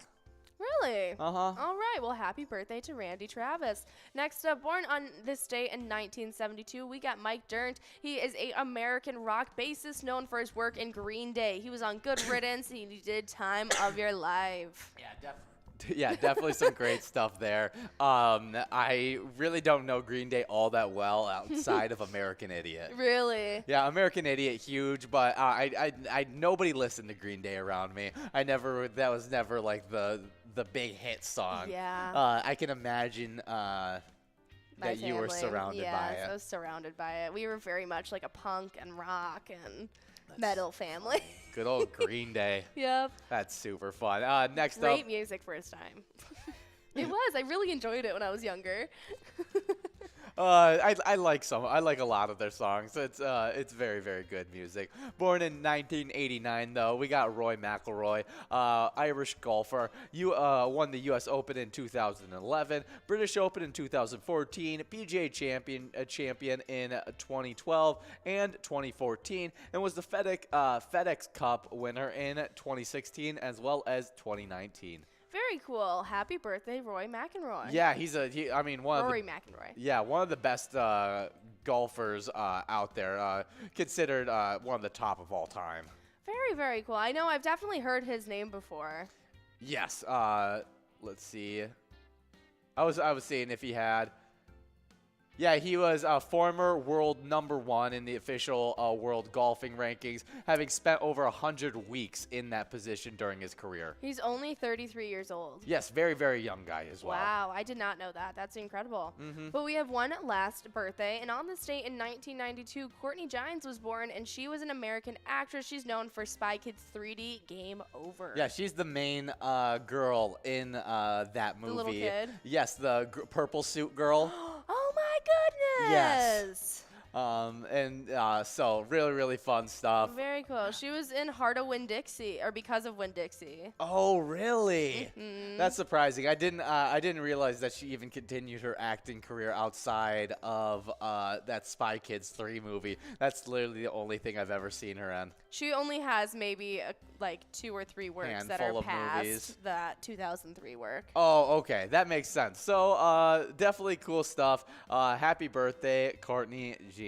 S3: Really?
S2: Uh-huh.
S3: All right. Well, happy birthday to Randy Travis. Next up, born on this day in 1972, we got Mike Dirnt. He is an American rock bassist known for his work in Green Day. He was on Good Riddance, and he did Time of Your Life.
S2: Yeah, definitely. Yeah, definitely some great stuff there. I really don't know Green Day all that well outside of American Idiot.
S3: Really?
S2: Yeah, American Idiot, huge, but I nobody listened to Green Day around me. That was never like the big hit song.
S3: Yeah.
S2: I can imagine that you were surrounded by it.
S3: Yes, I was surrounded by it. We were very much like a punk and rock and metal family.
S2: Good old Green Day.
S3: Yep.
S2: That's super fun. Next
S3: Great
S2: up.
S3: music for his time. It was. I really enjoyed it when I was younger.
S2: I like a lot of their songs. It's very, very good music. Born in 1989, though, we got Roy McIlroy, Irish golfer. You won the U.S. Open in 2011, British Open in 2014, PGA champion in 2012 and 2014, and was the FedEx Cup winner in 2016 as well as 2019.
S3: Very cool. Happy birthday, Roy McIlroy.
S2: Yeah,
S3: Rory McIlroy.
S2: Yeah, one of the best golfers out there, considered one of the top of all time.
S3: Very, very cool. I know I've definitely heard his name before.
S2: Yes. Let's see. I was seeing if he had. Yeah, he was a former world #1 in the official world golfing rankings, having spent over 100 weeks in that position during his career.
S3: He's only 33 years old.
S2: Yes, very, very young guy as well.
S3: Wow, I did not know that. That's incredible.
S2: Mm-hmm.
S3: But we have one last birthday, and on this date in 1992, Courtney Gines was born, and she was an American actress. She's known for Spy Kids 3D Game Over.
S2: Yeah, she's the main girl in that movie.
S3: The little kid?
S2: Yes, the purple suit girl.
S3: Oh my goodness!
S2: Yes. So really, really fun stuff.
S3: Very cool. She was in Heart of Winn-Dixie, or Because of Winn-Dixie.
S2: Oh, really?
S3: Mm-hmm.
S2: That's surprising. I didn't realize that she even continued her acting career outside of that Spy Kids 3 movie. That's literally the only thing I've ever seen her in.
S3: She only has maybe like 2 or 3 works that are past that 2003 work.
S2: Oh, okay. That makes sense. So definitely cool stuff. Happy birthday, Courtney Jean.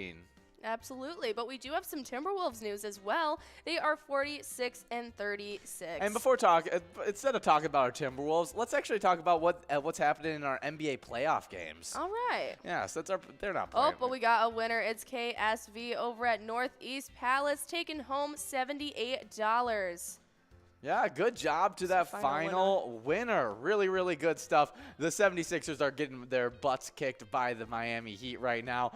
S3: Absolutely, but we do have some Timberwolves news as well. They are 46-36.
S2: And instead of talking about our Timberwolves, let's actually talk about what's happening in our NBA playoff games.
S3: All right.
S2: Yeah, so they're not playing.
S3: Oh, but we got a winner. It's KSV over at Northeast Palace, taking home $78.
S2: Yeah, good job to that final winner. Really, really good stuff. The 76ers are getting their butts kicked by the Miami Heat right now.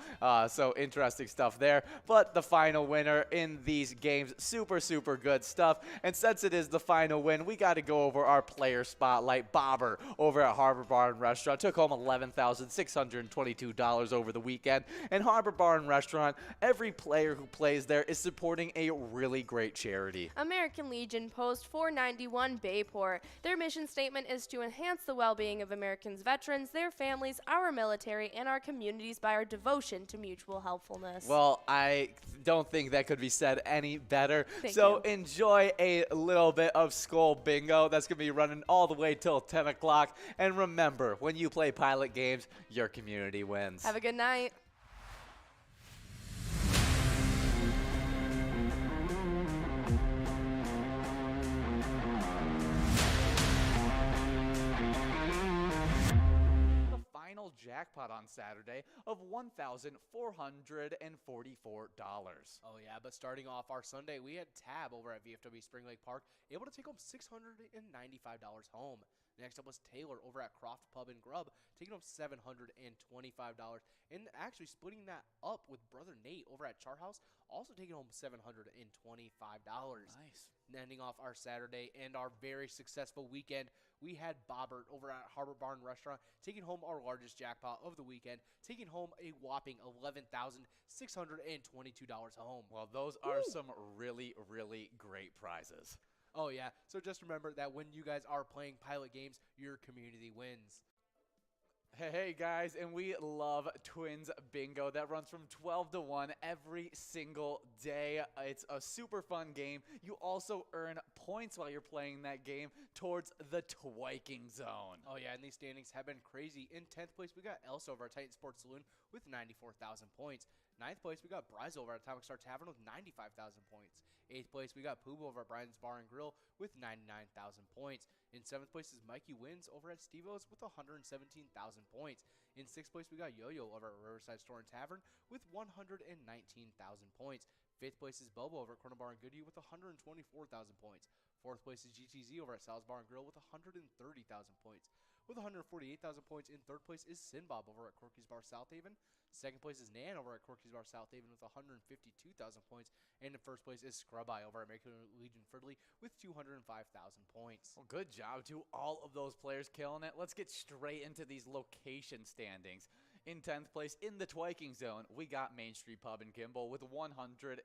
S2: So interesting stuff there. But the final winner in these games, super, super good stuff. And since it is the final win, we got to go over our player spotlight. Bobber over at Harbor Bar and Restaurant took home $11,622 over the weekend. And Harbor Bar and Restaurant, every player who plays there is supporting a really great charity.
S3: American Legion Post 4 491 Bayport. Their mission statement is to enhance the well-being of Americans' veterans, their families, our military, and our communities by our devotion to mutual helpfulness.
S2: Well, I don't think that could be said any better.
S3: Thank
S2: So
S3: you.
S2: enjoy a little bit of Skull Bingo. That's going to be running all the way till 10 o'clock. And remember, when you play Pilot games, your community wins.
S3: Have a good night.
S2: Final jackpot on Saturday of $1,444.
S1: Oh yeah, but starting off our Sunday, we had Tab over at VFW Spring Lake Park, able to take home $695 home. Next up was Taylor over at Croft Pub and Grub, taking home $725, and actually splitting that up with brother Nate over at Chart House, also taking home $725.
S2: Nice.
S1: Ending off our Saturday and our very successful weekend, we had Bobbert over at Harbor Barn Restaurant taking home our largest jackpot of the weekend, taking home a whopping $11,622 home.
S2: Well, those are some really, really great prizes.
S1: Oh yeah, so just remember that when you guys are playing Pilot games, your community wins.
S2: Hey guys, and we love Twins Bingo. That runs from 12 to 1 every single day. It's a super fun game. You also earn points while you're playing that game towards the Twiking Zone.
S1: Oh yeah, and these standings have been crazy. In 10th place, we got Elsa over at Titan Sports Saloon with 94,000 points. 9th place, we got Bryce over at Atomic Star Tavern with 95,000 points. 8th place, we got Pooh over at Brian's Bar and Grill with 99,000 points. In 7th place is Mikey Wins over at Steve-O's with 117,000 points. In 6th place, we got Yo-Yo over at Riverside Store and Tavern with 119,000 points. 5th place is Bobo over at Corner Bar and Goodhue with 124,000 points. 4th place is GTZ over at Sal's Bar and Grill with 130,000 points. With 148,000 points, in 3rd place is Sinbob over at Corky's Bar South Haven. 2nd place is Nan over at Corky's Bar South Haven with 152,000 points. And in 1st place is Scrub Eye over at American Legion Fridley with 205,000 points.
S2: Well, good job to all of those players killing it. Let's get straight into these location standings. In 10th place in the Twiking Zone, we got Main Street Pub in Kimball with 155,000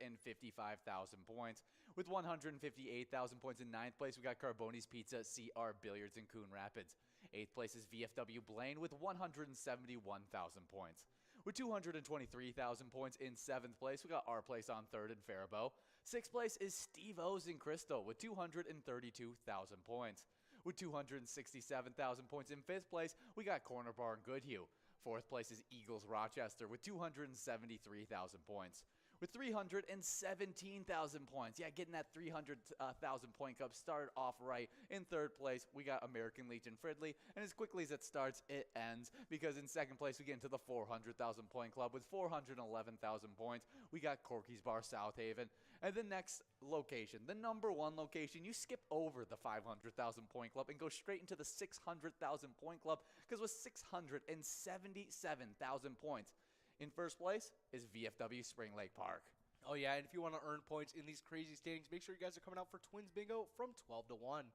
S2: points. With 158,000 points in 9th place, we got Carboni's Pizza, CR Billiards in Coon Rapids. 8th place is VFW Blaine with 171,000 points. With 223,000 points in 7th place, we got our place on 3rd in Faribault. 6th place is Steve O's in Crystal with 232,000 points. With 267,000 points in 5th place, we got Corner Bar in Goodhue. 4th place is Eagles Rochester with 273,000 points. With 317,000 points. Yeah, getting that 300,000 point cup started off right. In 3rd place, we got American Legion Fridley. And as quickly as it starts, it ends. Because in 2nd place, we get into the 400,000 point club with 411,000 points. We got Corky's Bar South Haven. And the next location, the number 1 location, you skip over the 500,000 point club and go straight into the 600,000 point club. Because with 677,000 points, in 1st place is VFW Spring Lake Park.
S1: Oh yeah, and if you want to earn points in these crazy standings, make sure you guys are coming out for Twins Bingo from 12 to 1.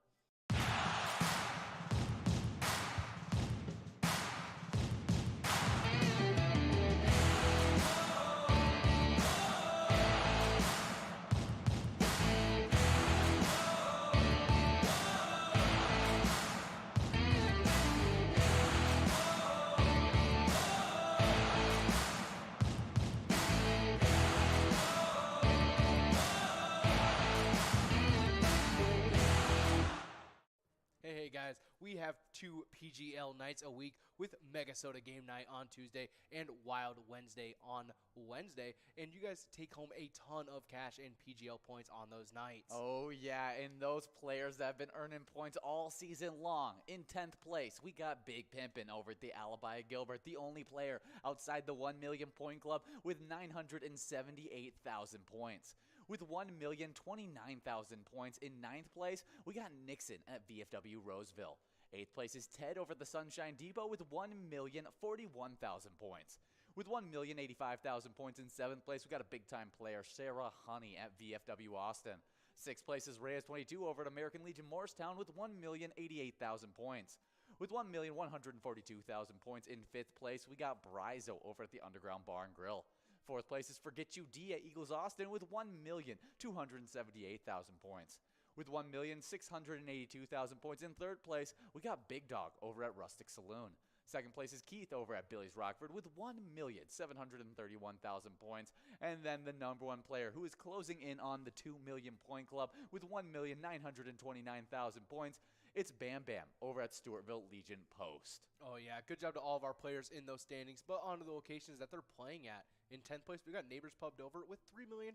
S1: Hey guys, we have 2 PGL nights a week with MegaSota Game Night on Tuesday and Wild Wednesday on Wednesday, and you guys take home a ton of cash and PGL points on those nights.
S2: Oh yeah, and those players that have been earning points all season long. In 10th place, we got Big Pimpin' over at the Alibi Gilbert, the only player outside the 1 million point club with 978,000 points. With 1,029,000 points in 9th place, we got Nixon at VFW Roseville. 8th place is Ted over at the Sunshine Depot with 1,041,000 points. With 1,085,000 points in 7th place, we got a big-time player, Sarah Honey at VFW Austin. 6th place is Reyes22 over at American Legion Morristown with 1,088,000 points. With 1,142,000 points in 5th place, we got Bryzo over at the Underground Bar and Grill. 4th place is Forget You D at Eagles Austin with 1,278,000 points. with 1,682,000 points. In third place, we got Big Dog over at Rustic Saloon. Second place is Keith over at Billy's Rockford with 1,731,000 points. And then the number one player who is closing in on the 2 million point club with 1,929,000 points. It's Bam Bam over at Stewartville Legion Post.
S1: Oh, yeah. Good job to all of our players in those standings. But on to the locations that they're playing at. In 10th place, we got Neighbors Pub Dover with 3,556,000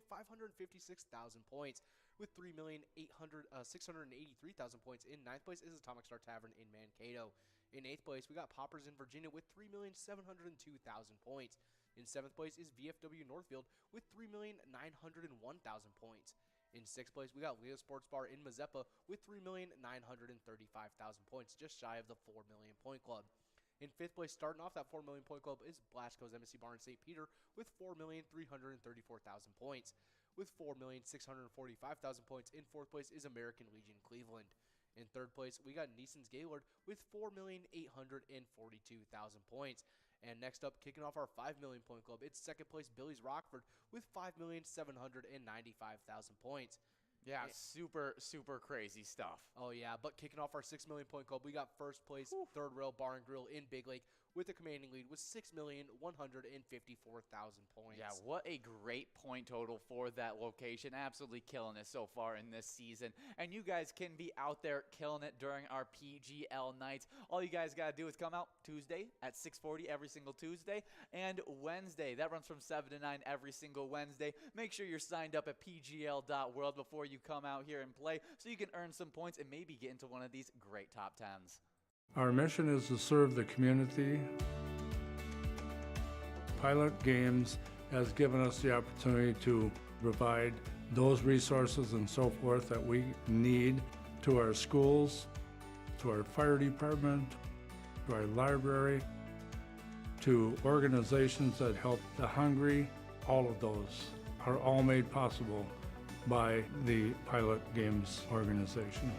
S1: points, with 3,683,000 points. In 9th place is Atomic Star Tavern in Mankato. In 8th place, we got Poppers in Virginia with 3,702,000 points. In 7th place is VFW Northfield with 3,901,000 points. In 6th place, we got Leo Sports Bar in Mazeppa with 3,935,000 points, just shy of the 4 million point club. In 5th place, starting off that 4 million point club, is Blasco's Embassy Bar in St. Peter with 4,334,000 points. With 4,645,000 points, in 4th place is American Legion Cleveland. In 3rd place, we got Neeson's Gaylord with 4,842,000 points. And next up, kicking off our 5 million point club, it's 2nd place Billy's Rockford with 5,795,000 points.
S2: Yeah, super crazy stuff.
S1: Oh, yeah, but kicking off our 6 million point club, we got 1st place Third Rail Bar and Grill in Big Lake with a commanding lead with 6,154,000 points.
S2: Yeah, what a great point total for that location. Absolutely killing it so far in this season. And you guys can be out there killing it during our PGL nights. All you guys got to do is come out Tuesday at 6:40 every single Tuesday, and Wednesday. That runs from 7 to 9 every single Wednesday. Make sure you're signed up at pgl.world before you come out here and play so you can earn some points and maybe get into one of these great top 10s.
S8: Our mission is to serve the community. Pilot Games has given us the opportunity to provide those resources and so forth that we need to our schools, to our fire department, to our library, to organizations that help the hungry. All of those are all made possible by the Pilot Games organization.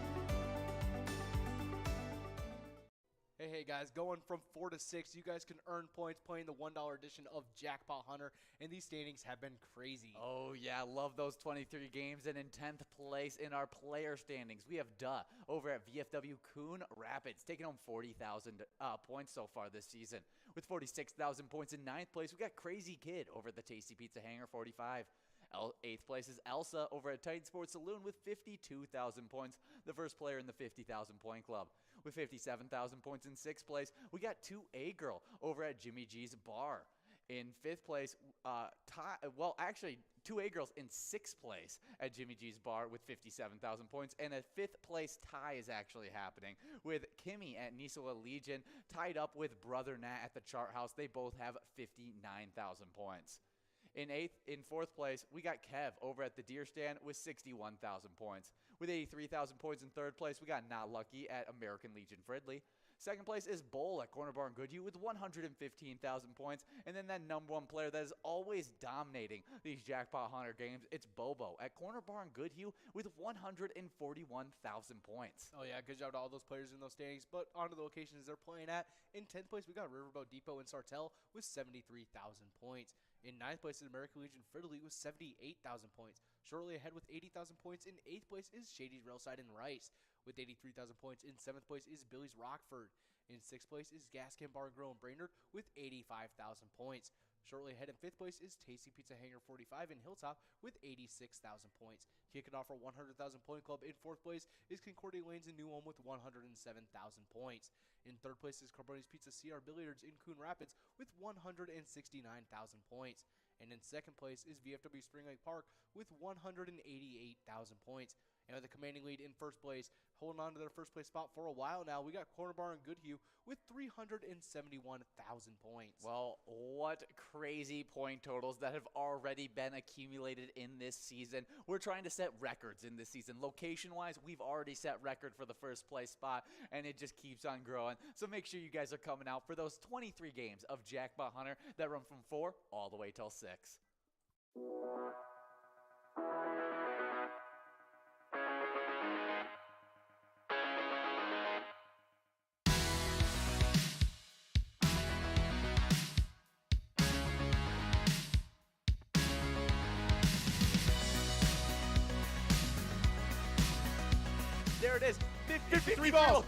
S1: Hey guys, going from 4 to 6, you guys can earn points playing the $1 edition of Jackpot Hunter, and these standings have been crazy.
S2: Oh yeah, love those 23 games. And in 10th place in our player standings, we have Duh over at VFW Coon Rapids, taking home 40,000 points so far this season. With 46,000 points in 9th place, we got Crazy Kid over at the Tasty Pizza Hangar, 45. 8th place is Elsa over at Titan Sports Saloon with 52,000 points, the first player in the 50,000 point club. With 57,000 points in 6th place, we got 2A Girl over at Jimmy G's Bar. In 5th place, 2A Girls in 6th place at Jimmy G's Bar with 57,000 points. And a 5th place tie is actually happening with Kimmy at Nisola Legion tied up with Brother Nat at the Chart House. They both have 59,000 points. In 4th place, we got Kev over at the Deer Stand with 61,000 points. With 83,000 points in 3rd place, we got Not Lucky at American Legion Fridley. 2nd place is Bowl at Corner Bar and Goodhue with 115,000 points. And then that number one player that is always dominating these Jackpot Hunter games, it's Bobo at Corner Bar and Goodhue with 141,000 points.
S1: Oh yeah, good job to all those players in those standings. But on to the locations they're playing at. In 10th place, we got Riverboat Depot in Sartell with 73,000 points. In 9th place is American Legion Fridley with 78,000 points. Shortly ahead with 80,000 points in 8th place is Shady's Railside in Rice with 83,000 points. In 7th place is Billy's Rockford. In 6th place is Gas Can Bar and Grill in Brainerd with 85,000 points. Shortly ahead in 5th place is Tasty Pizza Hangar 45 in Hilltop with 86,000 points. Kicking off our 100,000 point club in 4th place is Concordia Lanes in New Ulm with 107,000 points. In 3rd place is Carboni's Pizza CR Billiards in Coon Rapids with 169,000 points. And in 2nd place is VFW Spring Lake Park with 188,000 points. And with a commanding lead in 1st place, holding on to their 1st place spot for a while now, we got Corner Bar and Goodhue with 371,000 points.
S2: Well, what crazy point totals that have already been accumulated in this season. We're trying to set records in this season. Location-wise, we've already set record for the 1st place spot, and it just keeps on growing. So make sure you guys are coming out for those 23 games of Jackpot Hunter that run from 4 all the way till 6.
S1: There it is. 53 balls.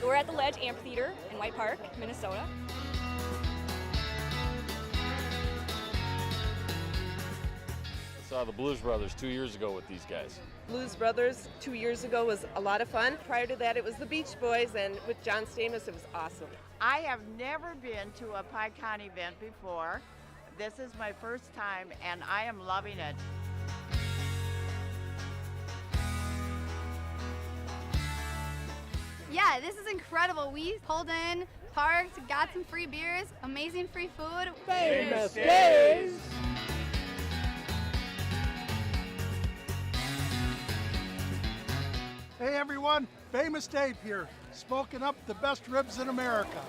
S4: We're at the Ledge Amphitheater in White Park, Minnesota.
S5: I saw the Blues Brothers 2 years ago with these guys.
S6: Blues Brothers 2 years ago was a lot of fun. Prior to that, it was the Beach Boys, and with John Stamos, it was awesome.
S7: I have never been to a PyCon event before. This is my first time, and I am loving it.
S9: Yeah, this is incredible. We pulled in, parked, got some free beers, amazing free food.
S10: Famous days!
S11: Hey everyone, Famous Dave here, smoking up the best ribs in America.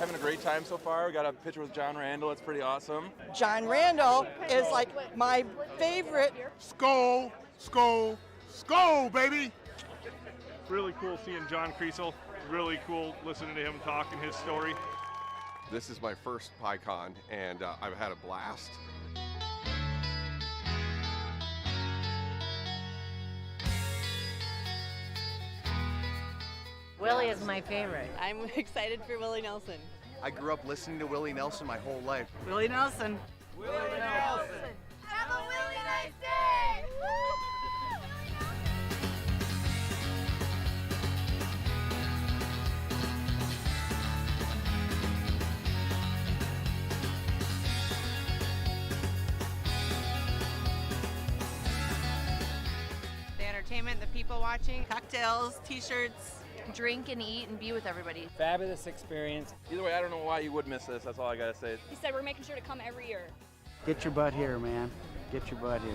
S12: Having a great time so far. We got a picture with John Randall. It's pretty awesome.
S10: John Randall is like my favorite.
S11: Skol, skol, skol, baby!
S13: Really cool seeing John Kriesel. Really cool listening to him talk and his story.
S14: This is my first PyCon, and I've had a blast.
S15: Willie is my favorite.
S16: I'm excited for Willie Nelson.
S17: I grew up listening to Willie Nelson my whole life.
S16: Willie Nelson.
S10: Willie Nelson.
S9: Have a really nice day!
S16: The entertainment, the people watching, cocktails, t-shirts.
S3: Drink and eat and be with everybody.
S12: Fabulous experience. Either way, I don't know why you would miss this. That's all I gotta say.
S4: He said we're making sure to come every year.
S10: Get your butt here, man. Get your butt here.